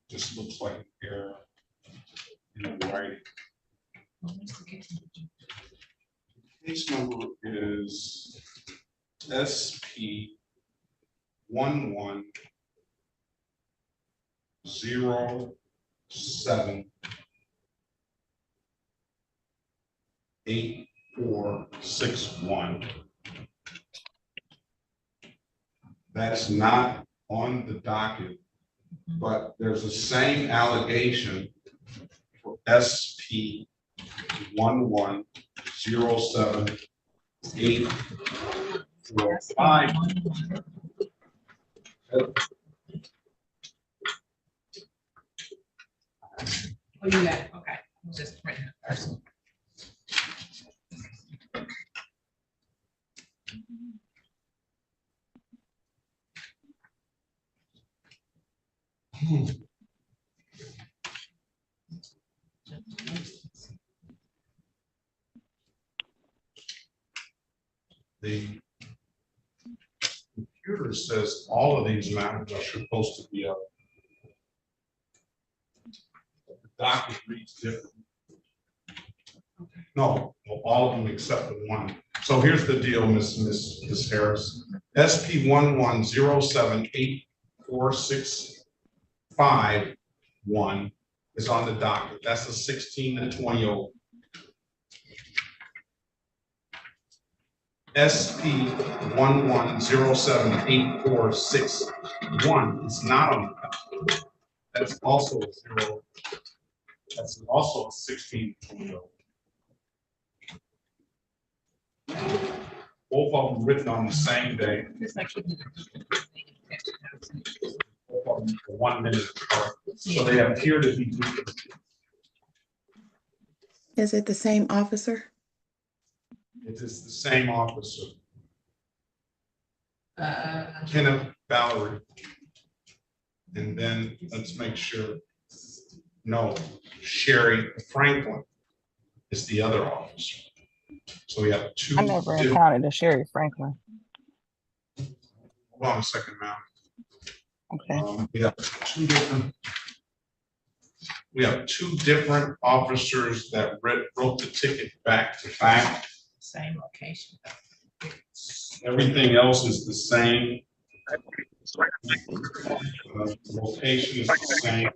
just looks like an error in the writing. Case number is SP 11078461. That's not on the docket, but there's the same allegation for SP 11078445. Oh, you got it. Okay. I was just printing it first. The computer says all of these matters are supposed to be up. The docket reads different. No, all of them except the 1. So here's the deal, Miss Harris. SP 11078465 is on the docket. That's the 16 and 20 old. SP 11078461 is not on the docket. That's also a 0. That's also a 16 and 20 old. Both of them written on the same day. Both of them for 1 minute apart. So they appear to be different. Is it the same officer? It is the same officer. Kenneth Valerie. And then let's make sure. No, Sherry Franklin is the other officer. So we have 2. I never encountered a Sherry Franklin. Hold on a second, ma'am. Okay. We have two different officers that wrote the ticket back to back. Same location. Everything else is the same. Location is the same.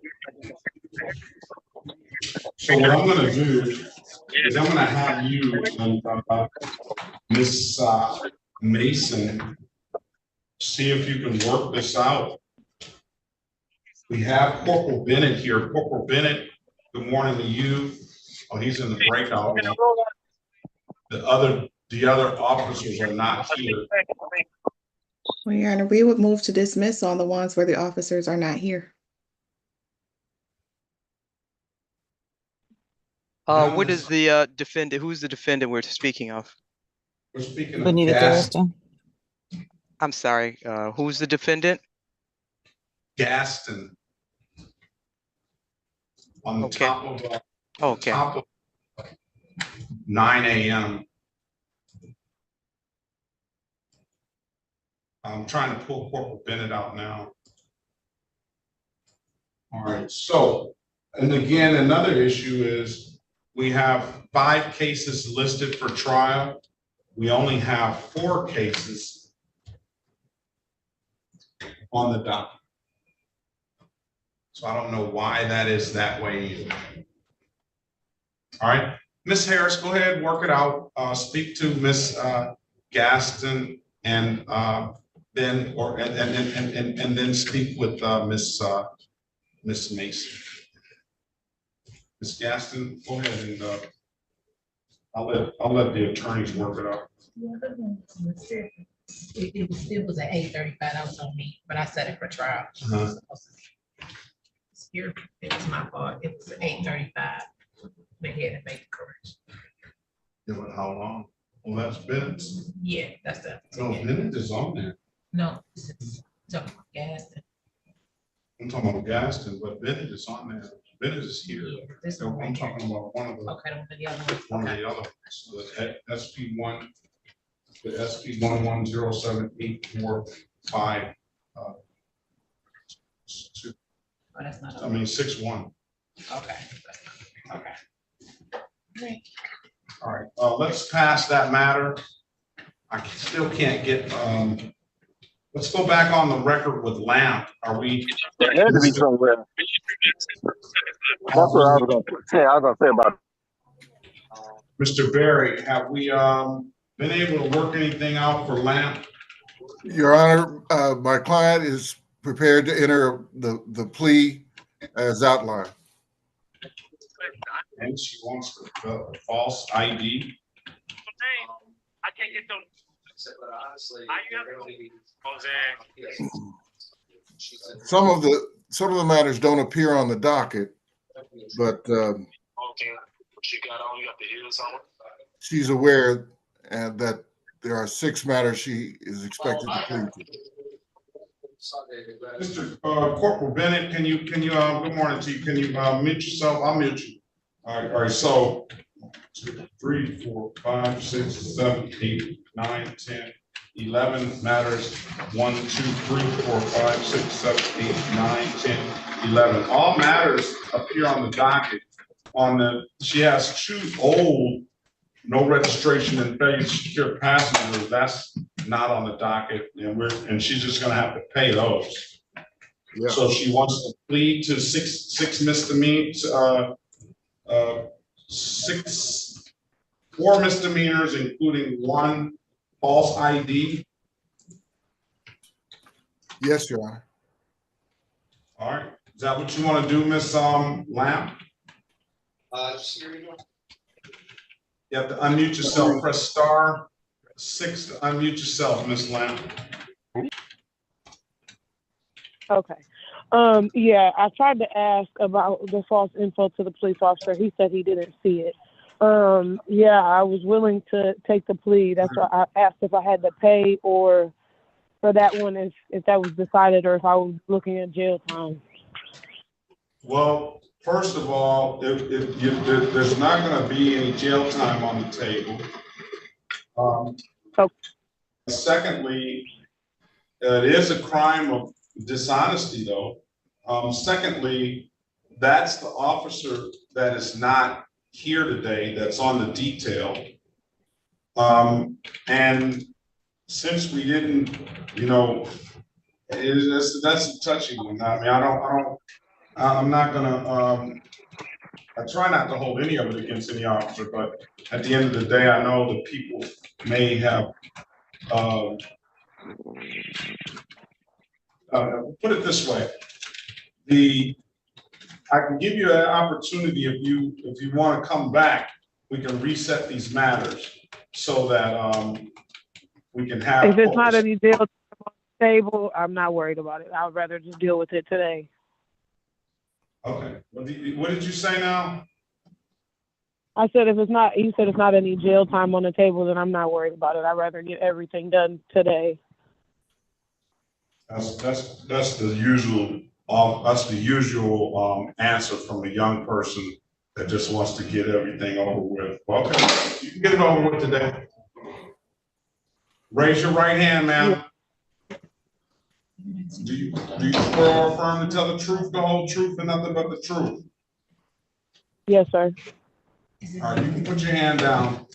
So what I'm going to do is I'm going to have you and Miss Mason see if you can work this out We have Corporal Bennett here. Corporal Bennett, good morning to you. Oh, he's in the breakout room. The other officers are not here. Well, Your Honor, we would move to dismiss on the ones where the officers are not here. What is the defendant? Who's the defendant we're speaking of? We're speaking of Benita Gaston. I'm sorry, who's the defendant? Gaston. On the top of Okay. top of 9 a.m. I'm trying to pull Corporal Bennett out now. All right, so, and again, another issue is we have 5 cases listed for trial. We only have 4 cases on the docket. So I don't know why that is that way either. All right, Ms. Harris, go ahead, work it out. Speak to Ms. Gaston and then and then speak with Ms. Mason. Ms. Gaston, go ahead and I'll let the attorneys work it out. It was at 8:35. That was on me, but I set it for trial. Here, it was my fault. It was 8:35. They had to make the correction. Yeah, but how long? Well, that's Bennett's. Yeah, that's the. No, Bennett is on there. No, this is talking about Gaston. I'm talking about Gaston, but Bennett is on there. Bennett is here. This So one I'm right talking about one of the. Okay, the other one. One of the other ones, the SP1, the SP11078455. Oh, that's not. I mean, 61. Okay. Okay. All right, let's pass that matter. I still can't get, let's go back on the record with Lamp. Are we? There had to be somewhere. That's what I was going to say. I was going to say about Mr. Berry, have we been able to work anything out for Lamp? Your Honor, my client is prepared to enter the plea as outlined. And she wants the false ID. I can't get them. Some of the matters don't appear on the docket, but she's aware that there are 6 matters she is expected to plead to. Mr. Corporal Bennett, can you good morning to you. Can you mute yourself? I'll mute you. All right, so 2, 3, 4, 5, 6, 7, 8, 9, 10, 11 matters. 1, 2, 3, 4, 5, 6, 7, 8, 9, 10, 11. All matters appear on the docket. She has 2 old, no registration and failure to secure passengers. That's not on the docket, and she's just going to have to pay those. Yeah. So she wants to plead to 6 misdemeanors, 4 misdemeanors, including 1 false ID. Yes, Your Honor. All right. Is that what you want to do, Ms. Lamp? You have to unmute yourself. Press star 6 to unmute yourself, Ms. Lamp. Okay. Yeah, I tried to ask about the false info to the police officer. He said he didn't see it. Yeah, I was willing to take the plea. That's why I asked if I had to pay or for that one, if that was decided, or if I was looking at jail time. Well, first of all, there's not going to be any jail time on the table. Secondly, it is a crime of dishonesty, though. Secondly, that's the officer that is not here today that's on the detail. And since we didn't, that's a touchy one. I mean, I'm not gonna, I try not to hold any of it against any officer, but at the end of the day, I know that people may have, put it this way. I can give you an opportunity if you want to come back, we can reset these matters so that we can have. If it's not any deal on the table, I'm not worried about it. I'd rather just deal with it today. Okay. What did you say now? I said if it's not, you said it's not any jail time on the table, then I'm not worried about it. I'd rather get everything done today. That's the usual answer from a young person that just wants to get everything over with. Okay, you can get it over with today. Raise your right hand, ma'am. Do you swear or affirm to tell the truth, the whole truth, and nothing but the truth? Yes, sir. All right, you can put your hand down.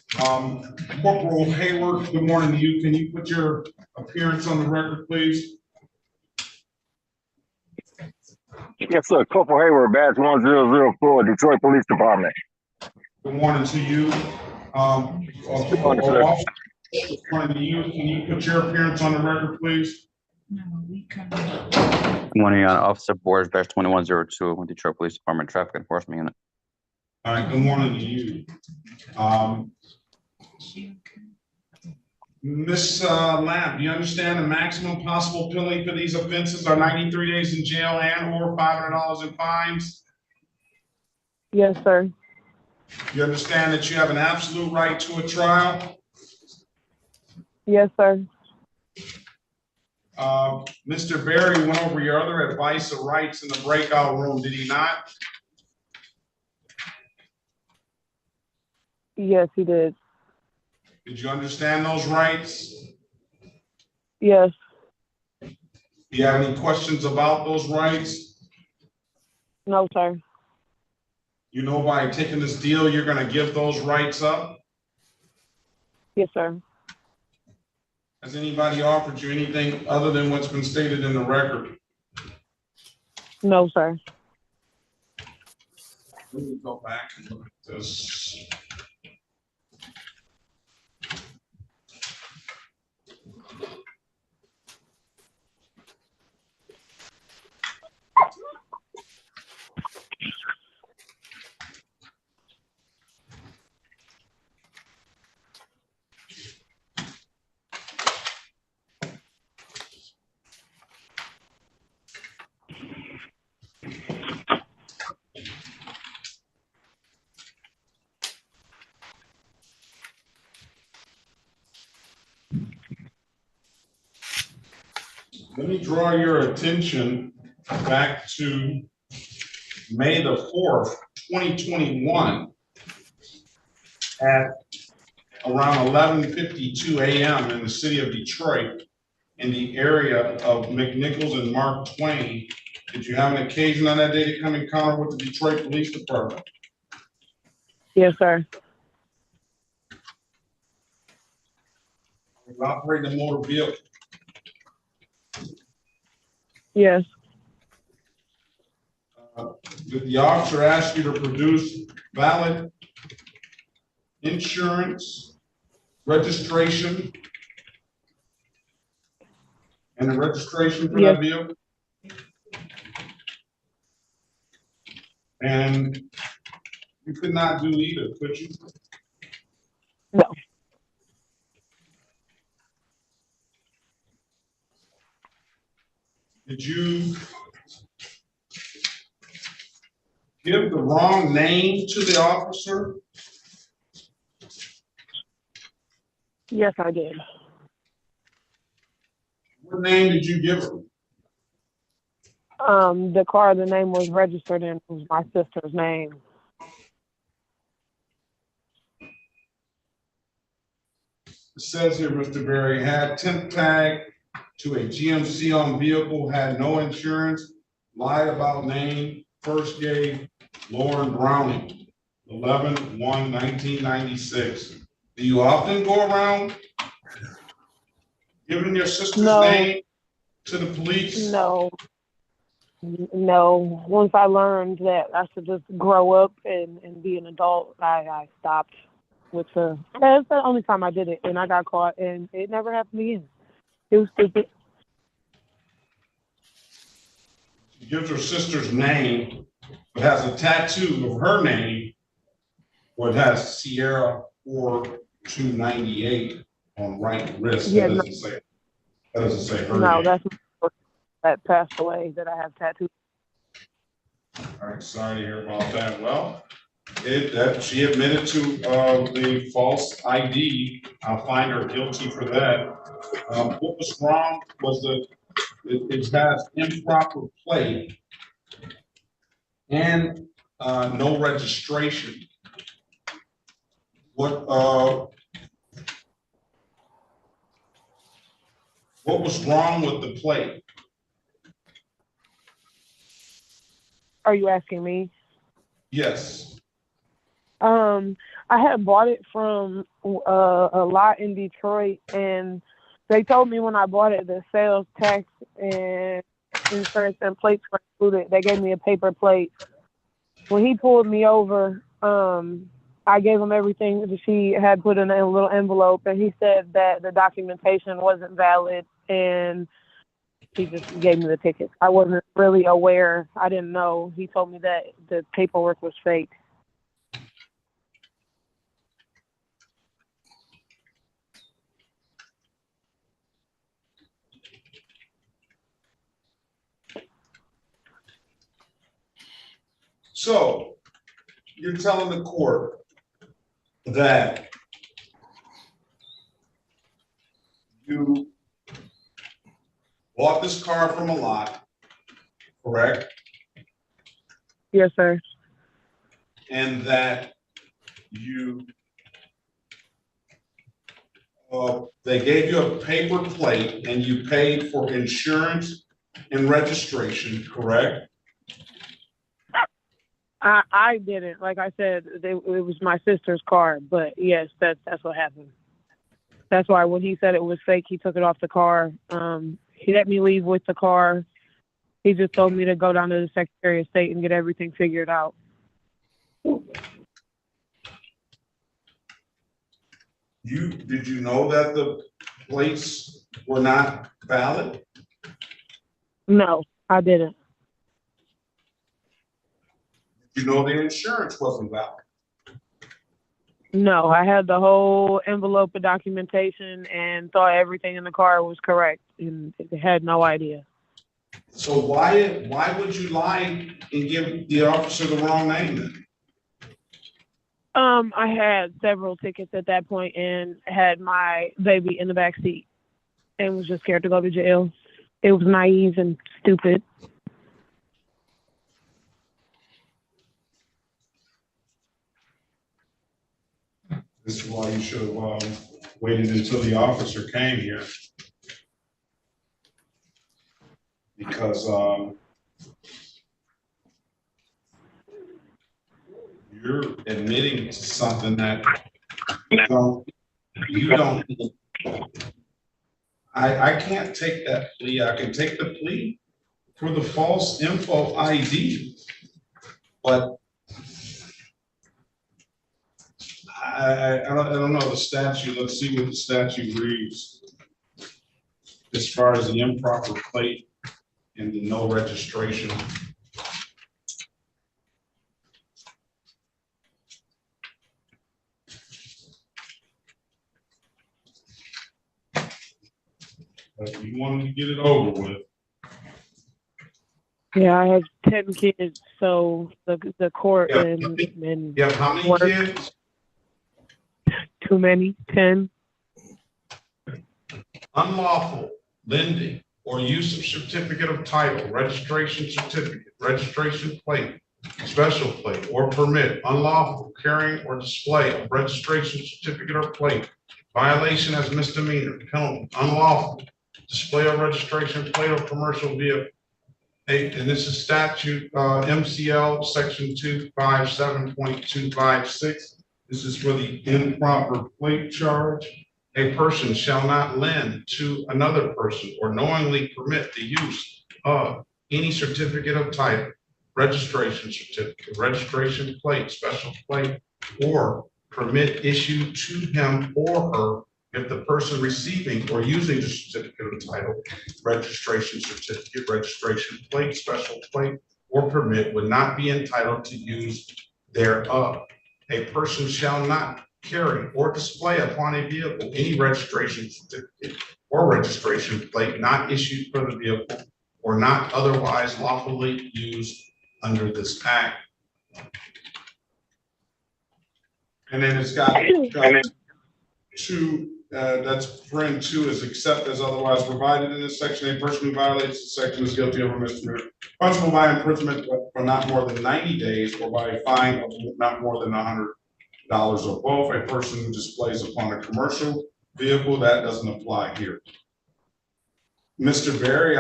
Corporal Hayward, good morning to you. Can you put your appearance on the record, please? Yes, sir. Corporal Hayward, badge 1004, Detroit Police Department. Good morning to you. Good morning, sir. Good morning to you. Can you put your appearance on the record, please? Good morning, Your Honor. Officer Boers, badge 2102 with Detroit Police Department Traffic Enforcement Unit. All right, good morning to you. Ms. Lamb, do you understand the maximum possible penalty for these offenses are 93 days in jail and or $500 in fines? Yes, sir. You understand that you have an absolute right to a trial? Yes, sir. Mr. Berry went over your other advice or rights in the breakout room, did he not? Yes, he did. Did you understand those rights? Yes. Do you have any questions about those rights? No, sir. You know, by taking this deal, you're going to give those rights up? Yes, sir. Has anybody offered you anything other than what's been stated in the record? No, sir. Let me go back and look at this. Let me draw your attention back to May the 4th, 2021 at around 11:52 a.m. in the city of Detroit in the area of McNichols and Mark Twain. Did you have an occasion on that day to come encounter with the Detroit Police Department? Yes, sir. You operating a motor vehicle? Yes. Did the officer ask you to produce valid insurance, registration, and the registration for that vehicle? And you could not do either, could you? No. Did you give the wrong name to the officer? Yes, I did. What name did you give him? The car the name was registered in was my sister's name. It says here, Mr. Berry, had temp tag to a GMC on vehicle, had no insurance, lied about name, first gave Lauren Browning, 11/1/1996. Do you often go around giving your sister's name to the police? No. No. Once I learned that I should just grow up and be an adult, I stopped with the. That's the only time I did it, and I got caught, and it never happened again. It was stupid. gives her sister's name, but has a tattoo of her name, where it has CR434 on right wrist. Yeah, That no, doesn't say her no, name. that's that passed away that I have tattooed. All right, sorry to hear about that. Well, she admitted to the false ID. I'll find her guilty for that. What was wrong was it has improper plate and no registration. What was wrong with the plate? Are you asking me? Yes. I had bought it from a lot in Detroit, and they told me when I bought it the sales tax and insurance and plates were included. They gave me a paper plate. When he pulled me over, I gave him everything that she had put in a little envelope, and he said that the documentation wasn't valid, and he just gave me the ticket. I wasn't really aware. I didn't know. He told me that the paperwork was fake. So you're telling the court that you bought this car from a lot, correct? Yes, sir. And that you they gave you a paper plate and you paid for insurance and registration, correct? I didn't. Like I said, it was my sister's car. But yes, that's what happened. That's why when he said it was fake, he took it off the car. He let me leave with the car. He just told me to go down to the Secretary of State and get everything figured out. Did you know that the plates were not valid? No, I didn't. You know the insurance wasn't valid? No, I had the whole envelope of documentation and thought everything in the car was correct, and had no idea. So why would you lie and give the officer the wrong name then? I had several tickets at that point and had my baby in the back seat and was just scared to go to jail. It was naive and stupid. This is why you should have waited until the officer came here. Because you're admitting to something that you don't. I can't take that plea. I can take the plea for the false info ID, but I don't know the statute. Let's see what the statute reads as far as the improper plate and the no registration. But you wanted to get it over with. Yeah, I have 10 kids, so the court and You have how many work, kids? too many, 10. Unlawful lending or use of certificate of title, registration certificate, registration plate, special plate, or permit, unlawful carrying or display of registration certificate or plate, violation as misdemeanor, penalty, unlawful display of registration plate or commercial vehicle. And this is statute MCL section 257.256. This is for the improper plate charge. A person shall not lend to another person or knowingly permit the use of any certificate of title, registration certificate, registration plate, special plate, or permit issued to him or her if the person receiving or using the certificate of title, registration certificate, registration plate, special plate, or permit would not be entitled to use thereof. A person shall not carry or display upon a vehicle any registration certificate or registration plate not issued for the vehicle or not otherwise lawfully used under this act. And then it's got two, that's friend two is except as otherwise provided in this section. A person who violates this section is guilty of a misdemeanor, punishable by imprisonment for not more than 90 days or by a fine of not more than $100 or both. A person who displays upon a commercial vehicle, that doesn't apply here. Mr. Berry,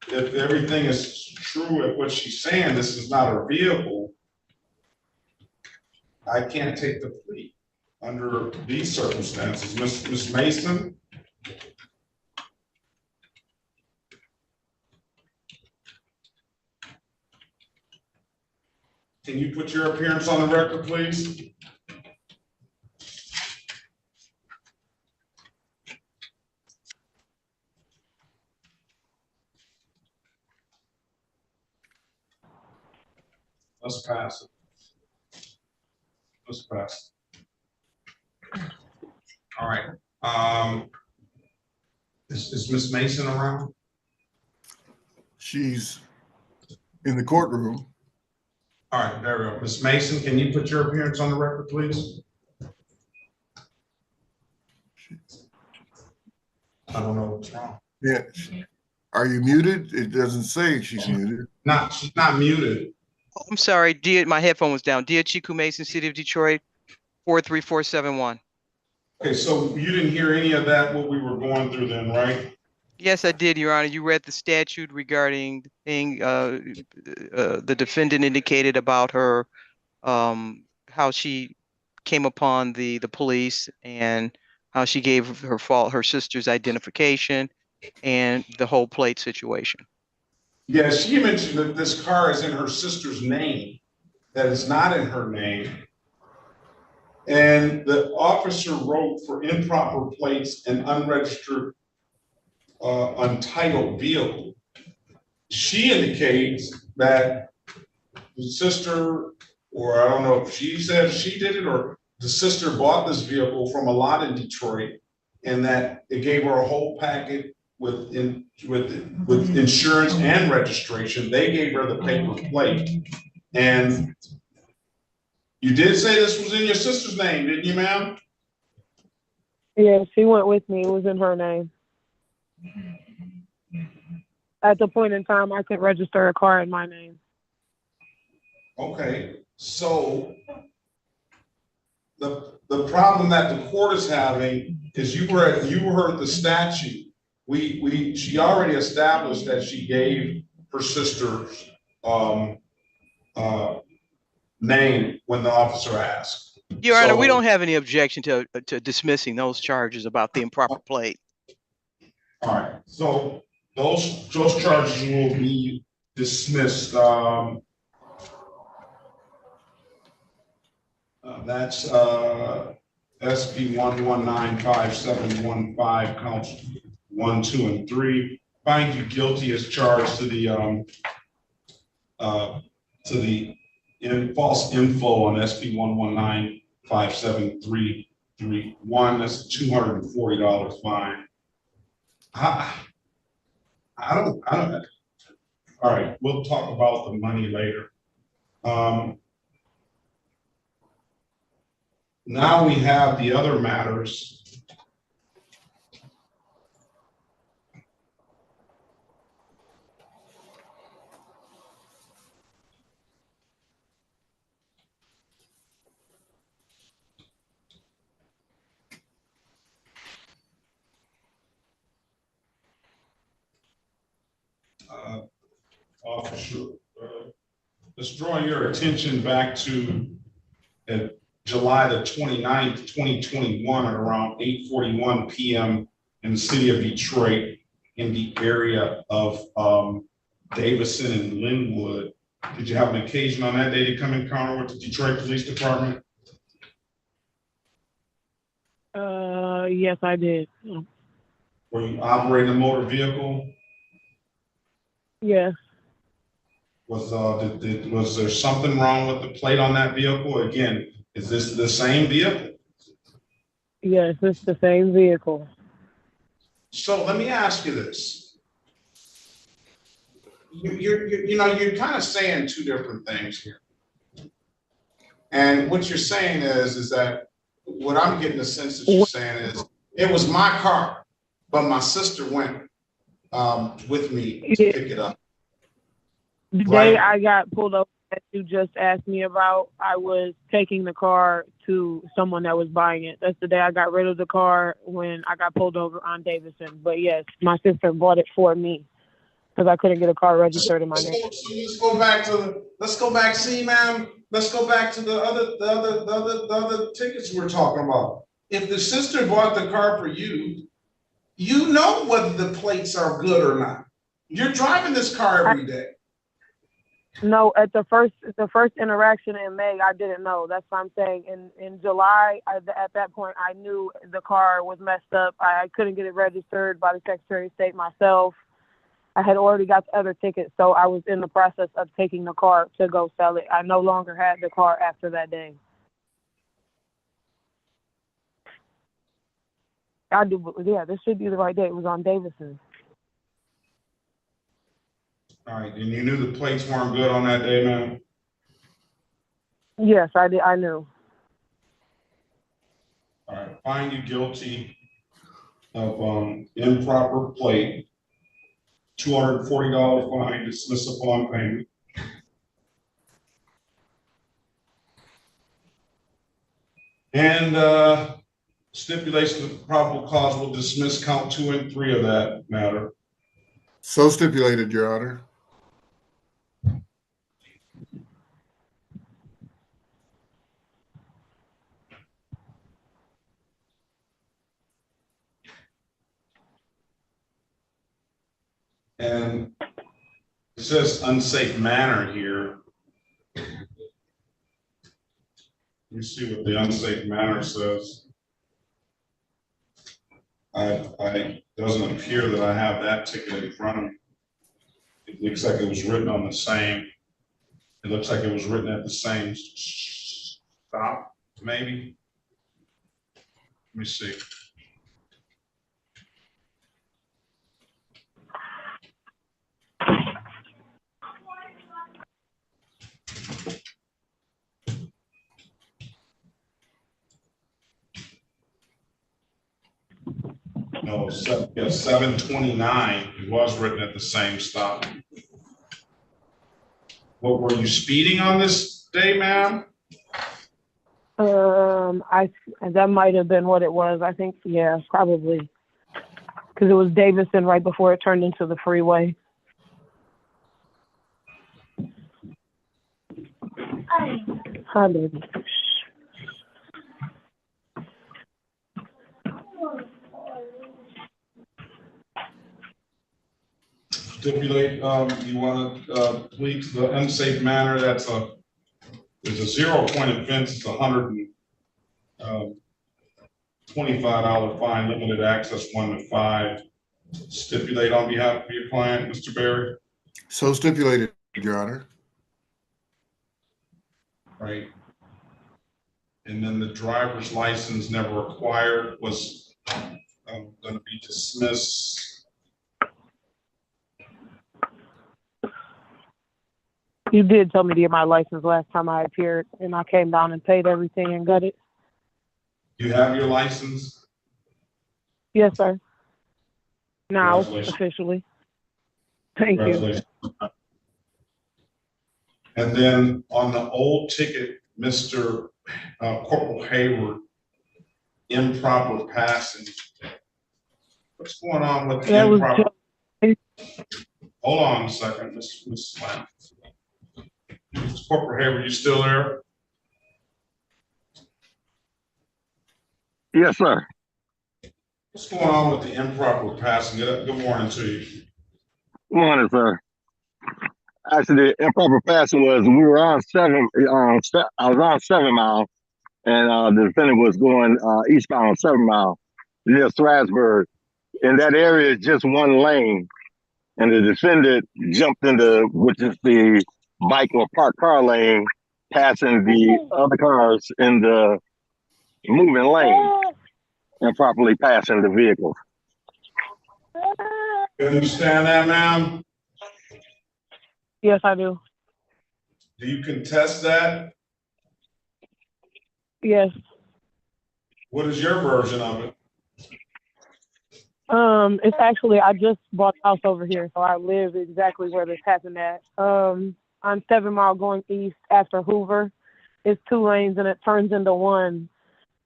if everything is true at what she's saying, this is not a vehicle, I can't take the plea under these circumstances. Ms. Mason? Can you put your appearance on the record, please? Let's pass it. Let's pass it. All right. Is Ms. Mason around? She's in the courtroom. All right, there we go. Ms. Mason, can you put your appearance on the record, please? I don't know what's wrong. Yeah. Are you muted? It doesn't say she's muted. She's not muted. Oh, I'm sorry, my headphone was down. Dear Chiku Mason, City of Detroit, 43471. Okay, so you didn't hear any of that, what we were going through then, right? Yes, I did, Your Honor. You read the statute regarding the defendant indicated about her, how she came upon the police and how she gave her sister's identification and the whole plate situation. Yeah, she mentioned that this car is in her sister's name, that it's not in her name. And the officer wrote for improper plates and unregistered untitled vehicle. She indicates that the sister, or I don't know if she said she did it or the sister bought this vehicle from a lot in Detroit, and that it gave her a whole packet with insurance and registration. They gave her the paper plate. And you did say this was in your sister's name, didn't you, ma'am? Yeah, she went with me. It was in her name. At the point in time, I could register a car in my name. Okay, so the problem that the court is having is you heard the statute. She already established that she gave her sister's name when the officer asked. Your Honor, we don't have any objection to dismissing those charges about the improper plate. All right, so those charges will be dismissed. That's SB 1195715, counts 1, 2, and 3. Find you guilty as charged to the false info on SB 1195731. That's a $240 fine. I don't. All right, we'll talk about the money later. Now we have the other matters. Officer, let's draw your attention back to July the 29th, 2021 at around 8:41 p.m. in the city of Detroit in the area of Davison and Linwood. Did you have an occasion on that day to come in encounter with the Detroit Police Department? Yes, I did. Were you operating a motor vehicle? Yes, Was was there something wrong with the plate on that vehicle? Again, is this the same vehicle? yes, it's the same vehicle. So let me ask you this. You're kind of saying two different things here. And what you're saying is that what I'm getting the sense that you're saying is it was my car, but my sister went with me to pick it up. The Right. day I got pulled over that you just asked me about, I was taking the car to someone that was buying it. That's the day I got rid of the car when I got pulled over on Davidson. But yes, my sister bought it for me because I couldn't get a car registered in my name. So let's go back. See, ma'am, let's go back to the other tickets we're talking about. If the sister bought the car for you, you know whether the plates are good or not. You're driving this car every day. No, at the first interaction in May, I didn't know. That's what I'm saying. In July, at that point, I knew the car was messed up. I couldn't get it registered by the Secretary of State myself. I had already got the other tickets, so I was in the process of taking the car to go sell it. I no longer had the car after that day. I do, yeah, this should be the right day. It was on Davidson. All right, and you knew the plates weren't good on that day, ma'am? Yes, I did. I knew. All right, find you guilty of improper plate, $240 fine, dismissal upon payment. And stipulation of probable cause will dismiss count 2 and 3 of that matter. So stipulated, Your Honor. And it says unsafe manner here. Let me see what the unsafe manner says. I doesn't appear that I have that ticket in front of me. It looks like it was written on the same. It looks like it was written at the same stop, maybe. Let me see. No, 729. It was written at the same stop. What, were you speeding on this day, ma'am? That might have been what it was. I think, yeah, probably, because it was Davidson right before it turned into the freeway. Hi, baby. Stipulate, you want to plead to the unsafe manner. There's a 0-point offense. It's $125 fine, limited access 1 to 5. Stipulate on behalf of your client, Mr. Berry. So stipulated, Your Honor. Right. And then the driver's license never acquired was going to be dismissed. You did tell me to get my license last time I appeared, and I came down and paid everything and got it. You have your license? Yes, sir. Now, officially. Thank you. And then on the old ticket, Mr. Corporal Hayward, improper passing. What's going on with the improper? Hold on a second, Ms. Slam. Mr. Corporal Hayward, you still there? Yes, sir. What's going on with the improper passing? Good morning to you. Good morning, sir. Actually, the improper passing was we were on 7. I was on 7 Mile, and the defendant was going eastbound on 7 Mile near Strasburg. In that area, just one lane, and the defendant jumped into, which is the bike or parked car lane, passing the other cars in the moving lane and properly passing the vehicle. You understand that, ma'am? Yes, I do. Do you contest that? Yes. What is your version of it? It's actually, I just bought a house over here, so I live exactly where this happened at. On 7 Mile going east after Hoover. It's 2 lanes and it turns into one.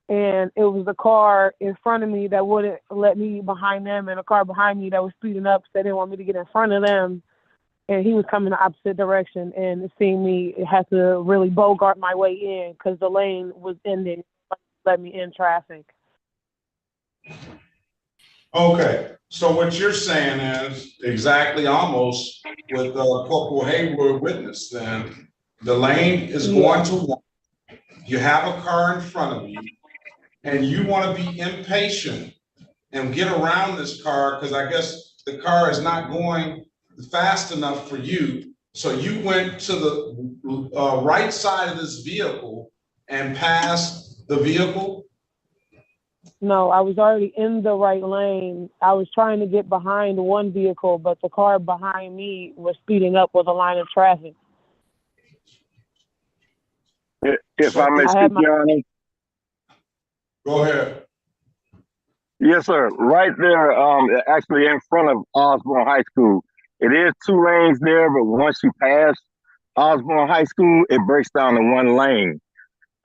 And it was the car in front of me that wouldn't let me behind them, and a car behind me that was speeding up, so they didn't want me to get in front of them. And he was coming the opposite direction, and seeing me, it had to really bogart my way in because the lane was ending, let me in traffic. Okay, so what you're saying is exactly almost what Corporal Haywood witnessed then. The lane is going to one. You have a car in front of you, and you want to be impatient and get around this car because I guess the car is not going fast enough for you. So you went to the right side of this vehicle and passed the vehicle? No, I was already in the right lane. I was trying to get behind one vehicle, but the car behind me was speeding up with a line of traffic. If I may speak, Your Honor. Go ahead. Yes, sir. Right there, actually in front of Osborne High School. It is 2 lanes there, but once you pass Osborne High School, it breaks down to 1 lane.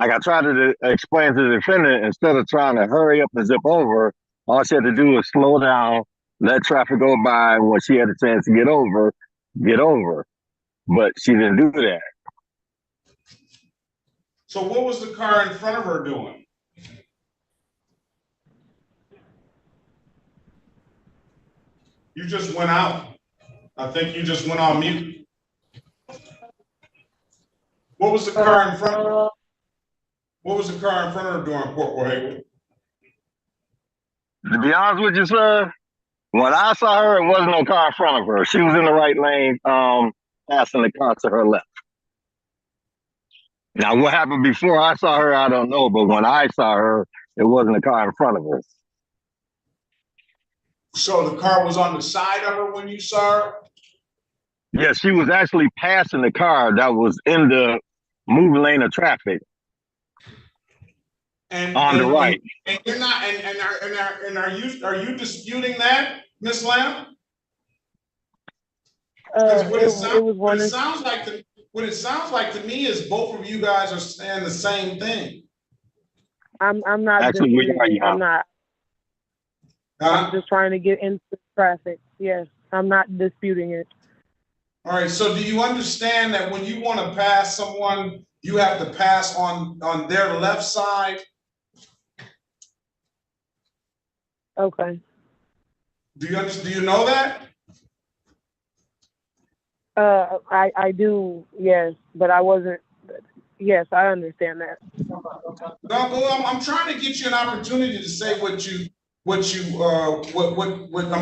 Like I tried to explain to the defendant, instead of trying to hurry up and zip over, all she had to do was slow down, let traffic go by, and when she had a chance to get over, get over. But she didn't do that. So what was the car in front of her doing? You just went out. I think you just went on mute. What was the car in front of her? What was the car in front of her doing, Corporal Haywood? To be honest with you, sir, when I saw her, it wasn't no car in front of her. She was in the right lane, passing the car to her left. Now, what happened before I saw her, I don't know. But when I saw her, it wasn't a car in front of her. So the car was on the side of her when you saw her? Yeah, she was actually passing the car that was in the moving lane of traffic. On the right. And you're not, and are you disputing that, Ms. Lamb? What it sounds like to me is both of you guys are saying the same thing. I'm not actually disputing it. I'm not. I'm just trying to get into traffic. Yes, I'm not disputing it. All right, so do you understand that when you want to pass someone, you have to pass on their left side? Okay. Do you know that? I do, yes, but I wasn't. Yes, I understand that. No, I'm trying to get you an opportunity to say what I'm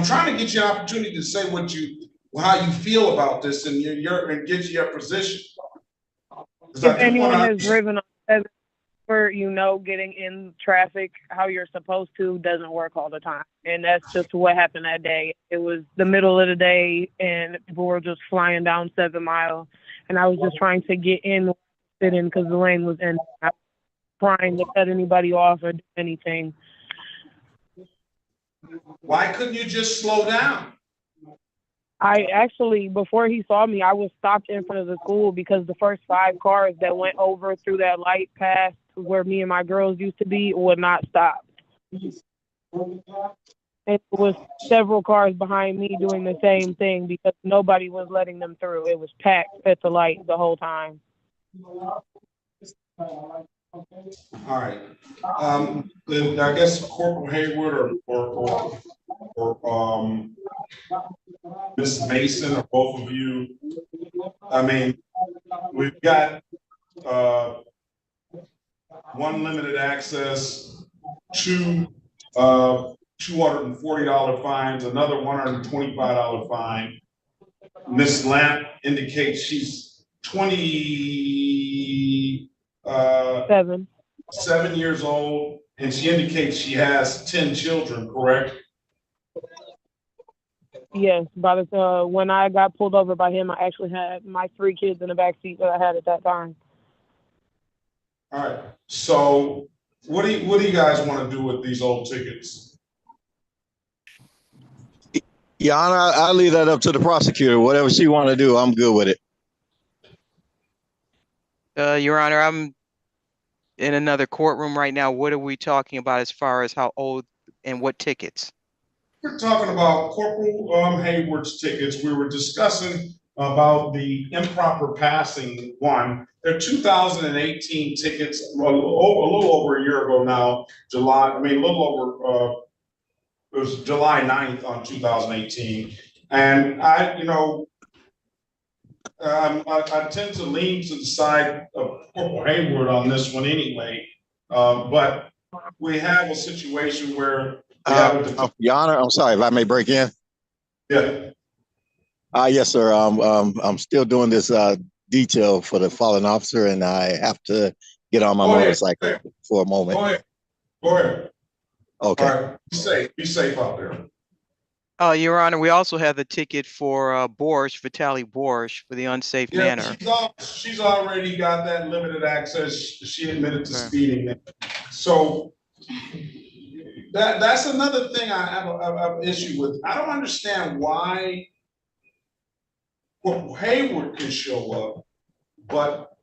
trying to get you an opportunity to say how you feel about this and and get your position. If anyone has driven on 7, where getting in traffic how you're supposed to doesn't work all the time, and that's just what happened that day. It was the middle of the day, and people were just flying down 7 Mile, and I was just trying to get in, fit in because the lane was ending. I was trying to cut anybody off or do anything. Why couldn't you just slow down? I actually, before he saw me, I was stopped in front of the school because the first 5 cars that went over through that light path where me and my girls used to be would not stop. And it was several cars behind me doing the same thing because nobody was letting them through. It was packed at the light the whole time. All right. Then I guess Corporal Haywood or Ms. Mason, or both of you. I mean, we've got one one limited access, two $240 fines, another $125 fine. Ms. Lamp indicates she's 7 years old, and she indicates she has 10 children, correct? Yes, by the when I got pulled over by him, I actually had my 3 kids in the back seat that I had at that time. All right. So what do you guys want to do with these old tickets? Your Honor, I'll leave that up to the prosecutor. Whatever she want to do, I'm good with it. Your Honor, I'm in another courtroom right now. What are we talking about as far as how old and what tickets? We're talking about Corporal Hayward's tickets. We were discussing about the improper passing one. They're 2018 tickets, a little over a year ago now, a little over, it was July 9th on 2018. And I tend to lean to the side of Corporal Hayward on this one anyway. But we have a situation where Your Honor, I'm sorry if I may break in. Yeah. Yes, sir. I'm still doing this detail for the fallen officer, and I have to get on my motorcycle for a moment. Go ahead. Okay. All right. Be safe out there. Your Honor, we also have the ticket for Vitaly Borsch for the unsafe manner. She's already got that limited access. She admitted to speeding. So that's another thing I have an issue with. I don't understand why Hayward can show up, but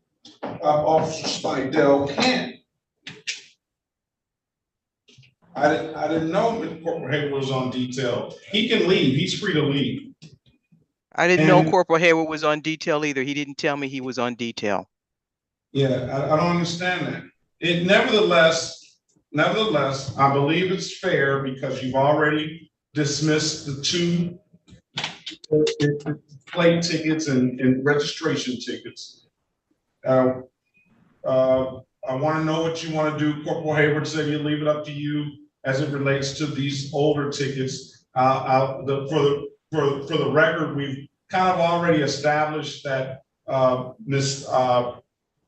Officer Spidell can't. I didn't know that Corporal Hayward was on detail. He can leave. He's free to leave. I didn't know Corporal Hayward was on detail either. He didn't tell me he was on detail. Yeah, I don't understand that. Nevertheless, I believe it's fair because you've already dismissed the 2 plate tickets and registration tickets. I want to know what you want to do. Corporal Hayward said he'll leave it up to you as it relates to these older tickets. For the record, we've kind of already established that Ms.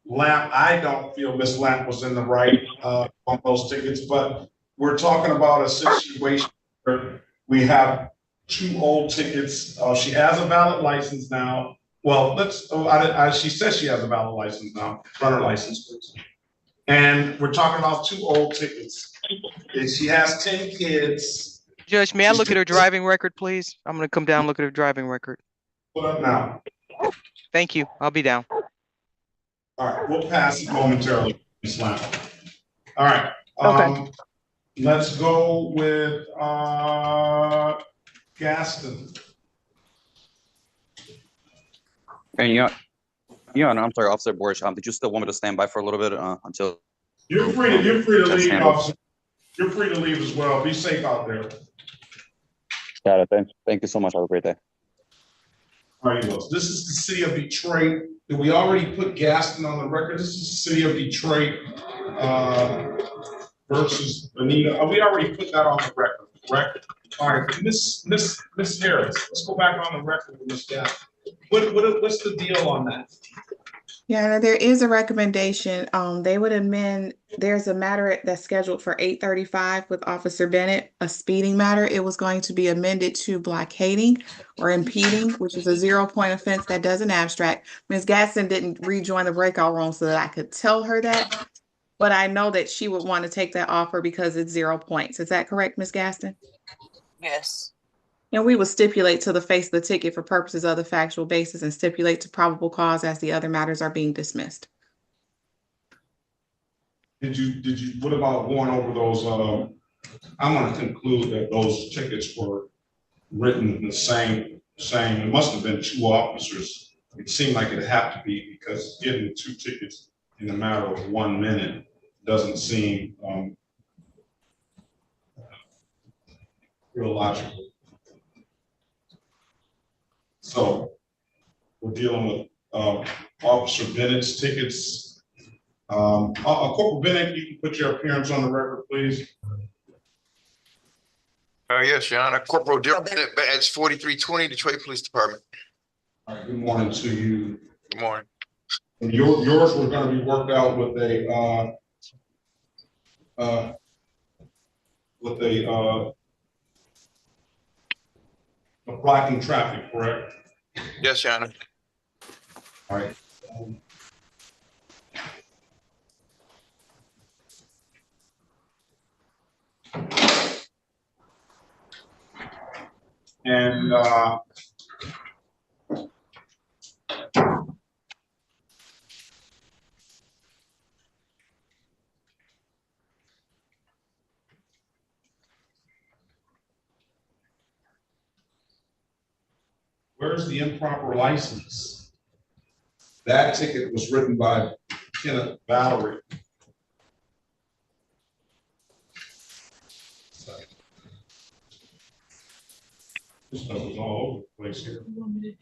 Lamp, I don't feel Ms. Lamp was in the right on those tickets, but we're talking about a situation where we have 2 old tickets. She has a valid license now. Well, she says she has a valid license now, runner license, please. And we're talking about 2 old tickets. She has 10 kids. Judge, may I look at her driving record, please? I'm going to come down and look at her driving record. Put up now. Thank you. I'll be down. All right, we'll pass it momentarily, Ms. Lamp. All right. Okay. Let's go with Gaston. And Your Honor, I'm sorry, Officer Borsch. Did you still want me to stand by for a little bit until? You're free to leave, officer. You're free to leave as well. Be safe out there. Got it. Thank you so much. Have a great day. All right, this is the city of Detroit. Did we already put Gaston on the record? This is the city of Detroit versus Anita. We already put that on the record, correct? All right, Miss Harris, let's go back on the record with Miss Gaston. What's the deal on that? Yeah, there is a recommendation. They would amend, there's a matter that's scheduled for 8:35 with Officer Bennett, a speeding matter. It was going to be amended to blockading or impeding, which is a 0-point offense that does an abstract. Ms. Gaston didn't rejoin the breakout room so that I could tell her that, but I know that she would want to take that offer because it's 0 points. Is that correct, Ms. Gaston? Yes. And we will stipulate to the face of the ticket for purposes of the factual basis and stipulate to probable cause as the other matters are being dismissed. Did you, what about going over those, I'm gonna conclude that those tickets were written the same, it must have been 2 officers. It seemed like it had to be because getting 2 tickets in a matter of 1 minute doesn't seem real logical. So we're dealing with Officer Bennett's tickets Corporal Bennett, you can put your appearance on the record, please. Yes, Your Honor. Corporal Daryl Bennett, badge 4320, Detroit Police Department. All right, good morning to you. Good morning. And yours were going to be worked out with a blocking traffic, correct? Yes, Your Honor. All right. And where's the improper license? That ticket was written by Kenneth Valerie. This stuff is all over the place here. You want me to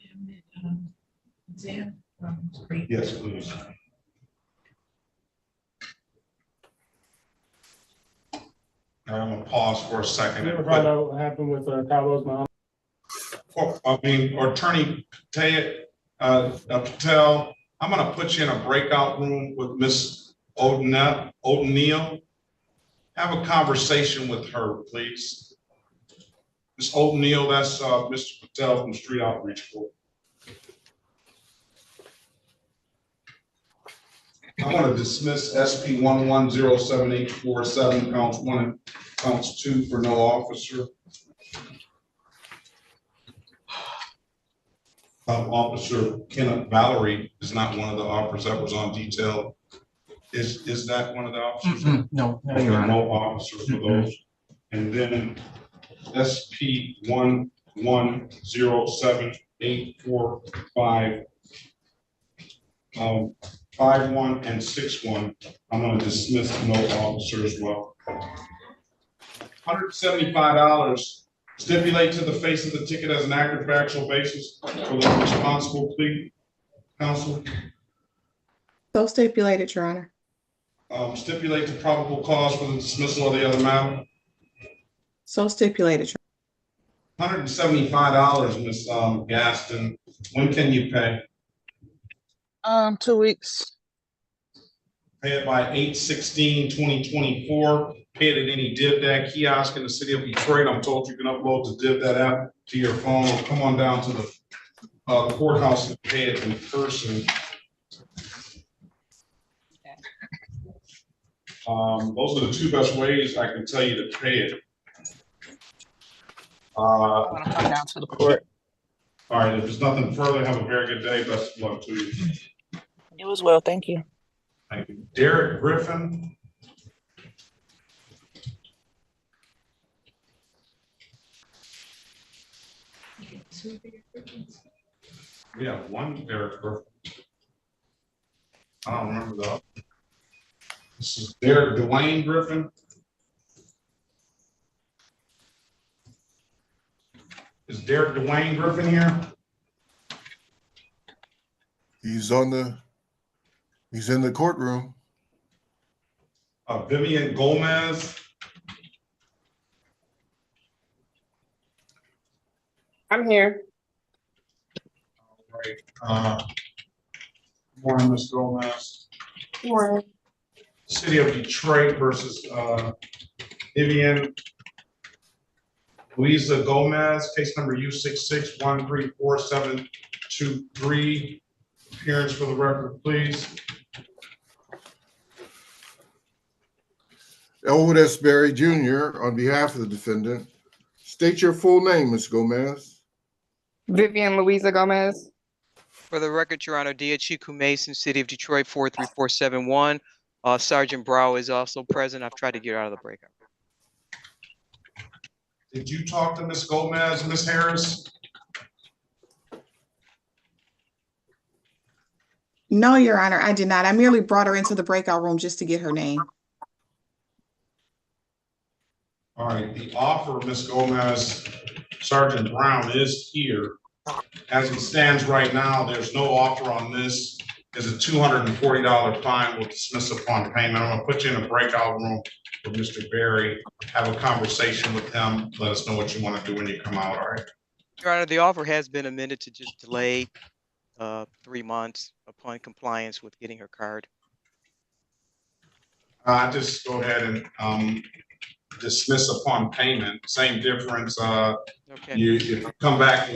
exam? Yes, please. I'm gonna pause for a second. You ever find out what happened with Carlos mom? Attorney Patel, I'm gonna put you in a breakout room with Miss O'Neill. Have a conversation with her, please. Ms. O'Neill, that's Mr. Patel from Street Outreach Board. I want to dismiss SP 1107847, counts 1 and counts 2 for no officer. Officer Kenneth Valerie is not one of the officers that was on detail. Is that one of the officers? No, Okay, Your Honor. no officer for those. And then SP 1107845, 51 and 61, I'm going to dismiss no officer as well. $175. Stipulate to the face of the ticket as an accurate factual basis for the responsible plea. Counsel. So stipulated, Your Honor. Stipulate the probable cause for the dismissal of the other matter. So stipulated, Your $175, Ms. Gaston. When can you pay? 2 weeks. Pay it by 8/16/2024. Pay it at any DivDad kiosk in the city of Detroit. I'm told you can upload the DivDad app to your phone, or come on down to the courthouse and pay it in person. Those are the two best ways I can tell you to pay it. I want to come down to the court. All right, if there's nothing further, have a very good day. Best of luck to you. You as well. Thank you. Thank you. Derek Griffin. We have one Derek Griffin. I don't remember the other. This is Derek Dwayne Griffin. Is Derek Dwayne Griffin here? He's in the courtroom. Vivian Gomez. I'm here. All right. Good morning, Ms. Gomez. Good morning. City of Detroit versus Vivian Luisa Gomez, case number U66134723. Appearance for the record, please. Elwood S. Berry Jr. on behalf of the defendant. State your full name, Ms. Gomez. Vivian Louisa Gomez. For the record, Your Honor, Diachiku Mason, City of Detroit 43471. Sergeant Brow is also present. I've tried to get out of the breakout. Did you talk to Ms. Gomez, Ms. Harris? No, Your Honor, I did not. I merely brought her into the breakout room just to get her name. All right, the offer, Ms. Gomez, Sergeant Brown is here. As it stands right now, there's no offer on this. is a $240 fine. We'll dismiss upon payment. I'm gonna put you in a breakout room with Mr. Berry. Have a conversation with him. Let us know what you want to do when you come out, all right? Your Honor, the offer has been amended to just delay 3 months upon compliance with getting her card. Just go ahead and dismiss upon payment, same difference. Okay. If you come back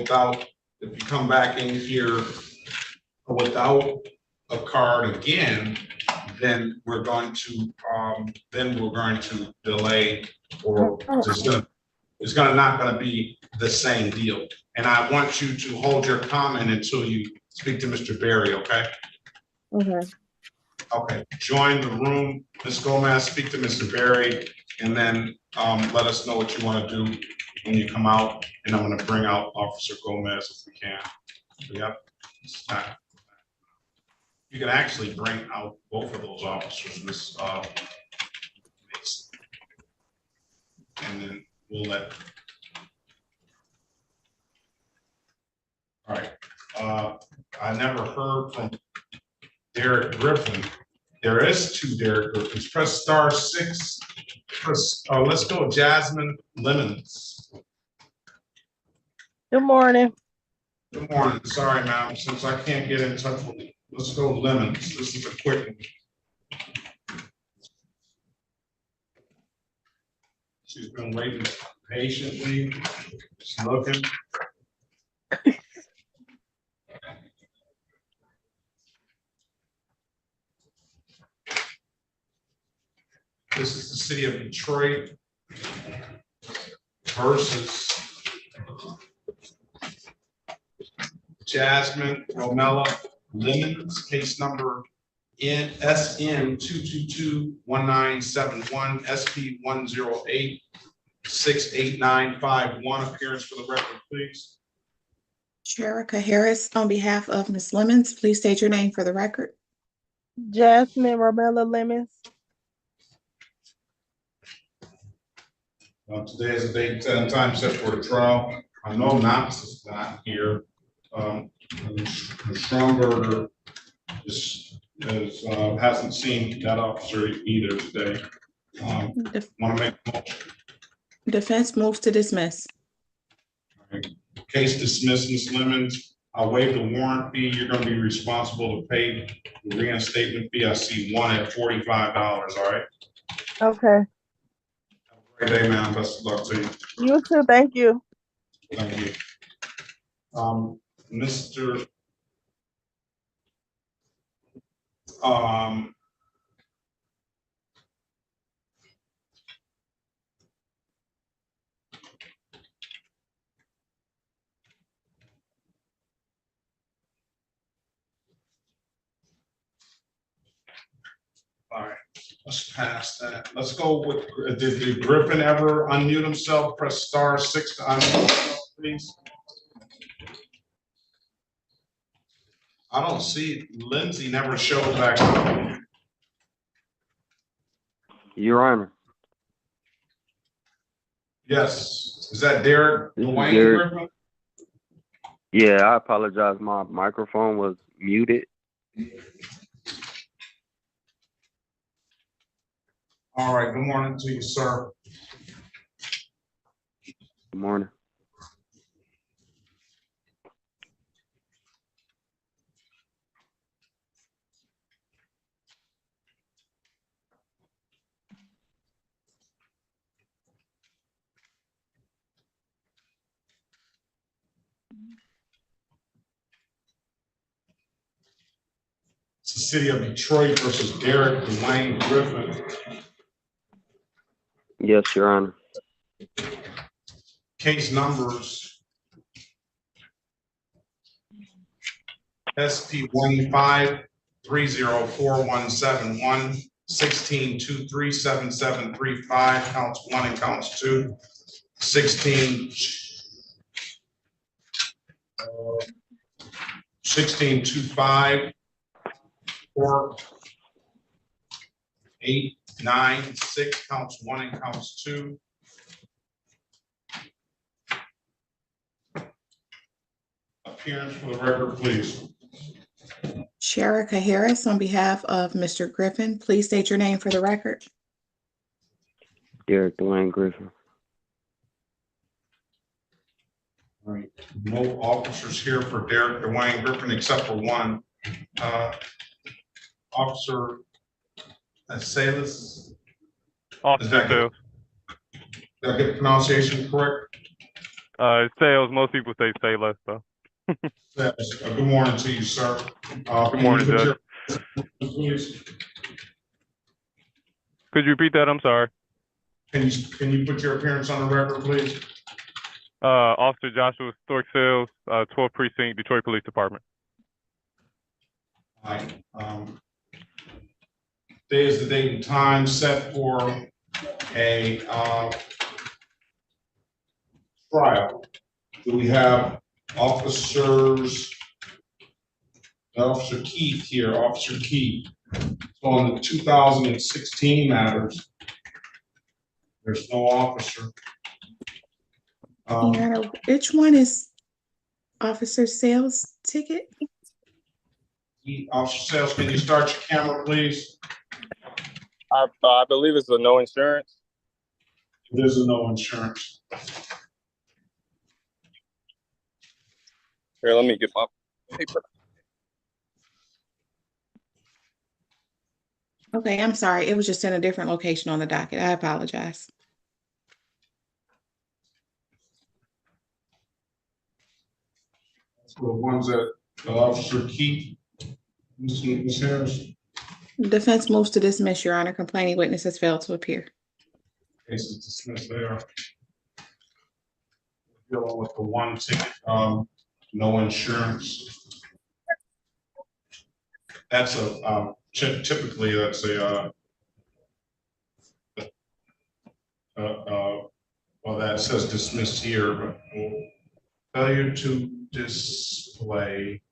in here without a card again, then we're going to delay, or it's not gonna be the same deal. And I want you to hold your comment until you speak to Mr. Berry, okay? Okay. Okay, join the room, Ms. Gomez, speak to Mr. Berry, and then let us know what you want to do when you come out, and I'm gonna bring out Officer Gomez if we can. Yep. You can actually bring out both of those officers, Ms. And then we'll let. All right, I never heard from Derek Griffin. There is 2 Derek Griffins. Press *6. Let's go Jasmine Lemons. Good morning. Good morning. Sorry, ma'am, since I can't get in touch with you. Let's go Lemons. This is a quick one. She's been waiting patiently. She's looking. This is the city of Detroit versus Jasmine Romella Lemons, case number SN 2221971, SP 108-68951. Appearance for the record, please. Sherika Harris, on behalf of Ms. Lemons, please state your name for the record. Jasmine Romella Lemons. Today is a date and time set for the trial. I know Knox is not here. Stromberger hasn't seen that officer either today. Want to make a motion? Defense moves to dismiss. Case dismissed, Ms. Lemons. I'll waive the warrant fee. You're going to be responsible to pay the reinstatement fee. I see one at $45. All right. Okay. Great day, ma'am. Best of luck to you. You too. Thank you. Thank you. Mr. All right, let's pass that. Let's go with, did Griffin ever unmute himself? Press *6 to unmute himself, please. I don't see, Lindsay never showed back up. Your Honor. Yes, is that Derek Dwayne Derek. Griffin? Yeah, I apologize. My microphone was muted. All right, good morning to you, sir. Good morning. It's the city of Detroit versus Derek Dwayne Griffin. Yes, Your Honor. Case numbers SP 1530471, 16237735, counts 1 and counts 2, 1625 4-8-9-6, counts 1 and counts 2. Appearance for the record, please. Sherika Harris, on behalf of Mr. Griffin, please state your name for the record. Derek Dwayne Griffin. All right, no officers here for Derek Dwayne Griffin except for one. Officer Salas. Officer Sales. Did I get the pronunciation correct? Sales. Most people say Salas though. Good morning to you, sir. Good morning, Judge. Please. Could you repeat that? I'm sorry. Can you put your appearance on the record, please? Officer Joshua Stork Sales, 12th Precinct, Detroit Police Department. All right. Today is the date and time set for a trial. Do we have Officer Keith here? Officer Keith. So on the 2016 matters, there's no officer. Your Honor, which one is Officer Sales' ticket? Officer Sales, can you start your camera, please? I believe it's a no insurance. It is a no insurance. Here, let me get my paper. Okay, I'm sorry. It was just in a different location on the docket. I apologize. So the ones that Officer Keith, Ms. Harris. Defense moves to dismiss, Your Honor. Complaining witness has failed to appear. Case is dismissed there. Dealing with the one ticket, no insurance. That's a typically that's a well, that says dismissed here, but failure to display.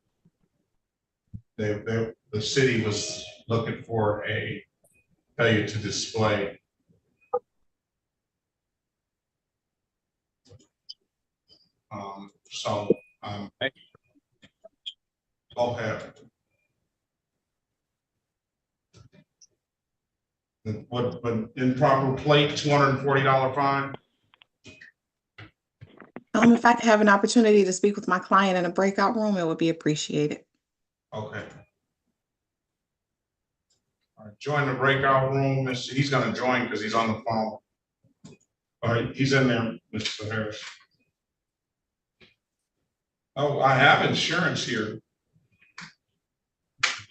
The city was looking for a failure to display. Go ahead. What improper plate, $240 fine? If I could have an opportunity to speak with my client in a breakout room, it would be appreciated. Okay. All right, join the breakout room. He's gonna join because he's on the phone. All right, he's in there, Mr. Harris. Oh, I have insurance here.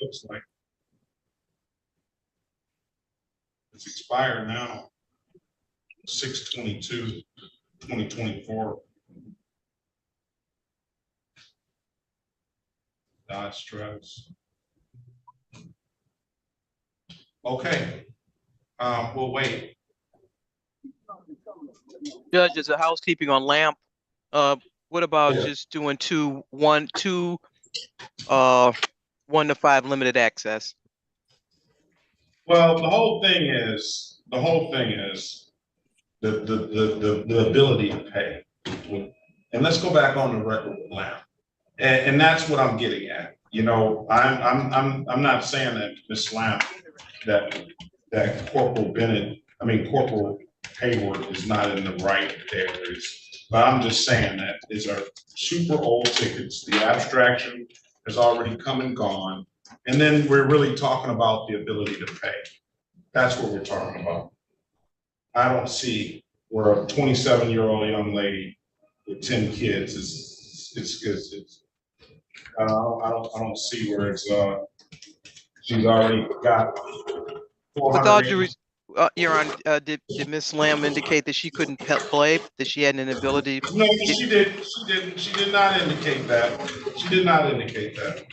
Looks like it's expired now. 6/22/2024. Dodge Stratus. Okay. We'll wait. Judge, there's a housekeeping on Lamp. What about just doing 1 to 5 limited access? Well, the whole thing is the ability to pay. And let's go back on the record with Lamp. And that's what I'm getting at. You know, I'm not saying that Ms. Lamp, that Corporal Hayward is not in the right there. But I'm just saying that these are super old tickets. The abstraction has already come and gone. And then we're really talking about the ability to pay. That's what we're talking about. I don't see where a 27-year-old young lady with 10 kids I don't see where it's she's already got 400. Your Honor, did Ms. Lamb indicate that she couldn't play, that she had an ability? No, she didn't. She did not indicate that. She did not indicate that.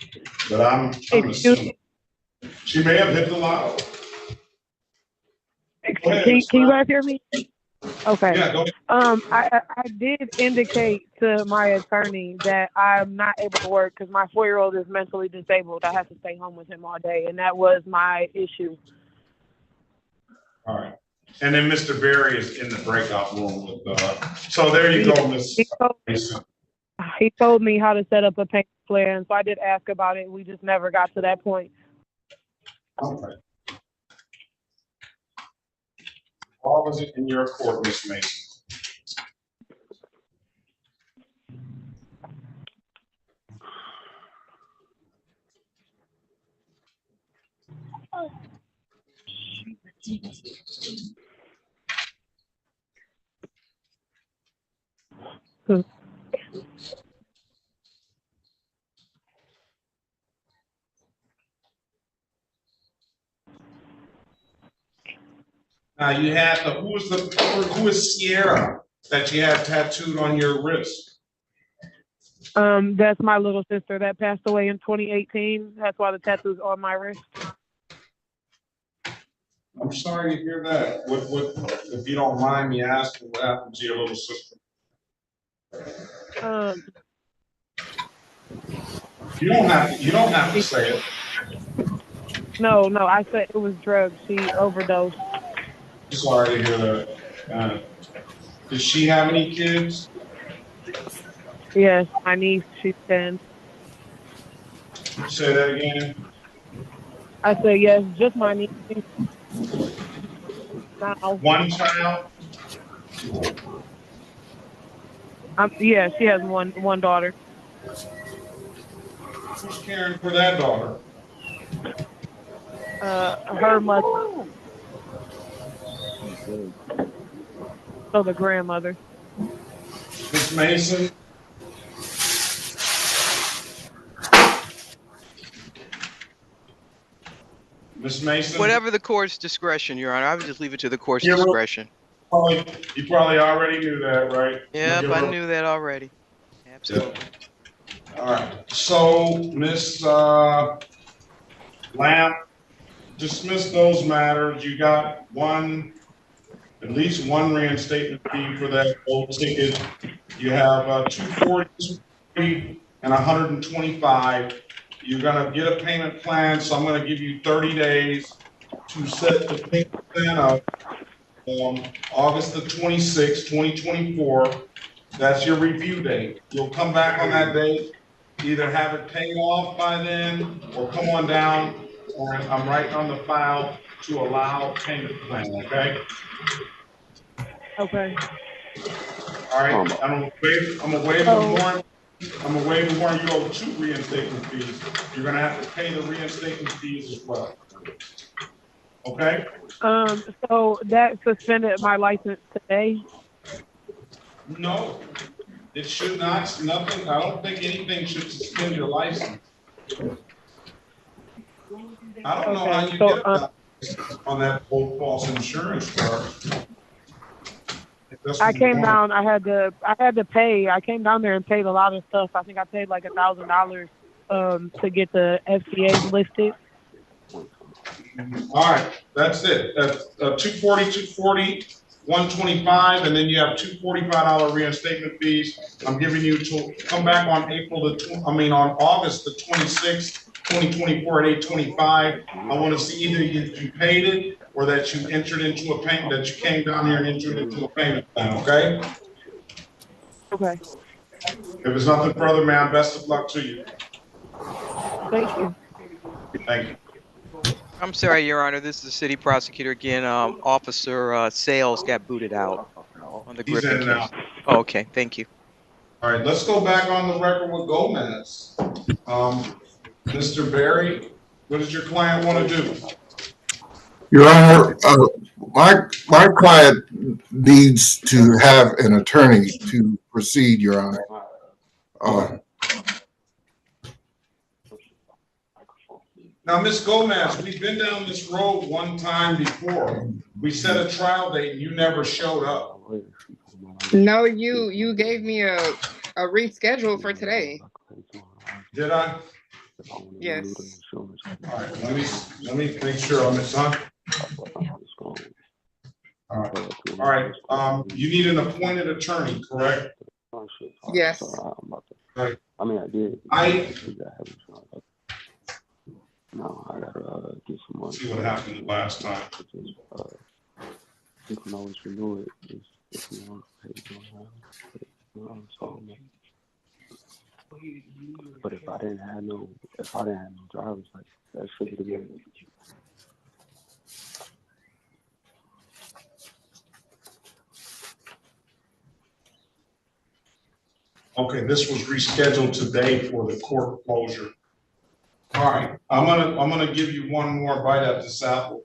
But I'm assuming she may have hit the lotto. Can you guys hear me? Okay. Yeah, go I did indicate to my attorney that I'm not able to work because my 4-year-old is mentally disabled. I have to stay home with him all day, and that was my issue. All right. And then Mr. Berry is in the breakout room with so there you go, Miss. He told me how to set up a payment plan, so I did ask about it. We just never got to that point. Okay. All was it in your court, Ms. Mason? Now you had who is Sierra that you had tattooed on your wrist? That's my little sister that passed away in 2018. That's why the tattoo's on my wrist. I'm sorry to hear that. What, if you don't mind me asking, what happened to your little sister? You don't have to say it. No, I said it was drugs. She overdosed. Sorry to hear that. Does she have any kids? Yes, my niece, she's 10. Say that again. I said, yes, just my niece. Now. One child? Yeah, she has one daughter. Who's caring for that daughter? Her mother. So the grandmother. Ms. Mason? Ms. Mason? Whatever the court's discretion, Your Honor. I would just leave it to the court's discretion. You probably already knew that, right? Yep, I knew that already. Absolutely. Yeah. All right. So, Ms. Lamb, dismiss those matters. You got at least one reinstatement fee for that old ticket. You have $240 and $125. You're gonna get a payment plan, so I'm gonna give you 30 days to set the payment plan up. August the 26th, 2024. That's your review date. You'll come back on that date, either have it paid off by then, or come on down, and I'm writing on the file to allow payment plan, okay? Okay. All right, I'm gonna waive the warrant. I'm gonna waive the warrant. You owe 2 reinstatement fees. You're gonna have to pay the reinstatement fees as well. Okay? So that suspended my license today? No, it should not. Nothing. I don't think anything should suspend your license. I don't know how you get a on that old false insurance card. I came down. I had to pay. I came down there and paid a lot of stuff. I think I paid like $1,000 to get the FCA listed. All right, that's it. That's $240, 125, and then you have $245 reinstatement fees. I'm giving you to come back on on August the 26th, 2024 at 8:25. I want to see either you paid it or that you entered into a payment, that you came down here and entered into a payment plan, okay? Okay. If there's nothing further, ma'am, best of luck to you. Thank you. Thank you. I'm sorry, Your Honor. This is the city prosecutor again. Officer Sales got booted out on the He's Griffin in case. now. Oh, okay, thank you. All right, let's go back on the record with Gomez. Mr. Berry, what does your client want to do? Your Honor, my client needs to have an attorney to proceed, Your Honor. Now, Ms. Gomez, we've been down this road one time before. We set a trial date and you never showed up. No, you gave me a reschedule for today. Did I? Yes. All right, let me make sure on this, huh? All right, you need an appointed attorney, correct? Yes. Right. I mean, I did. No, I gotta get some money. See what happened last time. You can always renew it if you want to pay. So, But if I didn't have no driver's license, that should have been. Okay, this was rescheduled today for the court closure. All right, I'm gonna give you one more bite at this apple.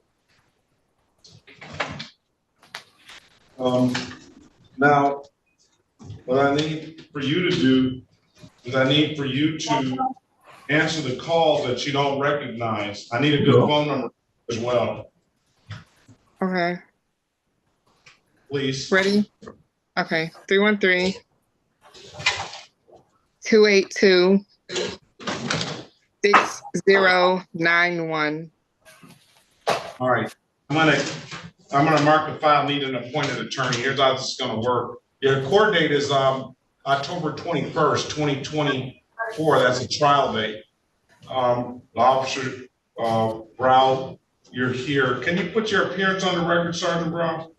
Now, what I need for you to do is I need for you to answer the calls that you don't recognize. I need a good phone number as well, Okay, please. ready? Okay, 313-282-6091. All right, I'm gonna mark the file need an appointed attorney. Here's how this is gonna work. Your court date is October 21st, 2024. That's a trial date. Officer Brown, you're here. Can you put your appearance on the record, Sergeant Brown?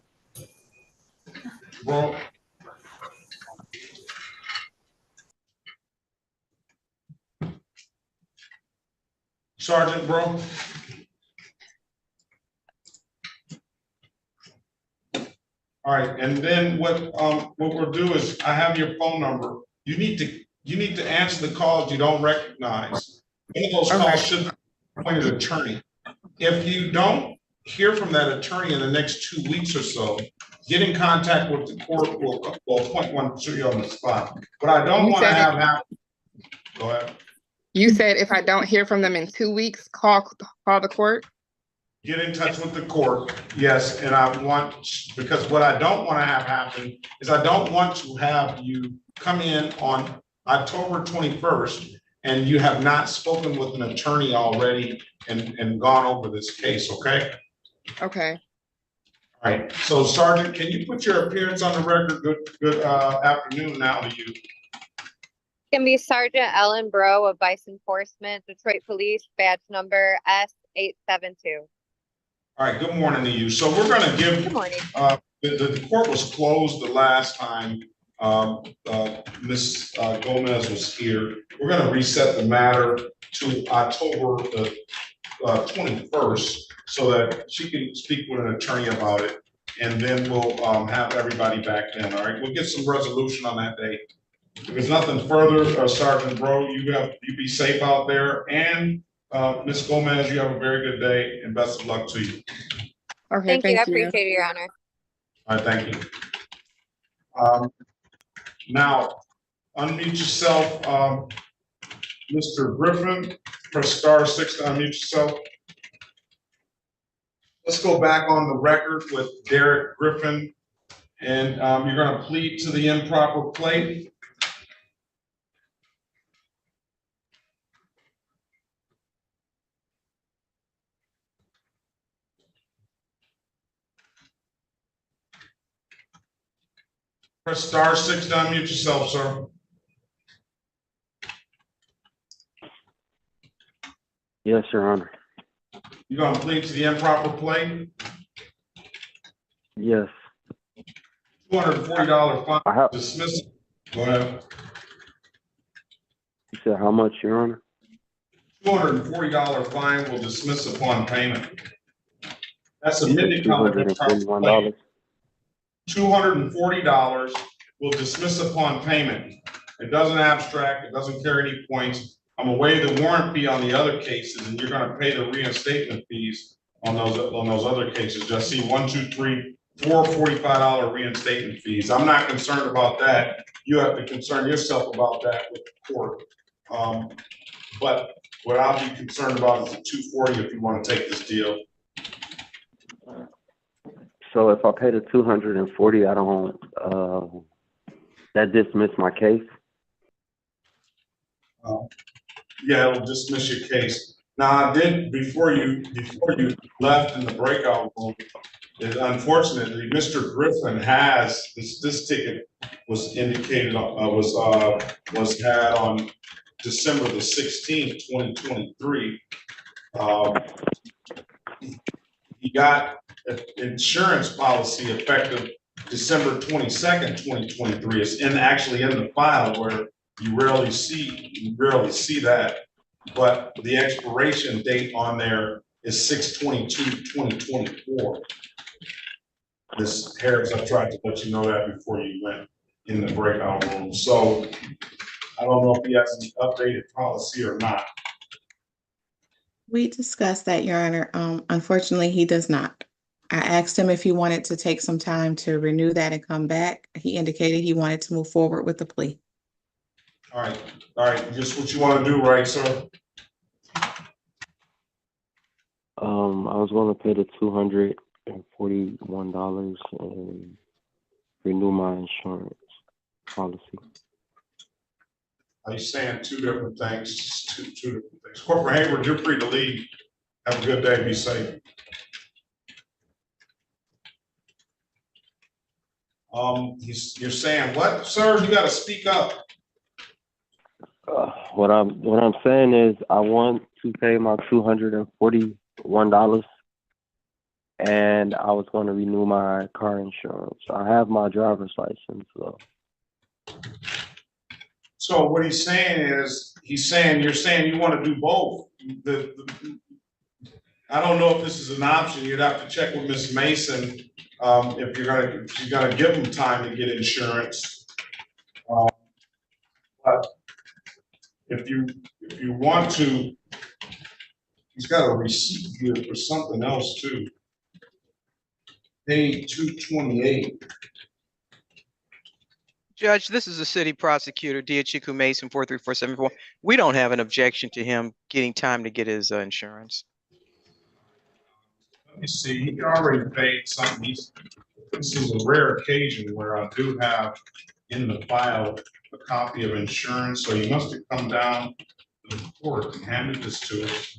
Bro. Sergeant Bro. All right, and then what we'll do is I have your phone number. You need to answer the calls you don't recognize. One of those calls should be appointed attorney. If you don't hear from that attorney in the next 2 weeks or so, get in contact with the court. We'll appoint one to you on the spot. But I don't want to have happen. Go ahead. You said if I don't hear from them in 2 weeks, call the court? Get in touch with the court, yes, and because what I don't want to have happen is I don't want to have you come in on October 21st and you have not spoken with an attorney already and gone over this case, okay? Okay. All right, so Sergeant, can you put your appearance on the record? Good afternoon now to you. Can be Sergeant Ellen Bro of Vice Enforcement, Detroit Police, badge number S872. All right, good morning to you. So we're gonna give, Good morning. The court was closed the last time Ms. Gomez was here. We're gonna reset the matter to October the 21st so that she can speak with an attorney about it. And then we'll have everybody back then, all right? We'll get some resolution on that date. If there's nothing further, Sergeant Bro, you be safe out there. And Ms. Gomez, you have a very good day and best of luck to you. Okay, Thank you. I appreciate it, Your Honor. All right, thank you. Now, unmute yourself, Mr. Griffin, press *6 to unmute yourself. Let's go back on the record with Derek Griffin, and you're going to plead to the improper plate. Press *6 to unmute yourself, sir. Yes, Your Honor. You're going to plead to the improper plate? Yes. $240 fine. Dismiss. Go ahead. You said how much, Your Honor? $240 fine will dismiss upon payment. That's a $241. $240 will dismiss upon payment. It doesn't abstract, it doesn't carry any points. I'm gonna waive the warrant fee on the other cases, and you're gonna pay the reinstatement fees on those other cases. Just see 1, 2, 3, 4 $45 reinstatement fees. I'm not concerned about that. You have to concern yourself about that with the court. But what I'll be concerned about is the $240 if you want to take this deal. So if I pay the $240, I don't, that dismiss my case? Yeah, it'll dismiss your case. Now, I did, before you left in the breakout room, unfortunately, Mr. Griffin has, this ticket was indicated, was had on December the 16th, 2023. He got an insurance policy effective December 22nd, 2023. It's actually in the file where You rarely see that, but the expiration date on there is 6/22/2024. Ms. Harris, I tried to let you know that before you went in the breakout room. So I don't know if he has any updated policy or not. We discussed that, Your Honor. Unfortunately, he does not. I asked him if he wanted to take some time to renew that and come back. He indicated he wanted to move forward with the plea. All right, just what you want to do, right, sir? I was going to pay the $241 and renew my insurance policy. Are you saying two different things? Two different things. Corporal Hayward, you're free to leave. Have a good day. Be safe. You're saying what, sir? You got to speak up. What I'm saying is I want to pay my $241, and I was going to renew my car insurance. I have my driver's license, so. So what he's saying is, you're saying you want to do both. I don't know if this is an option. You'd have to check with Ms. Mason if you're gonna give him time to get insurance. But if you want to, he's got a receipt here for something else too. Page 228. Judge, this is the city prosecutor, Diachiku Mason, 43474. We don't have an objection to him getting time to get his insurance. Let me see, he already paid something. This is a rare occasion where I do have in the file a copy of insurance, so he must have come down to the court and handed this to us.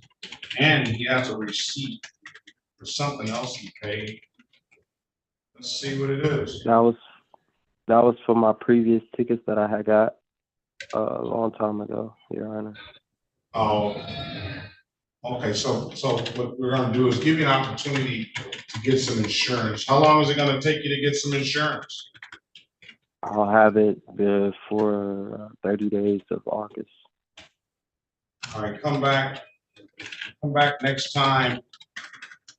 And he has a receipt for something else he paid. Let's see what it is. That was for my previous tickets that I had got a long time ago, Your Honor. Oh, okay. So what we're going to do is give you an opportunity to get some insurance. How long is it going to take you to get some insurance? I'll have it for 30 days of August. All right, come back next time.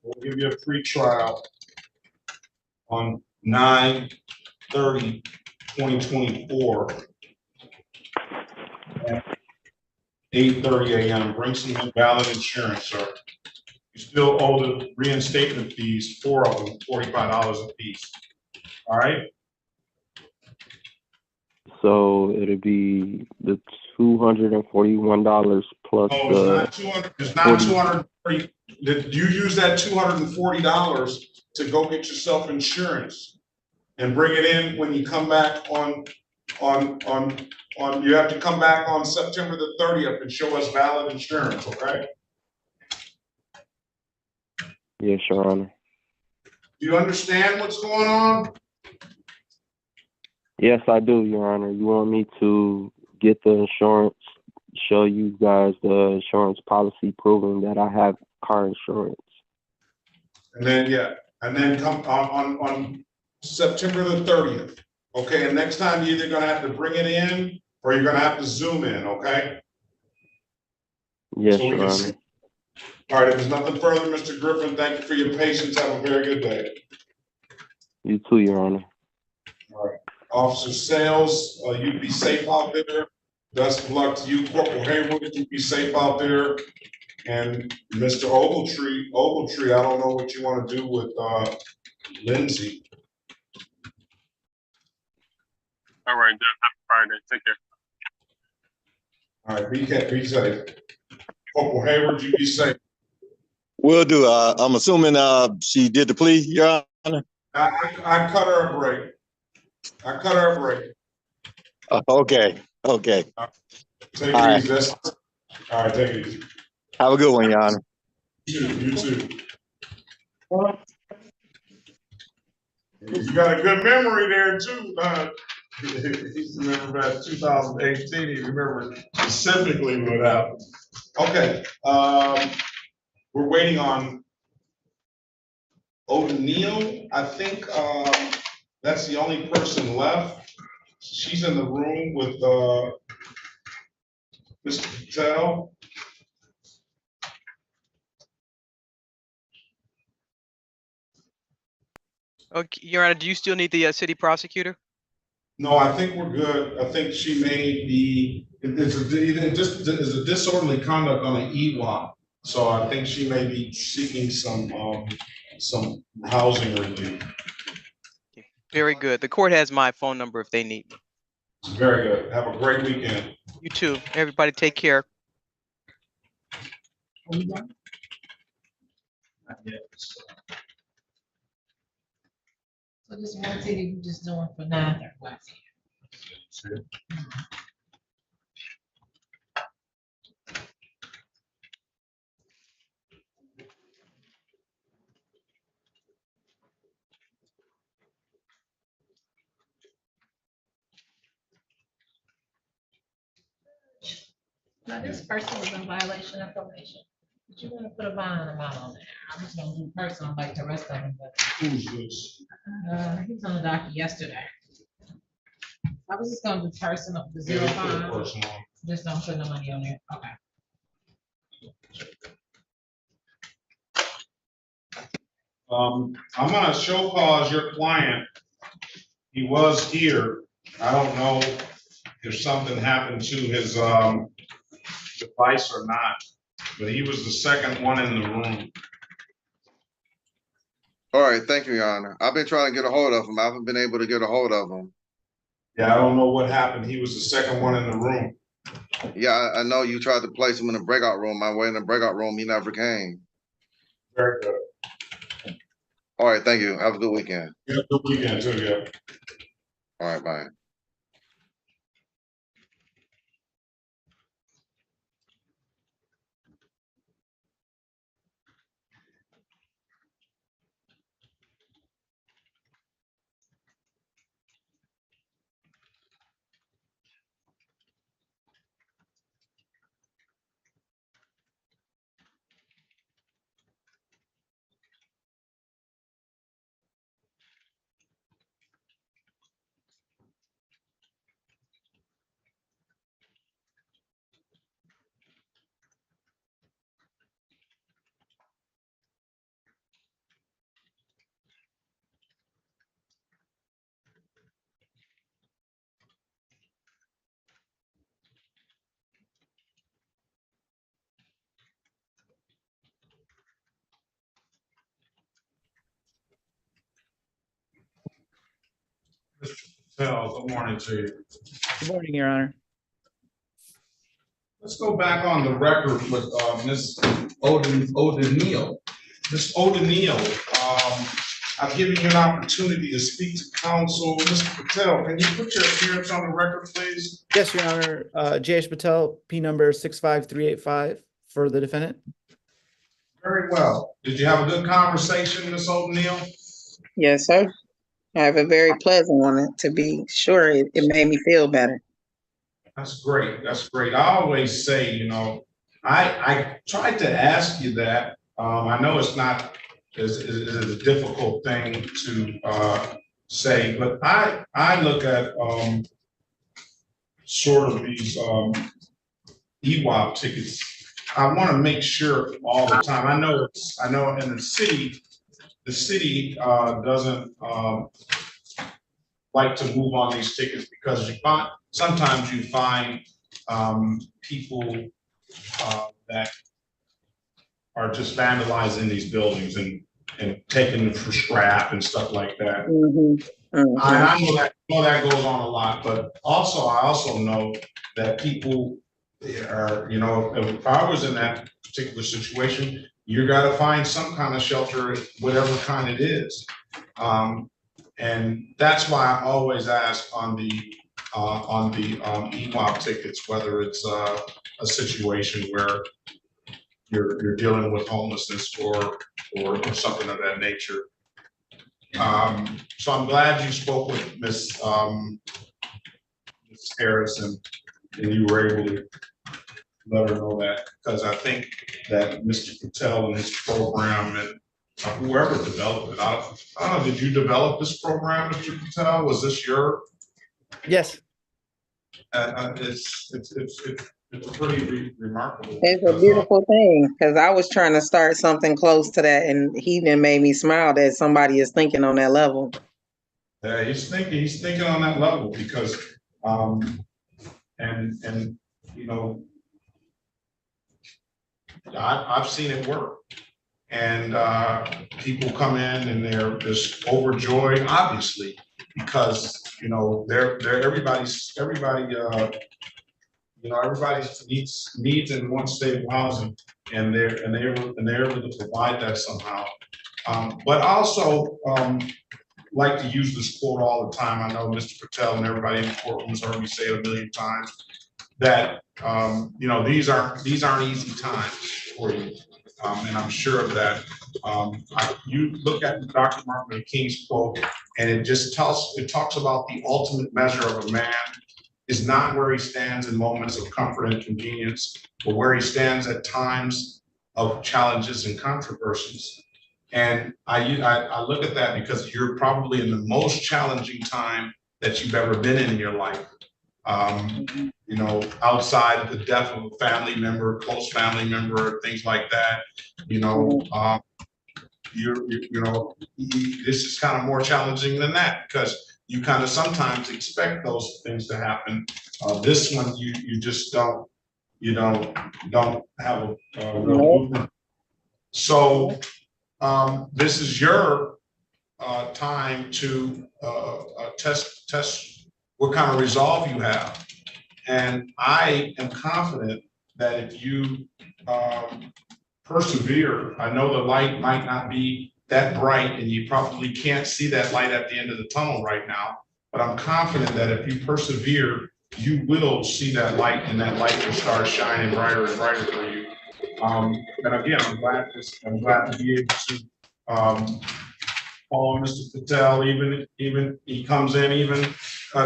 We'll give you a free trial on 9/30/2024 at 8:30 a.m. Bring some valid insurance, sir. You still owe the reinstatement fees, 4 of them, $45 a piece. All right? So it'll be the $241 plus it's not 240. Did you use that $240 to go get yourself insurance and bring it in when you come back on you have to come back on September the 30th and show us valid insurance, okay? Yes, Your Honor. Do you understand what's going on? Yes, I do, Your Honor. You want me to get the insurance, show you guys the insurance policy proving that I have car insurance. And then come on September the 30th. Okay, and next time you're either gonna have to bring it in or you're gonna have to zoom in, okay? Yes, So Your Honor. All right, if there's nothing further, Mr. Griffin, thank you for your patience. Have a very good day. You too, Your Honor. All right. Officer Sales, you be safe out there. Best of luck to you. Corporal Hayward, you be safe out there. And Mr. Ogletree, I don't know what you want to do with Lindsay. All right, Jeff. Happy Friday. Take care. All right, be safe. Corporal Hayward, you be safe. Will do. I'm assuming she did the plea, Your Honor. I cut her a break. Okay. Take it easy. All right, take it easy. Have a good one, Your Honor. You too. You got a good memory there too. He remember about 2018. He remember specifically what happened. Okay, we're waiting on O'Neill. I think that's the only person left. She's in the room with Mr. Patel? Okay, Your Honor, do you still need the city prosecutor? No, I think we're good. I think she may be, it's a disorderly conduct on an EWAP. So I think she may be seeking some housing relief. Very good. The court has my phone number if they need me. Very good. Have a great weekend. You too. Everybody take care. So this one ticket you just doing for 9:30. Now, this person was in violation of probation. But you want to put a bond amount on there. I'm just gonna do personal like the rest of them, but Who's this? he was on the docket yesterday. I was just gonna do personal, the Yeah, zero let's put it bond. personal. Just don't put no money on there. Okay. I'm gonna show cause your client. He was here. I don't know if something happened to his, device or not, but he was the second one in the room. All right, thank you, Your Honor. I've been trying to get a hold of him. I haven't been able to get a hold of him. Yeah, I don't know what happened. He was the second one in the room. Yeah, I know you tried to place him in the breakout room. I went in the breakout room. He never came. Very good. All right, thank you. Have a good weekend. You have a good weekend too, yeah. All right, bye. Mr. Patel, good morning to you. Good morning, Your Honor. Let's go back on the record with Ms. O'Donnell. Ms. O'Donnell, I've given you an opportunity to speak to counsel. Mr. Patel, can you put your appearance on the record, please? Yes, Your Honor. Jayesh Patel, P number 65385 for the defendant. Very well. Did you have a good conversation, Ms. O'Donnell? Yes, sir. I have a very pleasant one, to be sure. It made me feel better. That's great. That's great. I always say, you know, I tried to ask you that. I know it's not is a difficult thing to say, but I look at sort of these EWAP tickets. I want to make sure all the time. I know in the city doesn't like to move on these tickets because sometimes you find people that are just vandalizing these buildings and taking them for scrap and stuff like that. I know that goes on a lot, but I also know that people are, you know, if I was in that particular situation, you got to find some kind of shelter, whatever kind it is. And that's why I always ask on the EWAP tickets, whether it's a situation where you're dealing with homelessness or something of that nature. So I'm glad you spoke with Ms. Harris and you were able to let her know that, because I think that Mr. Patel and his program and whoever developed it, I don't know, did you develop this program, Mr. Patel? Was this your? Yes. It's pretty remarkable. It's a beautiful thing, because I was trying to start something close to that, and he then made me smile that somebody is thinking on that level. Yeah, he's thinking on that level because, and you know, I've seen it work. And people come in and they're just overjoyed, obviously, because you know everybody needs and wants stable housing, and they're able to provide that somehow. But also like to use this quote all the time. I know Mr. Patel and everybody in the courtroom has heard me say it a million times that you know these aren't easy times for you. And I'm sure of that. You look at Dr. Martin Luther King's quote, and it talks about the ultimate measure of a man is not where he stands in moments of comfort and convenience, but where he stands at times of challenges and controversies. And I look at that because you're probably in the most challenging time that you've ever been in your life. You know, outside of the death of a family member, close family member, things like that, you know, you know, this is kind of more challenging than that because you kind of sometimes expect those things to happen. This one, you just don't have a real movement. So this is your time to test what kind of resolve you have. And I am confident that if you persevere, I know the light might not be that bright and you probably can't see that light at the end of the tunnel right now, but I'm confident that if you persevere, you will see that light and that light will start shining brighter and brighter for you. And again, I'm glad to be able to call Mr. Patel, even he comes in,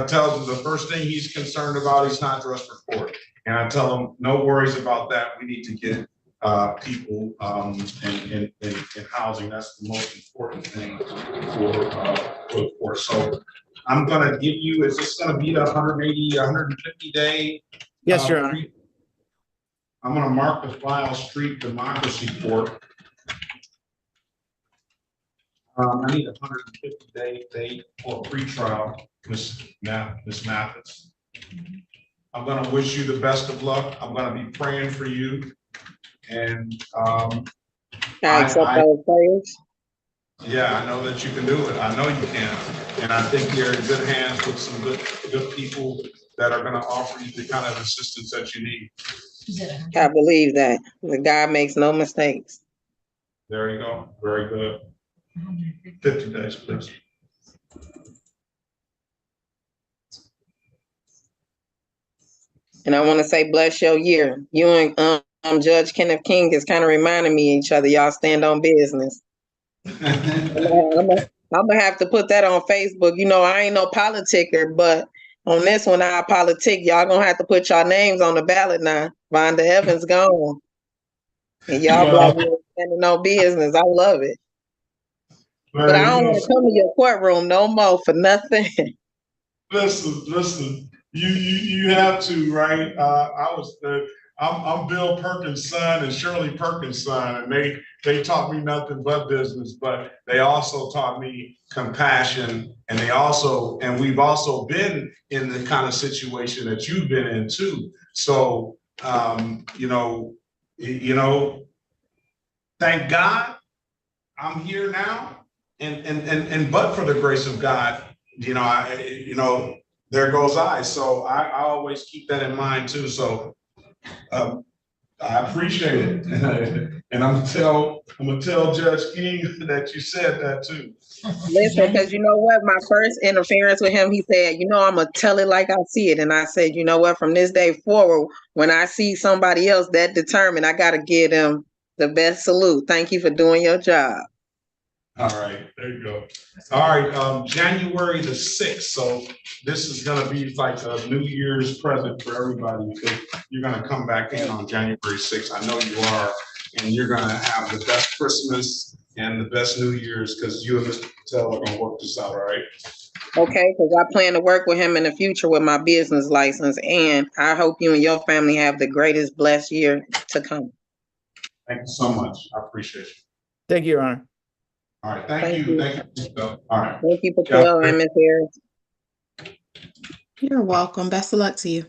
tells him the first thing he's concerned about, he's not dressed for court. And I tell him, no worries about that. We need to get people in housing. That's the most important thing for the court. So I'm going to give you, is this going to be a 180, 150 day? Yes, Your Honor. I'm going to mark the file Street Democracy Court. I need a 150 day for pretrial, Ms. Mathis. I'm going to wish you the best of luck. I'm going to be praying for you. And I accept those prayers. Yeah, I know that you can do it. I know you can. And I think you're in good hands with some good people that are going to offer you the kind of assistance that you need. I believe that. The God makes no mistakes. There you go. Very good. 50 days, please. And I want to say, bless your year. You and Judge Kenneth King is kind of reminding me of each other. Y'all stand on business. I'm gonna have to put that on Facebook. You know, I ain't no politicker, but on this one, I politic. Y'all gonna have to put y'all names on the ballot now. Vonda Evans gone, and y'all black men standing on business. I love it. But I don't want to come to your courtroom no more for nothing. Listen. You have to, right? I'm Bill Perkins' son and Shirley Perkins' son, and they taught me nothing but business, but they also taught me compassion, and we've also been in the kind of situation that you've been in too. So you know, thank God I'm here now, and but for the grace of God, there goes I. So I always keep that in mind too. So I appreciate it. And I'm gonna tell Judge King that you said that too. Listen, because you know what? My first interference with him, he said, I'm gonna tell it like I see it. And I said, you know what, from this day forward, when I see somebody else that determined, I gotta give them the best salute. Thank you for doing your job. All right, there you go. All right, January the 6th. So this is gonna be like a New Year's present for everybody because you're gonna come back in on January 6th. I know you are, and you're gonna have the best Christmas and the best New Year's, because you and Mr. Patel are gonna work this out, all right? Okay, because I plan to work with him in the future with my business license, and I hope you and your family have the greatest blessed year to come. Thank you so much. I appreciate you. Thank you, Your Honor. All right, thank you. Thank you, Patel. All right. Thank you, Patel and Ms. Harris. You're welcome. Best of luck to you.